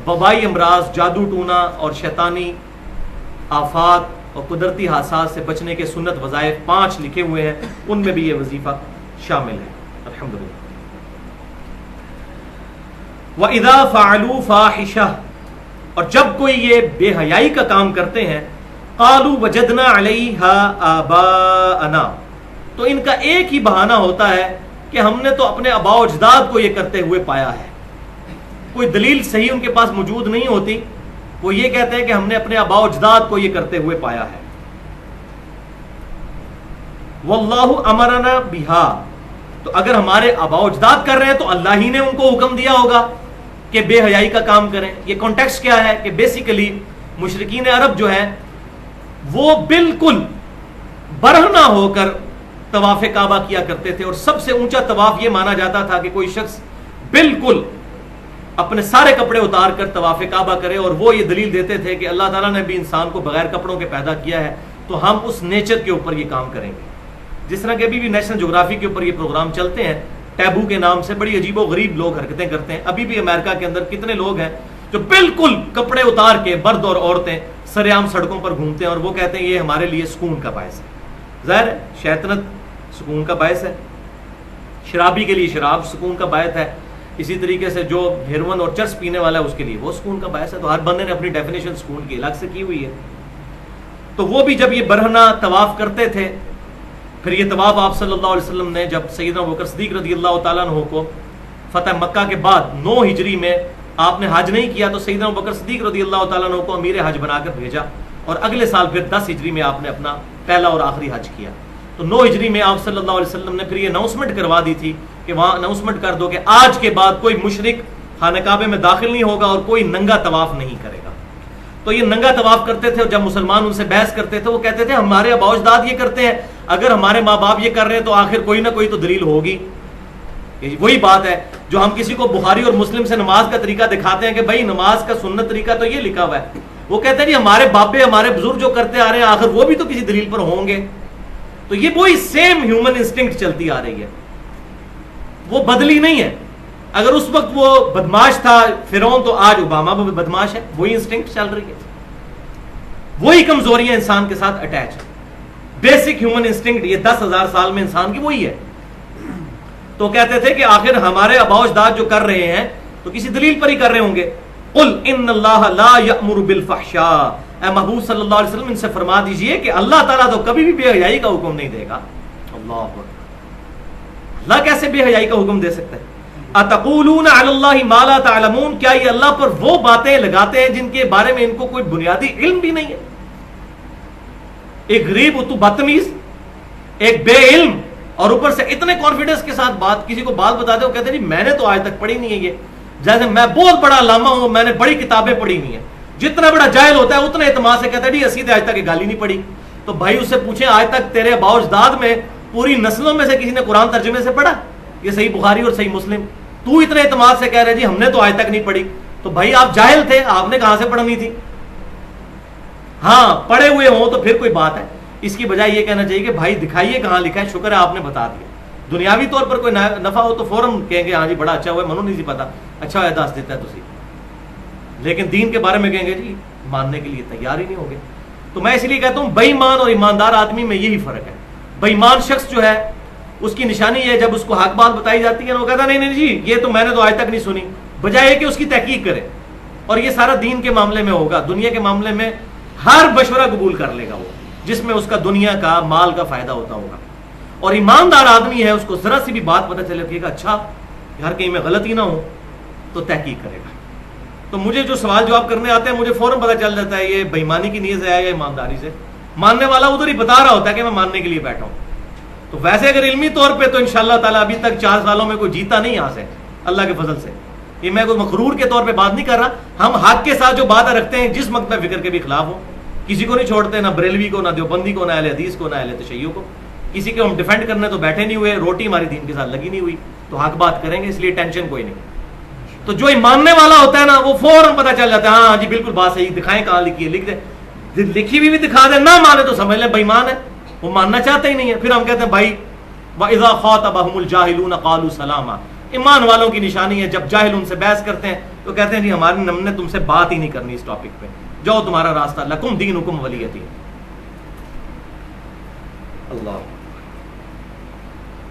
وبائی امراض، جادو ٹونا اور شیطانی آفات اور قدرتی حادثات سے بچنے کے سنت وظائف 5 لکھے ہوئے ہیں، ان میں بھی یہ وظیفہ شامل ہے، الحمدللہ۔ وَإِذَا فَعَلُوا فَاحِشَةً، اور جب کوئی یہ بے حیائی کا کام کرتے ہیں، قالوا وجدنا علیہا آباءنا، تو ان کا ایک ہی بہانہ ہوتا ہے کہ ہم نے تو اپنے آباء و اجداد کو یہ کرتے ہوئے پایا ہے۔ کوئی دلیل صحیح ان کے پاس موجود نہیں ہوتی، وہ یہ کہتے ہیں کہ ہم نے اپنے آباء و اجداد کو یہ کرتے ہوئے پایا ہے۔ واللہ امرنا بہا، تو اگر ہمارے آباء و اجداد کر رہے ہیں تو اللہ ہی نے ان کو حکم دیا ہوگا کہ بے حیائی کا کام کریں۔ یہ کانٹیکسٹ کیا ہے کہ بیسیکلی مشرکین عرب جو ہے وہ بالکل برہنہ ہو کر طواف کعبہ کیا کرتے تھے، اور سب سے اونچا طواف یہ مانا جاتا تھا کہ کوئی شخص بالکل اپنے سارے کپڑے اتار کر طواف کعبہ کرے، اور وہ یہ دلیل دیتے تھے کہ اللہ تعالیٰ نے بھی انسان کو بغیر کپڑوں کے پیدا کیا ہے، تو ہم اس نیچر کے اوپر یہ کام کریں گے۔ جس طرح کہ ابھی بھی نیشنل جغرافی کے اوپر یہ پروگرام چلتے ہیں ٹیبو کے نام سے، بڑی عجیب و غریب لوگ حرکتیں کرتے ہیں. ابھی بھی امریکہ کے اندر کتنے لوگ ہیں جو بالکل کپڑے اتار کے مرد اور عورتیں سر عام سڑکوں پر گھومتے ہیں اور وہ کہتے ہیں یہ ہمارے لیے سکون کا باعث ہے. ظاہر ہے شیطنت سکون کا باعث ہے، شرابی کے لیے شراب سکون کا باعث ہے، اسی طریقے سے جو ہیروئن اور چرس پینے والا ہے اس کے لیے وہ سکون کا باعث ہے. تو ہر بندے نے اپنی ڈیفینیشن سکون کی الگ سے کی ہوئی ہے. تو وہ بھی جب یہ برہنہ طواف کرتے تھے، پھر یہ طواف آپ صلی اللہ علیہ وسلم نے جب سیدنا ابوبکر صدیق رضی اللہ تعالیٰ عنہ کو فتح مکہ کے بعد 9 ہجری میں آپ نے حج نہیں کیا تو سیدنا ابوبکر صدیق رضی اللہ تعالیٰ عنہ کو امیر حج بنا کر بھیجا، اور اگلے سال پھر 10 ہجری میں آپ نے اپنا پہلا اور آخری حج کیا. تو 9 ہجری میں آپ صلی اللہ علیہ وسلم نے پھر یہ اناؤنسمنٹ کروا دی تھی کہ وہاں اناؤنسمنٹ کر دو کہ آج کے بعد کوئی مشرک خانہ کعبے میں داخل نہیں ہوگا اور کوئی ننگا طواف نہیں کرے گا. تو یہ ننگا طواف کرتے تھے، اور جب مسلمان ان سے بحث کرتے تھے وہ کہتے تھے ہمارے آباء و اجداد یہ کرتے ہیں، اگر ہمارے ماں باپ یہ کر رہے ہیں تو آخر کوئی نہ کوئی تو دلیل ہوگی. وہی بات ہے جو ہم کسی کو بخاری اور مسلم سے نماز کا طریقہ دکھاتے ہیں کہ بھائی نماز کا سنت طریقہ تو یہ لکھا ہوا ہے، وہ کہتے ہیں جی ہمارے باپے ہمارے بزرگ جو کرتے آ رہے ہیں آخر وہ بھی تو کسی دلیل پر ہوں گے. تو یہ وہی سیم ہیومن انسٹنکٹ چلتی آ رہی ہے، وہ بدلی نہیں ہے. اگر اس وقت وہ بدماش تھا فرعون تو آج اوباما بھی بدماش ہے، وہی انسٹنکٹ چل رہی ہے، وہی کمزوریاں انسان کے ساتھ اٹیچ ہے. بیسک ہیومن انسٹنکٹ یہ 10,000 سال میں انسان کی وہی ہے. تو کہتے تھے کہ آخر ہمارے آباء و اجداد جو کر رہے ہیں تو کسی دلیل پر ہی کر رہے ہوں گے. قل ان اللہ لا یأمر بالفحشاء، اے محبوب صلی اللہ علیہ وسلم ان سے فرما دیجئے کہ اللہ تعالیٰ تو کبھی بھی بے حیائی کا حکم نہیں دے گا. اللہ اکبر، اللہ کیسے بے حیائی کا حکم دے سکتا ہے؟ اتقولون علی اللہ ما لا تعلمون، کیا یہ اللہ پر وہ باتیں لگاتے ہیں جن کے بارے میں ان کو کوئی بنیادی علم بھی نہیں ہے؟ ایک غریب تو بدتمیز، ایک بے علم، اور اوپر سے اتنے کانفیڈنس کے ساتھ بات کسی کو بات بتاتے ہو کہتے ہیں جی میں نے تو آج تک پڑھی نہیں ہے. یہ جیسے میں بہت بڑا علامہ ہوں، میں نے بڑی کتابیں پڑھی ہوئی ہیں. جتنا بڑا جاہل ہوتا ہے اتنے اعتماد سے کہتا ہے جی اسی نے آج تک یہ گالی نہیں پڑھی. تو بھائی اس سے پوچھیں آج تک تیرے آباء و اجداد میں پوری نسلوں میں سے کسی نے قرآن ترجمے سے پڑھا؟ یہ صحیح بخاری اور صحیح مسلم، تو اتنے اعتماد سے کہہ رہے جی ہم نے تو آج تک نہیں پڑھی. تو بھائی آپ جاہل تھے، آپ نے کہاں سے پڑھنی تھی؟ ہاں پڑھے ہوئے ہوں تو پھر کوئی بات ہے. اس کی بجائے یہ کہنا چاہیے کہ بھائی دکھائیے کہاں لکھا ہے، شکر ہے آپ نے بتا دیا. دنیاوی طور پر کوئی نفع ہو تو فوراً کہیں گے ہاں جی بڑا اچھا ہوا ہے، منو نہیں سی پتا، اچھا ہے دس دیتا ہے تسی. لیکن دین کے بارے میں کہیں گے جی ماننے کے لیے تیار ہی نہیں ہوگے. تو میں اس لیے کہتا ہوں بے ایمان اور ایماندار آدمی میں یہی فرق ہے. بے ایمان شخص جو ہے اس کی نشانی ہے جب اس کو حق بات بتائی جاتی ہے وہ کہتا نہیں نہیں جی یہ تو میں نے تو آج تک نہیں سنی، بجائے کہ اس کی تحقیق کرے. اور یہ سارا دین کے معاملے میں ہوگا. دنیا کے معاملے میں ہر مشورہ قبول کر لے گا وہ جس میں اس کا دنیا کا مال کا فائدہ ہوتا ہوگا. اور ایماندار آدمی ہے اس کو ذرا سی بھی بات پتہ چلے کہ اچھا یار کہیں میں غلطی نہ ہو تو تحقیق کرے گا. تو مجھے جو سوال جواب کرنے آتے ہیں مجھے فوراً پتہ چل جاتا ہے یہ بے ایمانی کی نیت سے ہے یا ایمانداری سے. ماننے والا ادھر ہی بتا رہا ہوتا ہے کہ میں ماننے کے لیے بیٹھا ہوں. تو ویسے اگر علمی طور پہ تو انشاءاللہ تعالیٰ ابھی تک 4 سالوں میں کوئی جیتا نہیں یہاں سے اللہ کے فضل سے. یہ میں کوئی مغرور کے طور پہ بات نہیں کر رہا. ہم حق کے ساتھ جو باتیں رکھتے ہیں جس مکتب فکر کے بھی خلاف ہو، کسی کو نہیں چھوڑتے، نہ بریلوی کو، نہ دیوبندی کو، نہ اہل حدیث کو، نہ اہل تشیع کو. کسی کو ہم ڈیفینڈ کرنے تو بیٹھے نہیں ہوئے، روٹی ہماری دین کے ساتھ لگی نہیں ہوئی تو حق بات کریں گے، اس لیے ٹینشن کوئی نہیں. تو جو ماننے والا ہوتا ہے نا وہ فوراً پتہ چل جاتا ہے ہاں جی بالکل بات صحیح، دکھائیں کہاں لکھی ہے، لکھ دیں. لکھی ہوئی بھی دکھا دیں، نہ مانے تو سمجھ لیں بے ایمان ہے، وہ ماننا چاہتے ہی نہیں ہے. پھر ہم کہتے ہیں بھائی وَإِذَا خَاطَبَهُمُ الْجَاهِلُونَ قَالُوا سَلَامًا. ایمان والوں کی نشانی ہے جب جاہل ان سے بحث کرتے ہیں تو کہتے ہیں جی ہمارے ہم نے تم سے بات ہی نہیں کرنی اس ٹاپک پہ، جاؤ تمہارا راستہ، لکم دینکم ولی دین. اللہ.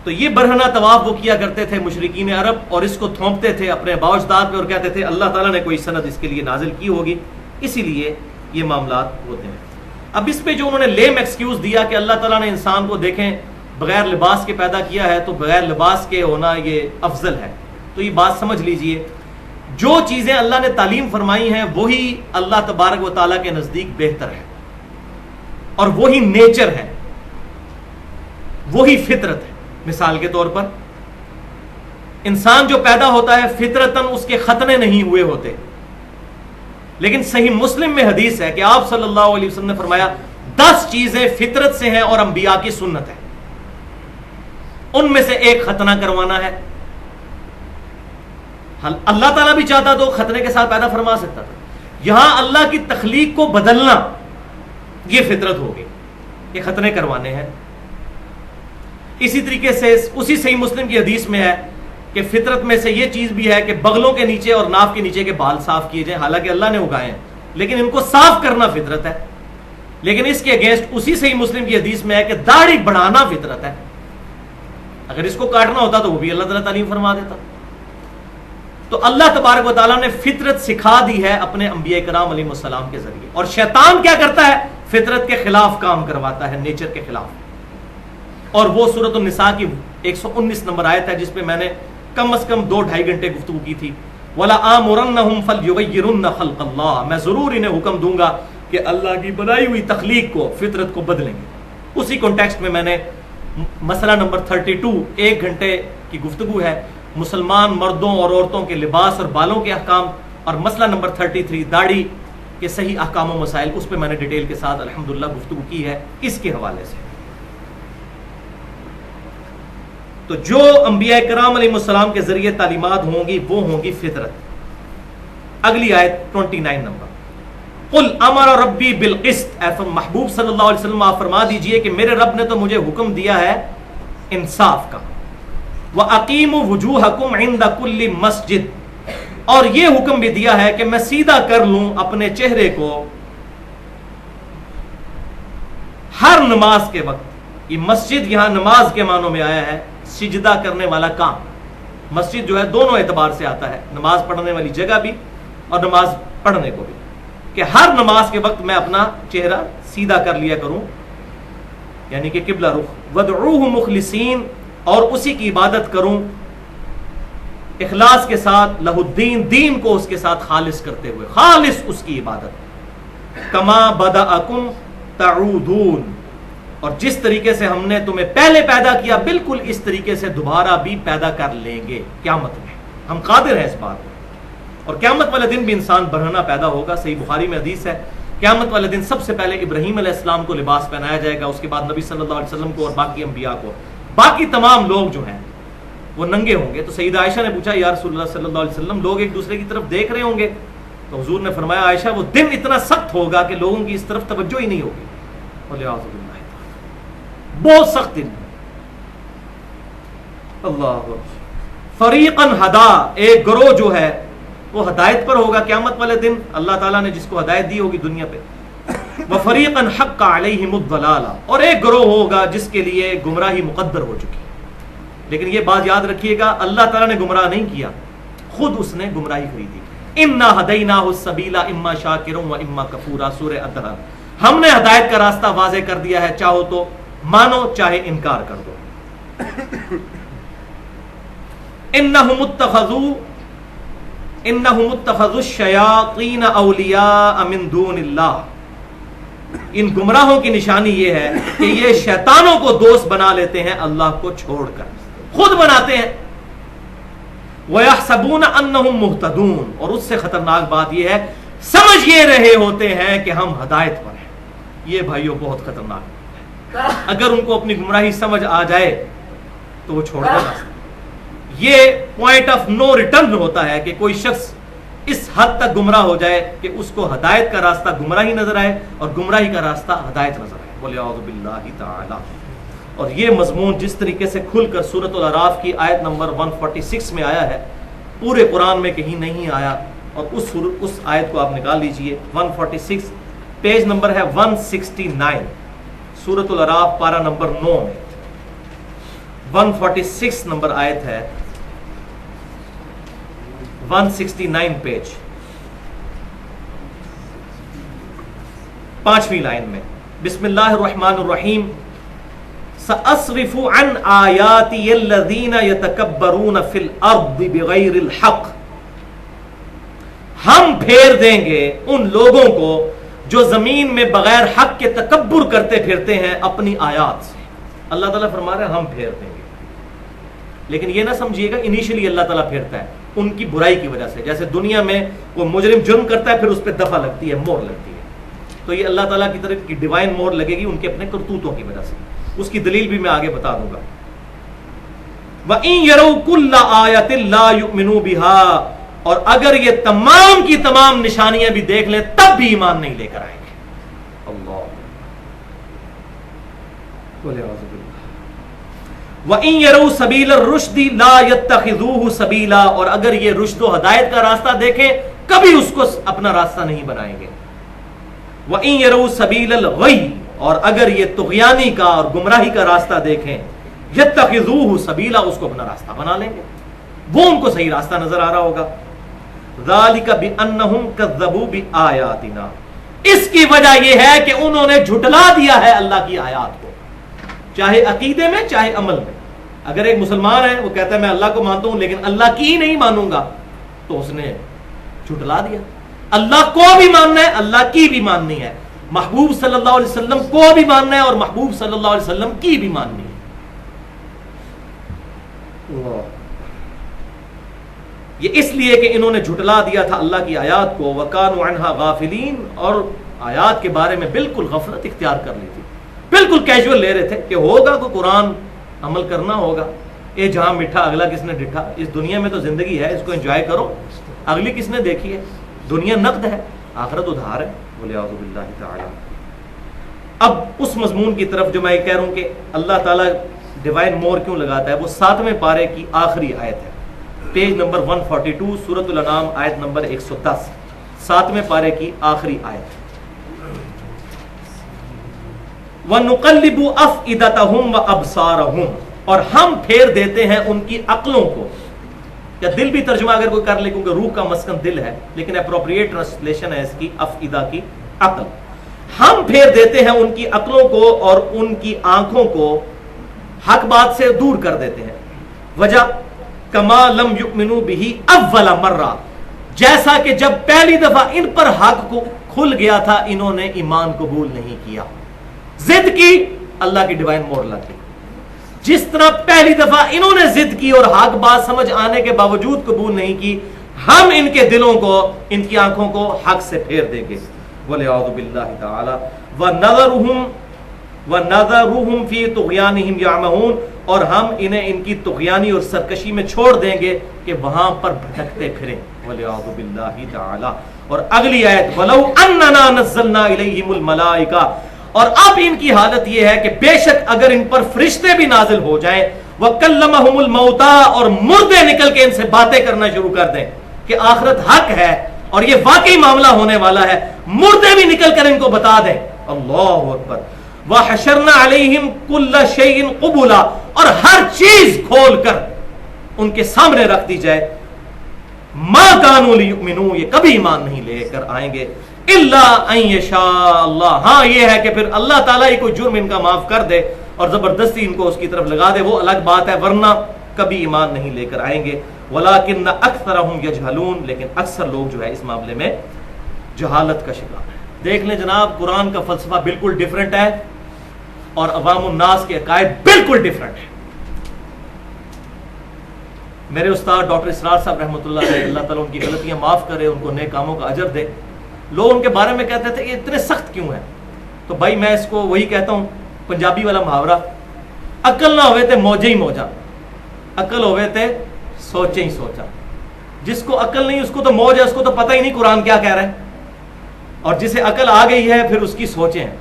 تو یہ برہنہ طواف وہ کیا کرتے تھے مشرکین عرب، اور اس کو تھوپتے تھے اپنے آباء و اجداد پہ اور کہتے تھے اللہ تعالیٰ نے کوئی سند اس کے لیے نازل کی ہوگی، اسی لیے یہ معاملات ہوتے ہیں. اب اس پہ جو انہوں نے لیم ایکسکیوز دیا کہ اللہ تعالیٰ نے انسان کو دیکھیں بغیر لباس کے پیدا کیا ہے تو بغیر لباس کے ہونا یہ افضل ہے. تو یہ بات سمجھ لیجئے جو چیزیں اللہ نے تعلیم فرمائی ہیں وہی اللہ تبارک و تعالیٰ کے نزدیک بہتر ہے، اور وہی نیچر ہے، وہی فطرت ہے. مثال کے طور پر انسان جو پیدا ہوتا ہے فطرتاً اس کے ختنے نہیں ہوئے ہوتے، لیکن صحیح مسلم میں حدیث ہے کہ آپ صلی اللہ علیہ وسلم نے فرمایا 10 چیزیں فطرت سے ہیں اور انبیاء کی سنت ہے، ان میں سے ایک ختنہ کروانا ہے. اللہ تعالیٰ بھی چاہتا تو ختنے کے ساتھ پیدا فرما سکتا تھا. یہاں اللہ کی تخلیق کو بدلنا یہ فطرت ہوگی، یہ ختنے کروانے ہیں. اسی طریقے سے اسی صحیح مسلم کی حدیث میں ہے کہ فطرت میں سے یہ چیز بھی ہے کہ بغلوں کے نیچے اور ناف کے نیچے کے بال صاف کیے جائیں، حالانکہ اللہ نے اگائے ہیں لیکن ان کو صاف کرنا فطرت ہے. لیکن اس کے اگینسٹ اسی صحیح مسلم کی حدیث میں ہے کہ داڑھی بڑھانا فطرت ہے، اگر اس کو کاٹنا ہوتا تو وہ بھی اللہ تعالیٰ تعلیم فرما دیتا. تو اللہ تبارک و تعالیٰ نے فطرت سکھا دی ہے اپنے انبیاء کرام علیہ السلام کے ذریعے. اور شیطان کیا کرتا ہے؟ فطرت کے خلاف کام کرواتا ہے، نیچر کے خلاف. اور وہ سورۃ النساء کی 119 نمبر آیت ہے جس پہ میں نے کم از کم 2-2.5 گھنٹے گفتگو کی تھی. وَلَآمُرَنَّهُمْ فَلْيُغَيِّرُنَّ خَلْقَ اللَّهِ، میں ضرور انہیں حکم دوں گا کہ اللہ کی بنائی ہوئی تخلیق کو، فطرت کو بدلیں گے. اسی کانٹیکسٹ میں میں نے مسئلہ نمبر 32 1 گھنٹے کی گفتگو ہے، مسلمان مردوں اور عورتوں کے لباس اور بالوں کے احکام، اور مسئلہ نمبر 33 داڑھی کے صحیح احکام و مسائل، اس پہ میں نے ڈیٹیل کے ساتھ الحمدللہ گفتگو کی ہے اس کے حوالے سے. تو جو انبیاء کرام علیہ السلام کے ذریعے تعلیمات ہوں گی وہ ہوں گی فطرت. اگلی آیت 29 نمبر، قل امر ربی بالقسط، اے محبوب صلی اللہ علیہ وسلم آپ فرما دیجئے کہ میرے رب نے تو مجھے حکم دیا ہے انصاف کا. وَأَقِيمُوا وُجُوهَكُمْ عِنْدَ كُلِّ مَسْجِدٍ، اور یہ حکم بھی دیا ہے کہ میں سیدھا کر لوں اپنے چہرے کو ہر نماز کے وقت. یہ مسجد یہاں نماز کے معنوں میں آیا ہے، سجدہ کرنے والا کام. مسجد جو ہے دونوں اعتبار سے آتا ہے، نماز پڑھنے والی جگہ بھی اور نماز پڑھنے کو بھی، کہ ہر نماز کے وقت میں اپنا چہرہ سیدھا کر لیا کروں، یعنی کہ قبلہ رخ. وَادْعُوهُ مُخْلِصِينَ، اور اسی کی عبادت کروں اخلاص کے ساتھ، لہ الدین، دین کو اس کے ساتھ خالص کرتے ہوئے، خالص اس کی عبادت. کما بدأکم تعودون، اور جس طریقے سے ہم نے تمہیں پہلے پیدا کیا بالکل اس طریقے سے دوبارہ بھی پیدا کر لیں گے قیامت میں. ہم قادر ہیں اس بات میں. اور قیامت والے دن بھی انسان برہنہ پیدا ہوگا. صحیح بخاری میں حدیث ہے، قیامت والے دن سب سے پہلے ابراہیم علیہ السلام کو لباس پہنایا جائے گا، اس کے بعد نبی صلی اللہ علیہ وسلم کو اور باقی انبیاء کو. باقی تمام لوگ جو ہیں وہ ننگے ہوں گے. تو سیدہ عائشہ نے پوچھا یا رسول اللہ صلی اللہ علیہ وسلم، لوگ ایک دوسرے کی طرف دیکھ رہے ہوں گے؟ تو حضور نے فرمایا عائشہ وہ دن اتنا سخت ہوگا کہ لوگوں کی اس طرف توجہ ہی نہیں ہوگی. بہت سخت دن. اللہ فریقاً ہدا، ایک گروہ جو ہے وہ ہدایت پر ہوگا قیامت والے دن، اللہ تعالیٰ نے جس کو ہدایت دی ہوگی دنیا پہ. وَفَرِيقًا حَقَّ عَلَيْهِمُ الضَّلَالَةُ، اور ایک گروہ ہوگا جس کے لیے گمراہی مقدر ہو چکی. لیکن یہ بات یاد رکھیے گا، اللہ تعالیٰ نے گمراہ نہیں کیا، خود اس نے گمراہی خریدی. إِنَّا هَدَيْنَاهُ السَّبِيلَ إِمَّا شَاكِرًا وَإِمَّا كَفُورًا، سورہ الدہر. ہم نے ہدایت کا راستہ واضح کر دیا ہے، چاہو تو مانو چاہے انکار کر دو. انہم اتخذوا الشیاطین اولیاء من دون اللہ، ان گمراہوں کی نشانی یہ ہے کہ یہ شیطانوں کو دوست بنا لیتے ہیں اللہ کو چھوڑ کر، خود بناتے ہیں. وَيَحْسَبُونَ أَنَّهُمْ مُهْتَدُونَ، اور اس سے خطرناک بات یہ ہے سمجھ یہ رہے ہوتے ہیں کہ ہم ہدایت پر ہیں. یہ بھائیوں بہت خطرناک ہے. اگر ان کو اپنی گمراہی سمجھ آ جائے تو وہ چھوڑ دینا. یہ پوائنٹ آف نو ریٹرن ہوتا ہے کہ کوئی شخص اس حد تک گمراہ ہو جائے کہ اس کو ہدایت کا راستہ گمراہی نظر آئے اور گمراہی کا راستہ ہدایت نظر آئے. بولے اعوذ باللہ تعالی. اور یہ مضمون جس طریقے سے کھل کر سورۃ الاعراف کی آیت نمبر 146 میں آیا ہے، پورے قرآن میں کہیں نہیں آیا. اور اس آیت کو آپ نکال لیجئے، 146 پیج نمبر ہے 169، سورۃ الاعراف پارہ نمبر 9 میں 146 نمبر آیت ہے، 169 پیج، 5ویں لائن میں. بسم اللہ الرحمن الرحیم. سأصرف عن آیاتی الذین یتکبرون فی الارض بغیر الحق، ہم پھیر دیں گے ان لوگوں کو جو زمین میں بغیر حق کے تکبر کرتے پھرتے ہیں اپنی آیات سے. اللہ تعالیٰ فرما رہے ہیں ہم پھیر دیں گے. لیکن یہ نہ سمجھیے گا انیشلی اللہ تعالیٰ پھیرتا ہے ان کی برائی کی وجہ سے. جیسے دنیا میں وہ مجرم جرم کرتا ہے پھر اس پہ دفع لگتی ہے، مہر لگتی ہے، تو یہ اللہ تعالیٰ کی طرف کی ڈیوائن مہر لگے گی ان کے اپنے کرتوتوں کی وجہ سے. اس کی دلیل بھی میں آگے بتا دوں گا. وَإِن يَرَوْا كُلَّ آيَةٍ لَا يُؤْمِنُوا بِهَا، اور اگر یہ تمام کی تمام نشانیاں بھی دیکھ لیں تب بھی ایمان نہیں لے کر آئیں گے. اللہ وَإِن يَرَوْا سَبِيلَ الرُّشْدِ لَا يَتَّخِذُوهُ سَبِيلًا، اور اگر یہ رشد و ہدایت کا راستہ دیکھیں کبھی اس کو اپنا راستہ نہیں بنائیں گے. وَإِن يَرَوْا سَبِيلَ الْغَيِّ، اور اگر یہ طغیانی کا اور گمراہی کا راستہ دیکھیں یتخذوہ سبیلا، اس کو اپنا راستہ بنا لیں گے، وہ ان کو صحیح راستہ نظر آ رہا ہوگا. ذالک بانہم کذبوا بآیاتنا، اس کی وجہ یہ ہے کہ انہوں نے جھٹلا دیا ہے اللہ کی آیات کو، چاہے عقیدے میں چاہے عمل میں. اگر ایک مسلمان ہے وہ کہتا ہے میں اللہ کو مانتا ہوں لیکن اللہ کی ہی نہیں مانوں گا، تو اس نے جھٹلا دیا. اللہ کو بھی ماننا ہے، اللہ کی بھی ماننی ہے، محبوب صلی اللہ علیہ وسلم کو بھی ماننا ہے اور محبوب صلی اللہ علیہ وسلم کی بھی ماننی ہے. یہ اس لیے کہ انہوں نے جھٹلا دیا تھا اللہ کی آیات کو. وَكَانُوا عَنْهَا غَافِلِينَ، اور آیات کے بارے میں بالکل غفلت اختیار کر لی تھی، بالکل کیجول لے رہے تھے کہ ہوگا کوئی قرآن عمل کرنا ہوگا. اے جہاں میٹھا اگلا کس نے ڈٹھا، اس دنیا میں تو زندگی ہے، اس کو انجوائے کرو، اگلی کس نے دیکھی ہے، دنیا نقد ہے آخرت ادھار ہے. وَلِعَوْذُ بِاللَّهِ تَعَالَى. اب اس مضمون کی طرف جو میں کہہ رہا ہوں کہ اللہ تعالیٰ ڈیوائن مور کیوں لگاتا ہے، وہ 7ویں پارے کی آخری آیت ہے، پیج نمبر 142 سورۃ الانعام آیت نمبر 110، 7ویں پارے کی آخری آیت. وَنُقَلِّبُ أَفْئِدَتَهُمْ وَأَبْصَارَهُمْ، اور ہم پھیر دیتے ہیں ان کی عقلوں کو، یا دل بھی ترجمہ اگر کوئی کر لے کیونکہ روح کا مسکن دل ہے، لیکن اپروپریٹ ٹرانسلیشن ہے اس کی افئدہ کی عقل. ہم پھیر دیتے ہیں ان کی عقلوں کو اور ان کی آنکھوں کو حق بات سے دور کر دیتے ہیں. وجہ کما لم یؤمنوا بہ اول مرہ، جیسا کہ جب پہلی دفعہ ان پر حق کو کھل گیا تھا انہوں نے ایمان قبول نہیں کیا، ضد کی، اللہ کی ڈیوائن مور لگ گئی. جس طرح پہلی دفعہ انہوں نے ضد کی اور حق بات سمجھ آنے کے باوجود قبول نہیں کی، ہم ان کے دلوں کو، ان کی آنکھوں کو حق سے پھیر دیں گے. وَلِعَوْذُ بِاللَّهِ تَعَالَى وَنَذَرُهُمْ فِي طُغْيَانِهِمْ يَعْمَهُونَ، اور ہم انہیں ان کی طغیانی اور سرکشی میں چھوڑ دیں گے کہ وہاں پر بھٹکتے پھریں. وَلِعَوْذُ بِاللَّهِ تَعَالَى. اور اگلی آیت وَلَوْ أَنَّنَا نَزَّلْنَا إِلَيْهِمُ الْمَلَائِكَةَ، اور اب ان کی حالت یہ ہے کہ بے شک اگر ان پر فرشتے بھی نازل ہو جائیں، وَكَلَّمَهُمُ الْمَوْتَى، اور مردے نکل کے ان سے باتیں کرنا شروع کر دیں کہ آخرت حق ہے اور یہ واقعی معاملہ ہونے والا ہے، مردے بھی نکل کر ان کو بتا دیں. اللہ اکبر. وَحَشَرْنَا عَلَيْهِمْ كُلَّ شَيْءٍ قُبُلًا، اور ہر چیز کھول کر ان کے سامنے رکھ دی جائے. مَا كَانُوا لِيُؤْمِنُوا، یہ کبھی ایمان نہیں لے کر آئیں گے، الا ان یشاء اللہ، ہاں یہ ہے کہ پھر اللہ تعالیٰ ہی کوئی جرم ان کا معاف کر دے اور زبردستی ان کو اس کی طرف لگا دے، وہ الگ بات ہے، ورنہ کبھی ایمان نہیں لے کر آئیں گے. وَلَٰكِنَّ أَكْثَرَهُمْ يَجْهَلُونَ، لیکن اکثر لوگ جو ہے اس معاملے میں جہالت کا شکار ہے. دیکھ لیں جناب، قرآن کا فلسفہ بالکل ڈیفرنٹ ہے اور عوام الناس کے عقائد بالکل ڈیفرنٹ ہے. میرے استاد ڈاکٹر اسرار صاحب رحمۃ اللہ علیہ، اللہ تعالیٰ ان کی غلطیاں معاف کرے، ان کو نیک کاموں کا اجر دے. لوگ ان کے بارے میں کہتے تھے یہ اتنے سخت کیوں ہیں، تو بھائی میں اس کو وہی کہتا ہوں، پنجابی والا محاورہ، عقل نہ ہوئے تے موجے ہی موجا، عقل ہوئے تے سوچے ہی سوچا. جس کو عقل نہیں اس کو تو موج ہے، اس کو تو پتہ ہی نہیں قرآن کیا کہہ رہا ہے، اور جسے عقل آ گئی ہے پھر اس کی سوچیں ہیں.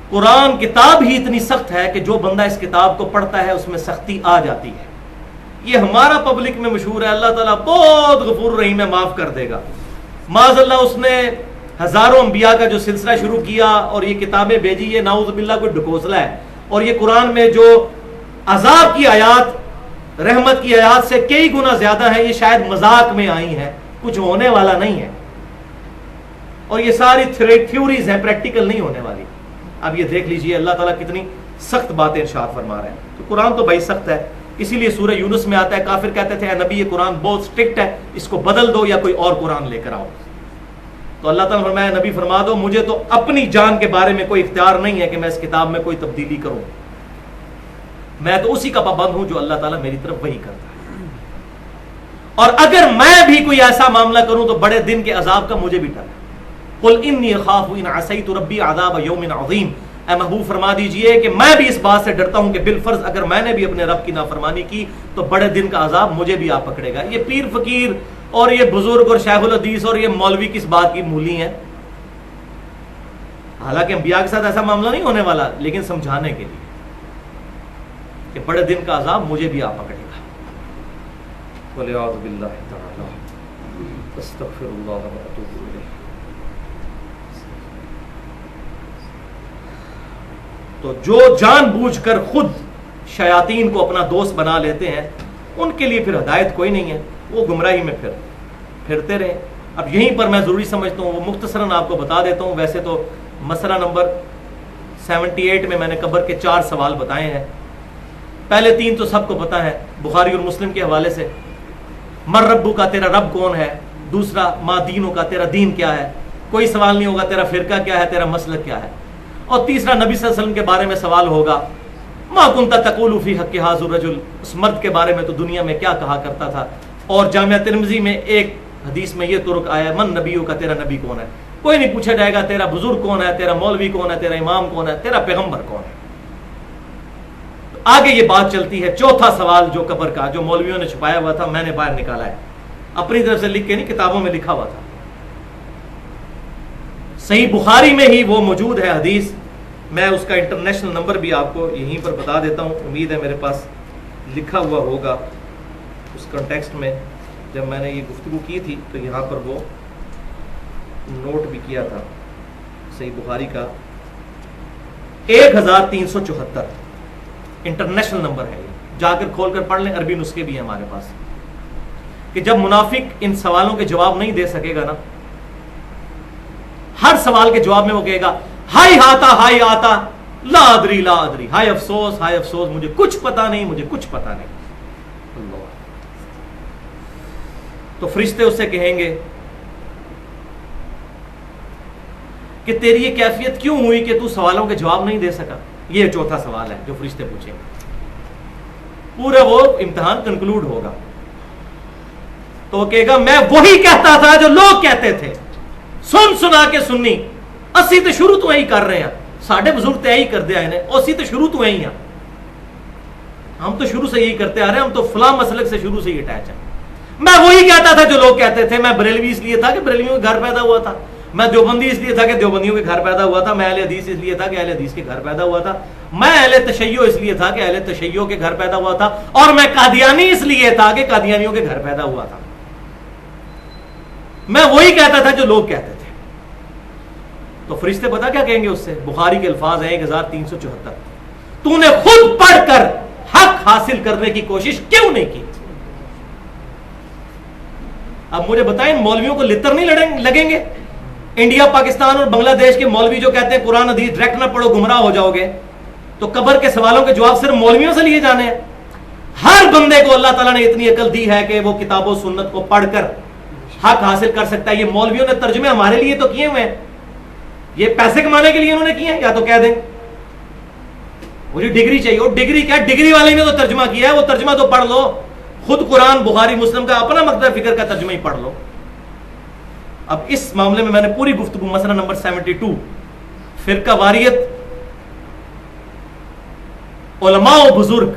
قرآن کتاب ہی اتنی سخت ہے کہ جو بندہ اس کتاب کو پڑھتا ہے اس میں سختی آ جاتی ہے. یہ ہمارا پبلک میں مشہور ہے، اللہ تعالیٰ بہت غفور رحیم ہے، معاف کر دے گا. معاذ اللہ اس نے ہزاروں انبیاء کا جو سلسلہ شروع کیا اور یہ کتابیں بھیجی، یہ نعوذ باللہ کوئی ڈھکوسلا ہے. اور یہ قرآن میں جو عذاب کی آیات رحمت کی آیات سے کئی گنا زیادہ ہیں، یہ شاید مذاق میں آئی ہیں، کچھ ہونے والا نہیں ہے، اور یہ ساری تھیوریز ہیں، پریکٹیکل نہیں ہونے والی. اب یہ دیکھ لیجئے اللہ تعالیٰ کتنی سخت باتیں ارشاد فرما رہے ہیں. تو قرآن تو بھائی سخت ہے، اسی لیے سورہ یونس میں آتا ہے کافر کہتے تھے اے نبی یہ قرآن بہت سٹرکٹ ہے، اس کو بدل دو یا کوئی اور قرآن لے کر آؤ. تو اللہ تعالیٰ نے فرمایا نبی فرما دو مجھے تو اپنی جان کے بارے میں کوئی اختیار نہیں ہے کہ میں اس کتاب میں کوئی تبدیلی کروں، میں تو اسی کا پابند ہوں جو اللہ تعالیٰ میری طرف وہی کرتا ہے. اور اگر میں بھی کوئی ایسا معاملہ کروں تو بڑے دن کے عذاب کا مجھے بھی ڈر ہے. قل انی اخاف ان عصیت ربی عذاب یوم عظیم، اے محبوب فرما دیجئے کہ میں بھی اس بات سے ڈرتا ہوں کہ بالفرض اگر میں نے بھی اپنے رب کی نافرمانی کی تو بڑے دن کا عذاب مجھے بھی آ پکڑے گا. یہ پیر فقیر اور یہ بزرگ اور شیخ الحدیث اور یہ مولوی کس بات کی مولی ہیں؟ حالانکہ انبیاء کے ساتھ ایسا معاملہ نہیں ہونے والا، لیکن سمجھانے کے لیے کہ بڑے دن کا عذاب مجھے بھی آ پکڑے گا. وَلِعَوْذُ بِاللَّهِ تَعَالَى أَسْتَغْفِرُ اللَّهَ وَأَتُوبُ إِلَيْهِ. تو جو جان بوجھ کر خود شیاطین کو اپنا دوست بنا لیتے ہیں ان کے لیے پھر ہدایت کوئی نہیں ہے, وہ گمراہی میں پھرتے رہیں. اب یہیں پر میں ضروری سمجھتا ہوں, وہ مختصراً آپ کو بتا دیتا ہوں. ویسے تو مسئلہ نمبر 78 میں میں نے قبر کے 4 سوال بتائے ہیں. پہلے 3 تو سب کو پتا ہے بخاری اور مسلم کے حوالے سے. مر ربو کا, تیرا رب کون ہے. دوسرا ما دینوں کا, تیرا دین کیا ہے. کوئی سوال نہیں ہوگا تیرا فرقہ کیا ہے, تیرا مسلک کیا ہے. اور تیسرا نبی صلی اللہ علیہ وسلم کے بارے میں سوال ہوگا, ما کنت تقول فی حق ھذا الرجل, اس مرد کے بارے میں تو دنیا میں کیا کہا کرتا تھا. اور جامعہ ترمذی میں ایک حدیث میں یہ ترک آیا, من نبیوں کا, تیرا نبی کون ہے. کوئی نہیں پوچھا جائے گا تیرا بزرگ کون ہے, تیرا مولوی کون ہے, تیرا امام کون ہے, تیرا پیغمبر کون ہے. آگے یہ بات چلتی ہے. چوتھا سوال جو قبر کا, جو مولویوں نے چھپایا ہوا تھا, میں نے باہر نکالا ہے, اپنی طرف سے لکھ کے نہیں, کتابوں میں لکھا ہوا تھا. صحیح بخاری میں ہی وہ موجود ہے حدیث. میں اس کا انٹرنیشنل نمبر بھی آپ کو یہیں پر بتا دیتا ہوں. امید ہے میرے پاس لکھا ہوا ہوگا اس کنٹیکسٹ میں. جب میں نے یہ گفتگو کی تھی تو یہاں پر وہ نوٹ بھی کیا تھا. صحیح بخاری کا 1374 انٹرنیشنل نمبر ہے. یہ جا کر کھول کر پڑھ لیں, عربی نسخے بھی ہیں ہمارے پاس. کہ جب منافق ان سوالوں کے جواب نہیں دے سکے گا نا, ہر سوال کے جواب میں وہ کہے گا ہائی ہاتا ہائی آتا لا ادری لا ادری, ہائے افسوس ہائے افسوس, مجھے کچھ پتا نہیں, مجھے کچھ پتا نہیں. اللہ. تو فرشتے اس سے کہیں گے کہ تیری یہ کیفیت کیوں ہوئی کہ تو سوالوں کے جواب نہیں دے سکا. یہ چوتھا سوال ہے جو فرشتے پوچھیں گے. پورا وہ امتحان کنکلوڈ ہوگا تو وہ کہے گا میں وہی کہتا تھا جو لوگ کہتے تھے, سن سنا کے سننی, اسی تو شروع تو یہی کر رہے ہیں, ساڈے بزرگ تو یہی کرتے آئے ہیں, اسی تو شروع تو یہی ہیں, ہم تو شروع سے یہی کرتے آ رہے ہیں, ہم تو فلاں مسلک سے شروع سے ہی اٹیچ ہیں. میں وہی کہتا تھا جو لوگ کہتے تھے. میں بریلوی اس لیے تھا کہ بریلویوں کے گھر پیدا ہوا تھا. میں دیوبندی اس لیے تھا کہ دیوبندیوں کے گھر پیدا ہوا تھا. میں اہل حدیث اس لیے تھا کہ اہل حدیث کے گھر پیدا ہوا تھا. میں اہل تشیع اس لیے تھا کہ اہل تشیع کے گھر پیدا ہوا تھا. اور میں قادیانی اس لیے تھا کہ قادیانیوں کے گھر پیدا ہوا تھا. میں وہی کہتا تھا جو لوگ کہتے تھے. تو فرشتے پتا کیا کہیں گے اس سے؟ بخاری کے الفاظ ہیں 1374, تو نے خود پڑھ کر حق حاصل کرنے کی کوشش کیوں نہیں کی. اب مجھے بتائیں, مولویوں کو لتر نہیں لگیں گے؟ انڈیا پاکستان اور بنگلہ دیش کے مولوی جو کہتے ہیں قرآن حدیث ڈائریکٹ نہ پڑھو گمراہ ہو جاؤ گے, تو قبر کے سوالوں کے جواب صرف مولویوں سے لیے جانے ہیں. ہر بندے کو اللہ تعالیٰ نے اتنی عقل دی ہے کہ وہ کتاب و سنت کو پڑھ کر حق حاصل کر سکتا ہے. یہ مولویوں نے ترجمے ہمارے لیے تو کیے ہوئے ہیں, یہ پیسے کمانے کے لیے انہوں نے کیے ہیں. یا تو کہہ دیں مجھے ڈگری چاہیے, اور ڈگری کیا, ڈگری والے نے تو ترجمہ کیا ہے, وہ ترجمہ تو پڑھ لو. خود قرآن بخاری مسلم کا اپنا مقدر فکر کا ترجمہ ہی پڑھ لو. اب اس معاملے میں نے پوری گفتگو مسئلہ نمبر 72 فرقہ واریت, علماء و بزرگ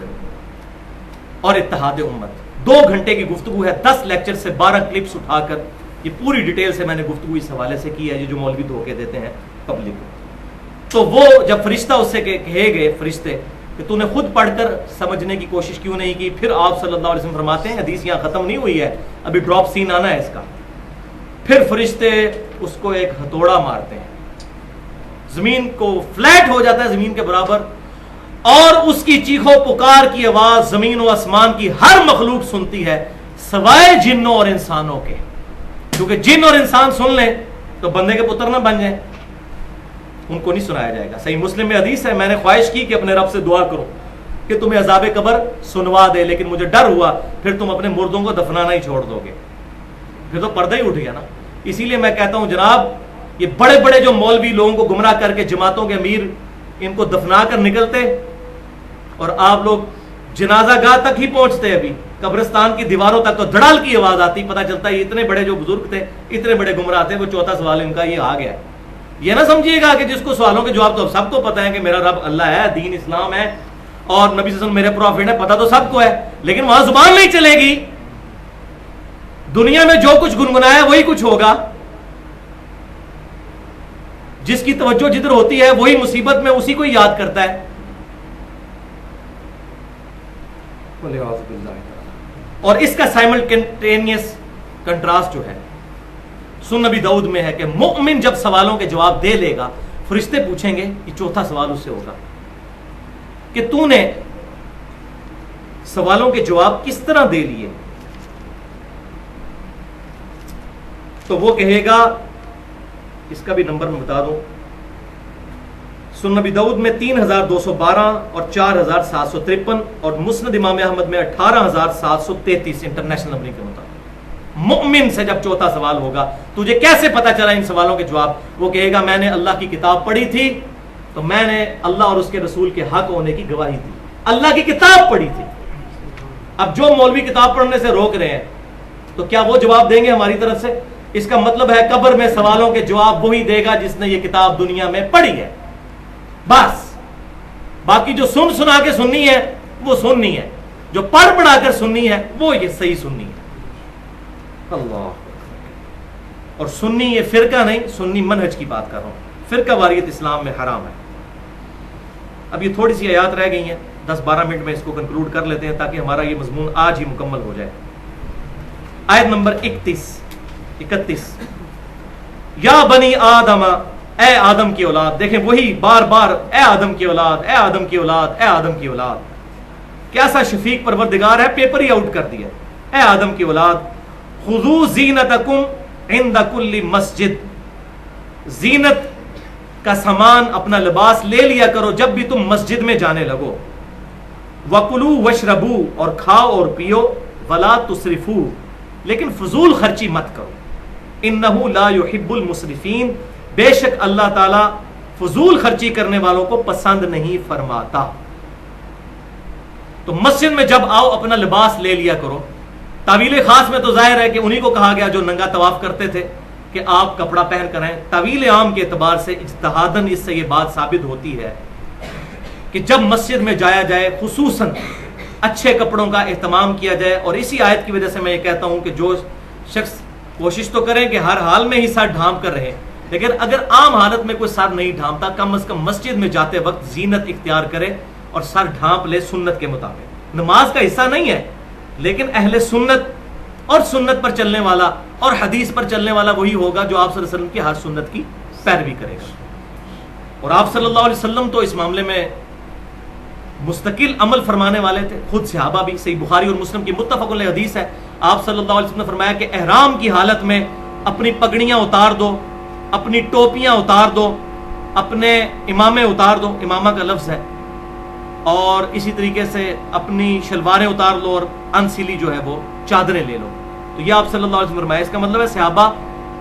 اور اتحاد امت, 2 گھنٹے کی گفتگو ہے. 10 لیکچر سے 12 کلپس اٹھا کر یہ پوری ڈیٹیل سے میں نے گفتگو اس حوالے سے کی ہے, جو مولوی دھوکے دیتے ہیں پبلک کو. تو وہ جب فرشتہ اس سے کہے گے فرشتے کہ تو نے خود پڑھ کر سمجھنے کی کوشش کیوں نہیں کی, پھر آپ صلی اللہ علیہ وسلم فرماتے ہیں, حدیث یہاں ختم نہیں ہوئی ہے, ابھی ڈراپ سین آنا ہے اس کا. پھر فرشتے اس کو ایک ہتھوڑا مارتے ہیں, زمین کو فلیٹ ہو جاتا ہے زمین کے برابر, اور اس کی چیخو پکار کی آواز زمین و آسمان کی ہر مخلوق سنتی ہے سوائے جنوں اور انسانوں کے. کیونکہ جن اور انسان سن لیں تو بندے کے پتر نہ بن جائیں, ان کو نہیں سنایا جائے گا. صحیح مسلم میں حدیث ہے, میں نے خواہش کی کہ اپنے رب سے دعا کرو کہ تمہیں عذاب قبر سنوا دے, لیکن مجھے ڈر ہوا پھر تم اپنے مردوں کو دفنانا ہی چھوڑ دو گے, پھر تو پردہ ہی اٹھ گیا نا. اسی لیے میں کہتا ہوں جناب, یہ بڑے بڑے جو مولوی لوگوں کو گمراہ کر کے جماعتوں کے امیر ان کو دفنا کر نکلتے, اور آپ لوگ جنازہ گاہ تک ہی پہنچتے, ابھی قبرستان کی دیواروں تک تو دھڑال کی آواز آتی, پتہ چلتا ہے اتنے بڑے جو بزرگ تھے, اتنے بڑے گمراہ تھے, وہ چوتھا سوال ان کا یہ آ گیا. یہ نہ سمجھیے گا کہ جس کو سوالوں کے جواب تو سب کو پتہ ہے کہ میرا رب اللہ ہے, دین اسلام ہے, اور نبی صلی اللہ علیہ وسلم میرے پروفٹ ہے, پتہ تو سب کو ہے, لیکن وہاں زبان نہیں چلے گی. دنیا میں جو کچھ گنگنایا وہی کچھ ہوگا, جس کی توجہ جدھر ہوتی ہے وہی مصیبت میں اسی کو یاد کرتا ہے. اور اس کا سائملٹینیس کنٹراسٹ جو ہے سنن نبی داؤد میں ہے کہ مومن جب سوالوں کے جواب دے لے گا، فرشتے پوچھیں گے، یہ چوتھا سوال اس سے ہوگا کہ تو نے سوالوں کے جواب کس طرح دے لیے؟ تو وہ کہے گا، اس کا بھی نمبر میں بتا دوں، سنن نبی داؤد میں 3212 اور 4753 اور مسند امام احمد میں 18733 انٹرنیشنل نمبرنگ کے مطابق۔ مومن سے جب چوتھا سوال ہوگا، تجھے کیسے پتا چلا ان سوالوں کے جواب؟ وہ کہے گا میں نے اللہ کی کتاب پڑھی تھی تو میں نے اللہ اور اس کے رسول کے حق ہونے کی گواہی دی، اللہ کی کتاب پڑھی تھی۔ اب جو مولوی کتاب پڑھنے سے روک رہے ہیں تو کیا وہ جواب دیں گے ہماری طرف سے؟ اس کا مطلب ہے قبر میں سوالوں کے جواب وہی دے گا جس نے یہ کتاب دنیا میں پڑھی ہے، بس۔ باقی جو سن سنا کے سننی ہے وہ سننی ہے، جو پڑھ پڑھا کر سننی ہے وہ یہ صحیح سننی ہے۔ اللہ، اور سنی یہ فرقہ نہیں، سنی منہج کی بات کر رہا ہوں، فرقہ واریت اسلام میں حرام ہے۔ اب یہ تھوڑی سی آیات رہ گئی ہیں، 10-12 منٹ میں اس کو کنکلوڈ کر لیتے ہیں تاکہ ہمارا یہ مضمون آج ہی مکمل ہو جائے۔ آیت نمبر 31 یا بنی آدم، اے آدم کی اولاد۔ دیکھیں وہی بار بار، اے آدم کی اولاد، اے آدم کی اولاد، اے آدم کی اولاد۔ کیسا شفیق پروردگار ہے، پیپر ہی آؤٹ کر دیا۔ اے آدم کی اولاد، خذوا زینتکم عند کل مسجد، زینت کا سامان، اپنا لباس لے لیا کرو جب بھی تم مسجد میں جانے لگو۔ وَكُلُوا وَاشْرَبُوا، اور کھاؤ اور پیو، وَلَا تُسْرِفُوا، لیکن فضول خرچی مت کرو۔ إِنَّهُ لَا يُحِبُّ الْمُسْرِفِينَ، بے شک اللہ تعالیٰ فضول خرچی کرنے والوں کو پسند نہیں فرماتا۔ تو مسجد میں جب آؤ اپنا لباس لے لیا کرو۔ تعویل خاص میں تو ظاہر ہے کہ انہی کو کہا گیا جو ننگا طواف کرتے تھے کہ آپ کپڑا پہن کر آئیں۔ تعویل عام کے اعتبار سے اجتہاداً اس سے یہ بات ثابت ہوتی ہے کہ جب مسجد میں جایا جائے خصوصاً اچھے کپڑوں کا اہتمام کیا جائے، اور اسی آیت کی وجہ سے میں یہ کہتا ہوں کہ جو شخص کوشش تو کریں کہ ہر حال میں ہی سر ڈھانپ کر رہے، لیکن اگر عام حالت میں کوئی سر نہیں ڈھانپتا کم از کم مسجد میں جاتے وقت زینت اختیار کرے اور سر ڈھانپ لے سنت کے مطابق۔ نماز کا حصہ نہیں ہے، لیکن اہل سنت اور سنت پر چلنے والا اور حدیث پر چلنے والا وہی ہوگا جو آپ صلی اللہ علیہ وسلم کی ہر سنت کی پیروی کرے گا۔ اور آپ صلی اللہ علیہ وسلم تو اس معاملے میں مستقل عمل فرمانے والے تھے، خود صحابہ بھی۔ صحیح بخاری اور مسلم کی متفق علیہ حدیث ہے، آپ صلی اللہ علیہ وسلم نے فرمایا کہ احرام کی حالت میں اپنی پگڑیاں اتار دو، اپنی ٹوپیاں اتار دو، اپنے امامے اتار دو، امامہ کا لفظ ہے، اور اسی طریقے سے اپنی شلواریں اتار لو اور انسلی جو ہے وہ چادریں لے لو۔ تو یہ آپ صلی اللہ علیہ وسلم فرمایا، اس کا مطلب ہے صحابہ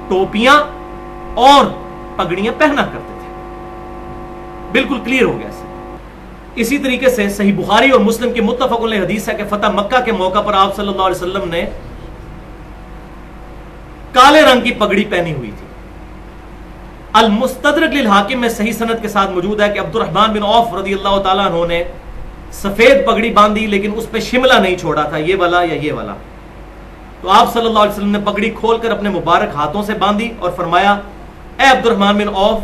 ٹوپیاں اور پگڑیاں پہنا کرتے تھے۔ بالکل کلیئر ہو گیا اس سے۔ اسی طریقے سے صحیح بخاری اور مسلم کی متفق علیہ حدیث ہے کہ فتح مکہ کے موقع پر آپ صلی اللہ علیہ وسلم نے کالے رنگ کی پگڑی پہنی ہوئی تھی۔ المستدرک للحاکم میں صحیح سند کے ساتھ موجود ہے کہ عبد الرحمن بن عوف رضی اللہ تعالیٰ عنہ نے سفید پگڑی باندھی لیکن اس پہ شملہ نہیں چھوڑا تھا، یہ والا یا یہ والا۔ تو آپ صلی اللہ علیہ وسلم نے پگڑی کھول کر اپنے مبارک ہاتھوں سے باندھی اور فرمایا، اے عبد الرحمن بن عوف،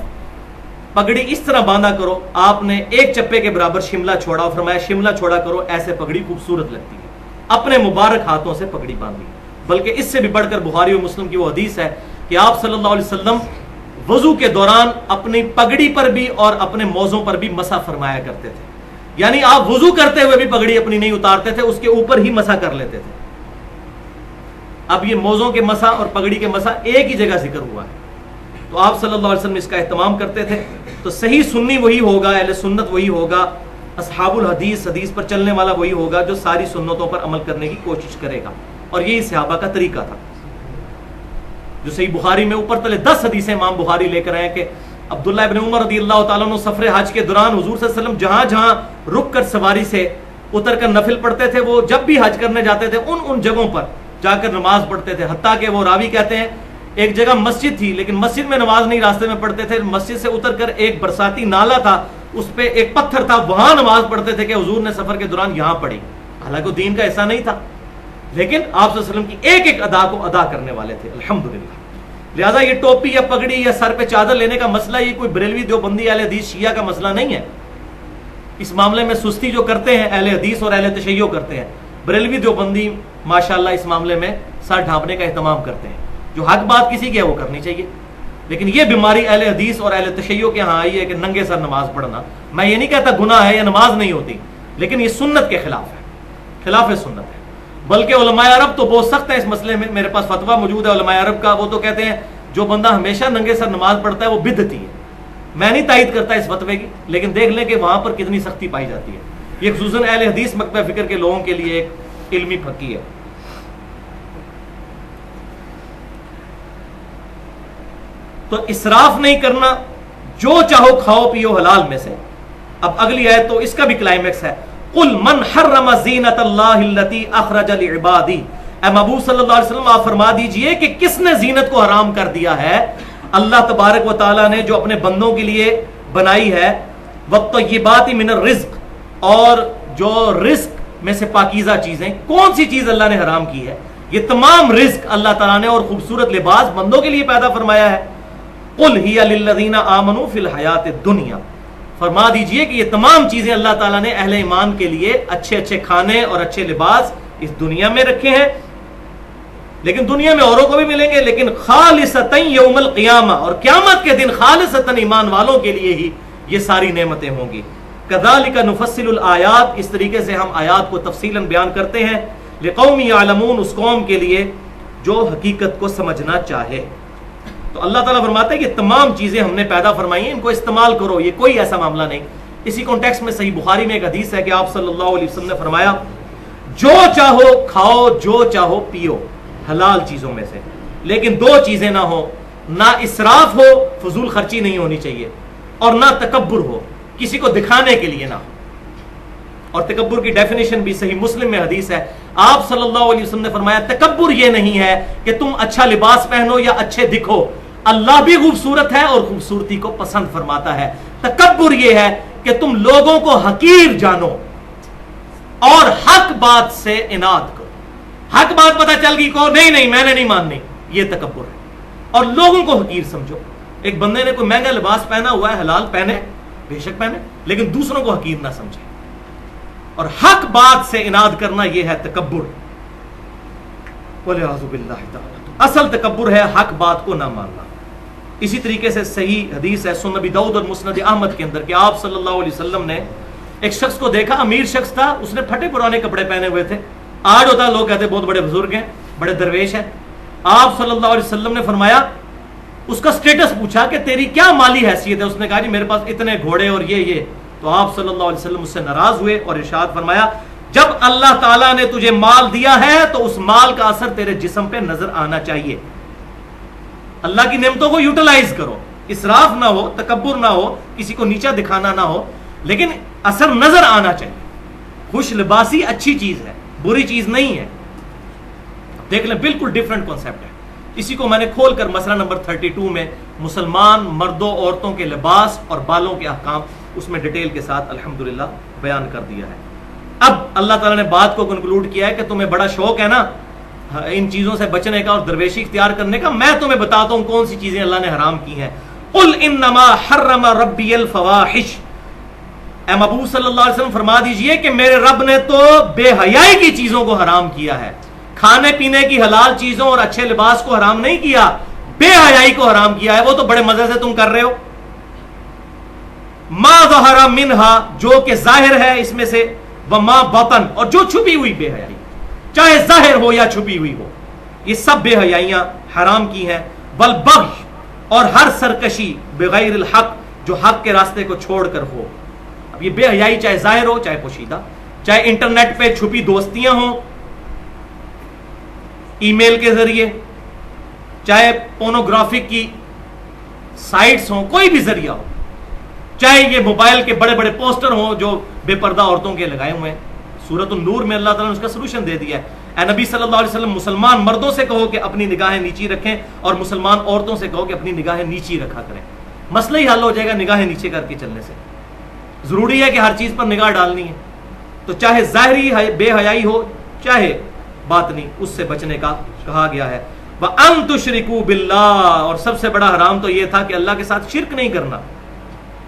پگڑی اس طرح باندھا کرو۔ آپ نے ایک چپے کے برابر شملہ چھوڑا اور فرمایا شملہ چھوڑا کرو، ایسے پگڑی خوبصورت لگتی ہے۔ اپنے مبارک ہاتھوں سے پگڑی باندھی۔ بلکہ اس سے بھی بڑھ کر بخاری اور مسلم کی وہ حدیث ہے کہ آپ صلی اللہ علیہ وسلم وضو کے دوران اپنی پگڑی پر بھی اور اپنے موزوں پر بھی مسح فرمایا کرتے تھے، یعنی آپ وضو کرتے ہوئے بھی پگڑی اپنی نہیں اتارتے تھے، اس کے اوپر ہی مسح کر لیتے تھے۔ اب یہ موزوں کے مسح اور پگڑی کے مسح ایک ہی جگہ ذکر ہوا ہے، تو آپ صلی اللہ علیہ وسلم اس کا اہتمام کرتے تھے۔ تو صحیح سنی وہی ہوگا، اہل سنت وہی ہوگا، اصحاب الحدیث، حدیث پر چلنے والا وہی ہوگا جو ساری سنتوں پر عمل کرنے کی کوشش کرے گا، اور یہی صحابہ کا طریقہ تھا۔ جو صحیح بخاری میں اوپر تلے 10 حدیثیں امام بخاری لے کر آئے کہ عبداللہ ابن عمر رضی اللہ تعالیٰ عنہ سفر حج کے دوران حضور صلی اللہ علیہ وسلم جہاں جہاں رک کر سواری سے اتر کر نفل پڑھتے تھے، وہ جب بھی حج کرنے جاتے تھے ان جگہوں پر جا کر نماز پڑھتے تھے، حتیٰ کہ وہ راوی کہتے ہیں ایک جگہ مسجد تھی لیکن مسجد میں نماز نہیں راستے میں پڑھتے تھے، مسجد سے اتر کر ایک برساتی نالا تھا، اس پہ ایک پتھر تھا، وہاں نماز پڑھتے تھے کہ حضور نے سفر کے دوران یہاں پڑھی، حالانکہ دین کا ایسا نہیں تھا، لیکن آپ صلی اللہ علیہ وسلم کی ایک ایک ادا کو ادا کرنے والے تھے الحمدللہ۔ لہٰذا یہ ٹوپی یا پگڑی یا سر پہ چادر لینے کا مسئلہ یہ کوئی بریلوی دیوبندی اہل حدیث شیعہ کا مسئلہ نہیں ہے۔ اس معاملے میں سستی جو کرتے ہیں اہل حدیث اور اہل تشیع کرتے ہیں، بریلوی دیوبندی ماشاءاللہ اس معاملے میں سر ڈھانپنے کا اہتمام کرتے ہیں. جو حق بات کسی کی ہے وہ کرنی چاہیے. لیکن یہ بیماری اہل حدیث اور اہل تشیع کے ہاں آئی ہے کہ ننگے سر نماز پڑھنا. میں یہ نہیں کہتا گناہ ہے یا نماز نہیں ہوتی, لیکن یہ سنت کے خلاف ہے, خلاف سنت ہے. بلکہ علماء عرب تو بہت سخت ہے اس مسئلے میں. میرے پاس فتویٰ موجود ہے علماء عرب کا, وہ تو کہتے ہیں جو بندہ ہمیشہ ننگے سر نماز پڑھتا ہے وہ بدعتی ہے. میں نہیں تائید کرتا اس فتوے کی, لیکن دیکھ لیں کہ وہاں پر کتنی سختی پائی جاتی ہے. یہ خصوصاً اہل حدیث مکتبہ فکر کے لوگوں کے لیے ایک علمی پھکی ہے. تو اسراف نہیں کرنا, جو چاہو کھاؤ پیو حلال میں سے. اب اگلی آیت تو اس کا بھی کلائمیکس ہے. قل من حرم زینت اللہ التی اخرج لعبادی. اے محبوب صلی اللہ علیہ وسلم آپ فرما دیجئے کہ کس نے زینت کو حرام کر دیا ہے. اللہ تبارک و تعالیٰ نے جو اپنے بندوں کے لیے بنائی ہے. والطیبات من الرزق, اور جو رزق میں سے پاکیزہ چیزیں. کون سی چیز اللہ نے حرام کی ہے؟ یہ تمام رزق اللہ تعالیٰ نے اور خوبصورت لباس بندوں کے لیے پیدا فرمایا ہے. قل ہی للذین آمنوا فی الحیات الدنیا. فرما دیجئے کہ یہ تمام چیزیں اللہ تعالیٰ نے اہل ایمان کے لیے اچھے اچھے کھانے اور اچھے لباس اس دنیا میں رکھے ہیں. لیکن دنیا میں اوروں کو بھی ملیں گے, لیکن خالصتاً یوم القیامہ, اور قیامت کے دن خالصتاً ایمان والوں کے لیے ہی یہ ساری نعمتیں ہوں گی. کذالک نفصل الآیات, اس طریقے سے ہم آیات کو تفصیلاً بیان کرتے ہیں. لقوم یعلمون, اس قوم کے لیے جو حقیقت کو سمجھنا چاہے. تو اللہ تعالیٰ فرماتا ہے کہ تمام چیزیں ہم نے پیدا فرمائی ہیں, ان کو استعمال کرو. یہ کوئی ایسا معاملہ نہیں. اسی کانٹیکسٹ میں صحیح بخاری میں ایک حدیث ہے کہ آپ صلی اللہ علیہ وسلم نے فرمایا جو چاہو کھاؤ, جو چاہو پیو حلال چیزوں میں سے, لیکن دو چیزیں نہ ہو, نہ اسراف ہو, فضول خرچی نہیں ہونی چاہیے, اور نہ تکبر ہو, کسی کو دکھانے کے لیے نہ ہو. اور تکبر کی ڈیفینیشن بھی صحیح مسلم میں حدیث ہے. آپ صلی اللہ علیہ وسلم نے فرمایا تکبر یہ نہیں ہے کہ تم اچھا لباس پہنو یا اچھے دکھو, اللہ بھی خوبصورت ہے اور خوبصورتی کو پسند فرماتا ہے. تکبر یہ ہے کہ تم لوگوں کو حقیر جانو اور حق بات سے اناد کرو. حق بات پتہ چل گئی کو نہیں میں نے نہیں ماننی, یہ تکبر ہے. اور لوگوں کو حقیر سمجھو. ایک بندے نے کوئی مہنگا لباس پہنا ہوا ہے, حلال پہنے, بے شک پہنے, لیکن دوسروں کو حقیر نہ سمجھے. اور حق بات سے اناد کرنا یہ ہے تکبر. وَلِعَاذُ بِاللَّهِ تَعَالَى. اصل تکبر ہے حق بات کو نہ ماننا. اسی طریقے سے صحیح حدیث ہے سنن ابی داؤد اور مسند احمد کے اندر کہ آپ صلی اللہ علیہ وسلم نے ایک شخص کو دیکھا, امیر شخص تھا, اس نے پھٹے پرانے کپڑے پہنے ہوئے تھے. آج ہوتا ہے لوگ کہتے ہیں بہت بڑے بزرگ ہیں, بڑے درویش ہیں. آپ صلی اللہ علیہ وسلم نے فرمایا, اس کا سٹیٹس پوچھا کہ تیری کیا مالی حیثیت ہے. اس نے کہا جی میرے پاس اتنے گھوڑے اور یہ. تو آپ صلی اللہ علیہ وسلم اس سے ناراض ہوئے اور ارشاد فرمایا جب اللہ تعالیٰ نے تجھے مال دیا ہے تو اس مال کا اثر تیرے جسم پہ نظر آنا چاہیے. اللہ کی نعمتوں کو یوٹیلائز کرو, اسراف نہ ہو, تکبر نہ ہو, کسی کو نیچا دکھانا نہ ہو, لیکن اثر نظر آنا چاہیے. خوش لباسی اچھی چیز ہے, بری چیز نہیں ہے. دیکھ لیں بالکل ڈیفرنٹ کانسیپٹ ہے. اسی کو میں نے کھول کر مسئلہ نمبر 32 میں مسلمان مردوں عورتوں کے لباس اور بالوں کے احکام اس میں ڈیٹیل کے ساتھ الحمدللہ بیان کر دیا ہے. اب اللہ تعالیٰ نے بات کو کنکلوڈ کیا ہے کہ تمہیں بڑا شوق ہے نا ان چیزوں سے بچنے کا اور درویشی اختیار کرنے کا, میں تمہیں بتاتا ہوں کون سی چیزیں اللہ نے حرام کی ہیں. قل انما حرم ربی الفواحش. اے محبوب صلی اللہ علیہ وسلم فرما دیجئے کہ میرے رب نے تو بے حیائی کی چیزوں کو حرام کیا ہے. کھانے پینے کی حلال چیزوں اور اچھے لباس کو حرام نہیں کیا, بے حیائی کو حرام کیا ہے. وہ تو بڑے مزے سے تم کر رہے ہو. ما ظہر منہا, جو کہ ظاہر ہے اس میں سے, وما بطن, اور جو چھپی ہوئی بے حیائی, چاہے ظاہر ہو یا چھپی ہوئی ہو, یہ سب بے حیائیاں حرام کی ہیں. والبغی, اور ہر سرکشی, بغیر الحق, جو حق کے راستے کو چھوڑ کر ہو. اب یہ بے حیائی چاہے ظاہر ہو چاہے پوشیدہ, چاہے انٹرنیٹ پہ چھپی دوستیاں ہوں, ای میل کے ذریعے, چاہے پورنوگرافک کی سائٹس ہوں, کوئی بھی ذریعہ ہو, چاہے یہ موبائل کے بڑے بڑے پوسٹر ہوں جو بے پردہ عورتوں کے لگائے ہوئے ہیں. سورۃ النور میں اللہ تعالیٰ نے اس کا سلوشن دے دیا ہے. اے نبی صلی اللہ علیہ وسلم مسلمان مردوں سے کہو کہ اپنی نگاہیں نیچی رکھیں, اور مسلمان عورتوں سے کہو کہ اپنی نگاہیں نیچی رکھا کریں. مسئلہ ہی حل ہو جائے گا نگاہیں نیچے کر کے چلنے سے. ضروری ہے کہ ہر چیز پر نگاہ ڈالنی ہے, تو چاہے ظاہری بے حیائی ہو چاہے باطنی, اس سے بچنے کا کہا گیا ہے. وَأَن تُشْرِكُوا بِاللَّهِ, اور سب سے بڑا حرام تو یہ تھا کہ اللہ کے ساتھ شرک نہیں کرنا.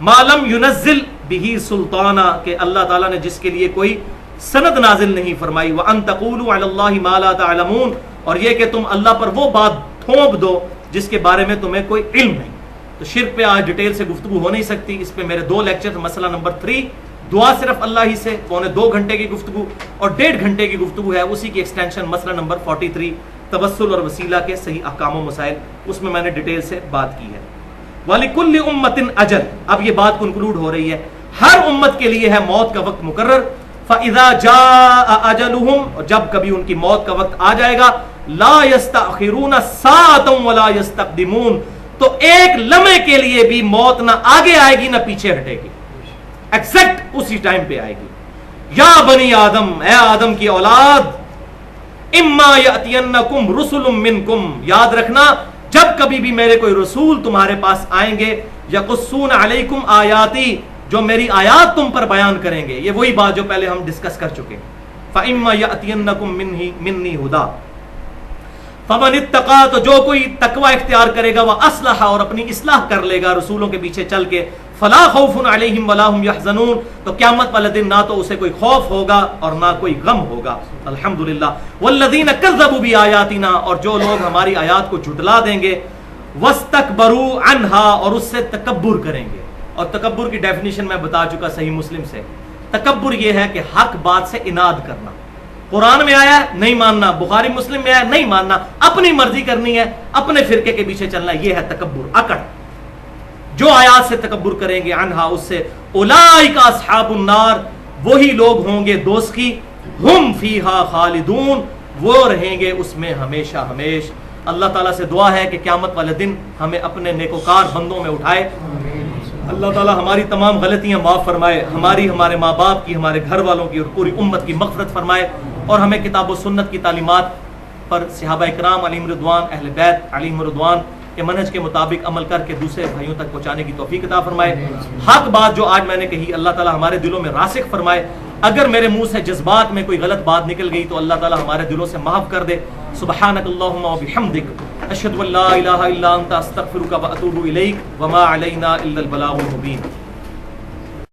مَا لَمْ يُنَزِّلْ بِهِ سُلْطَانًا, کہ اللہ تعالیٰ نے جس کے لیے کوئی سند نازل نہیں فرمائی. وَأَن تَقُولُوا عَلَى اللَّهِ مَا لَا تَعْلَمُونَ, اور یہ کہ تم اللہ پر وہ بات تھوپ دو جس کے بارے میں تمہیں کوئی علم نہیں. تو شرک پہ آج ڈیٹیل سے گفتگو ہو نہیں سکتی, اس پہ میرے 2 لیکچر. مسئلہ نمبر 3 دعا صرف اللہ ہی سے, 2 گھنٹے کی گفتگو, اور 1.5 گھنٹے کی گفتگو ہے اسی کی ایکسٹینشن. مسئلہ نمبر 43 توسل اور وسیلہ کے صحیح احکام و مسائل, اس میں نے ڈیٹیل سے بات کی ہے. وَلِكُلِّ أُمَّةٍ أَجَلٌ, اب یہ بات کنکلوڈ ہو رہی ہے, ہر امت کے لیے ہے موت کا وقت مقرر. فَإِذَا جَاءَ أَجَلُهُمْ, اور جب کبھی ان کی موت کا وقت آ جائے گا, لَا يَسْتَأْخِرُونَ سَاعَةً وَلَا يَسْتَقْدِمُونَ, تو ایک لمحے کے لیے بھی موت نہ آگے آئے گی نہ پیچھے ہٹے گی, ایکزیکٹ اسی ٹائم پہ آئے گی. یا بنی آدم, اے آدم کی اولاد, اما یاتینکم رسل منکم, یاد رکھنا جب کبھی بھی میرے کوئی رسول تمہارے پاس آئیں گے, یقصون علیکم آیاتی, جو میری آیات تم پر بیان کریں گے. یہ وہی بات جو پہلے ہم ڈسکس کر چکے. فاما یاتینکم منی ہدی فمن اتقا, تو جو کوئی تقوی اختیار کرے گا, وہ اصلح, اور اپنی اصلاح کر لے گا رسولوں کے پیچھے چل کے, فلا خوف علیہم ولا هم یحزنون, تو قیامت والے دن نہ تو اسے کوئی خوف ہوگا اور نہ کوئی غم ہوگا. الحمدللہ. والذین کذبوا بآیاتنا, اور جو لوگ ہماری آیات کو جھٹلا دیں گے, واستکبروا عنہا, اور اس سے تکبر کریں گے. اور تکبر کی ڈیفینیشن میں بتا چکا صحیح مسلم سے. تکبر یہ ہے کہ حق بات سے اناد کرنا. قرآن میں آیا ہے نہیں ماننا, بخاری مسلم میں آیا نہیں ماننا, اپنی مرضی کرنی ہے, اپنے فرقے کے پیچھے چلنا, یہ ہے تکبر, اکڑ. جو آیات سے تکبر کریں گے, عنہا, اس سے, اولئک اصحاب النار, وہی لوگ ہوں گے دوست کی, ہم فیہا خالدون, وہ رہیں گے اس میں ہمیشہ ہمیش. اللہ تعالیٰ سے دعا ہے کہ قیامت والے دن ہمیں اپنے نیکوکار بندوں میں اٹھائے. اللہ تعالیٰ ہماری تمام غلطیاں معاف فرمائے, ہماری, ہمارے ماں باپ کی, ہمارے گھر والوں کی اور پوری امت کی مغفرت فرمائے, اور ہمیں کتاب و سنت کی تعلیمات پر صحابہ اکرام علیہم رضوان, اہل بیت علیہم رضوان کے منہج کے مطابق عمل کر کے دوسرے بھائیوں تک پہنچانے کی توفیق عطا فرمائے. حق بات جو آج میں نے کہی, اللہ تعالیٰ ہمارے دلوں میں راسخ فرمائے. اگر میرے منہ سے جذبات میں کوئی غلط بات نکل گئی تو اللہ تعالیٰ ہمارے دلوں سے معاف کر دے. سبحانک اللہم و بحمدک, اشہد ان لا الہ الا انت, استغفرک و اتوب الیک, وما علینا الا البلاغ المبین.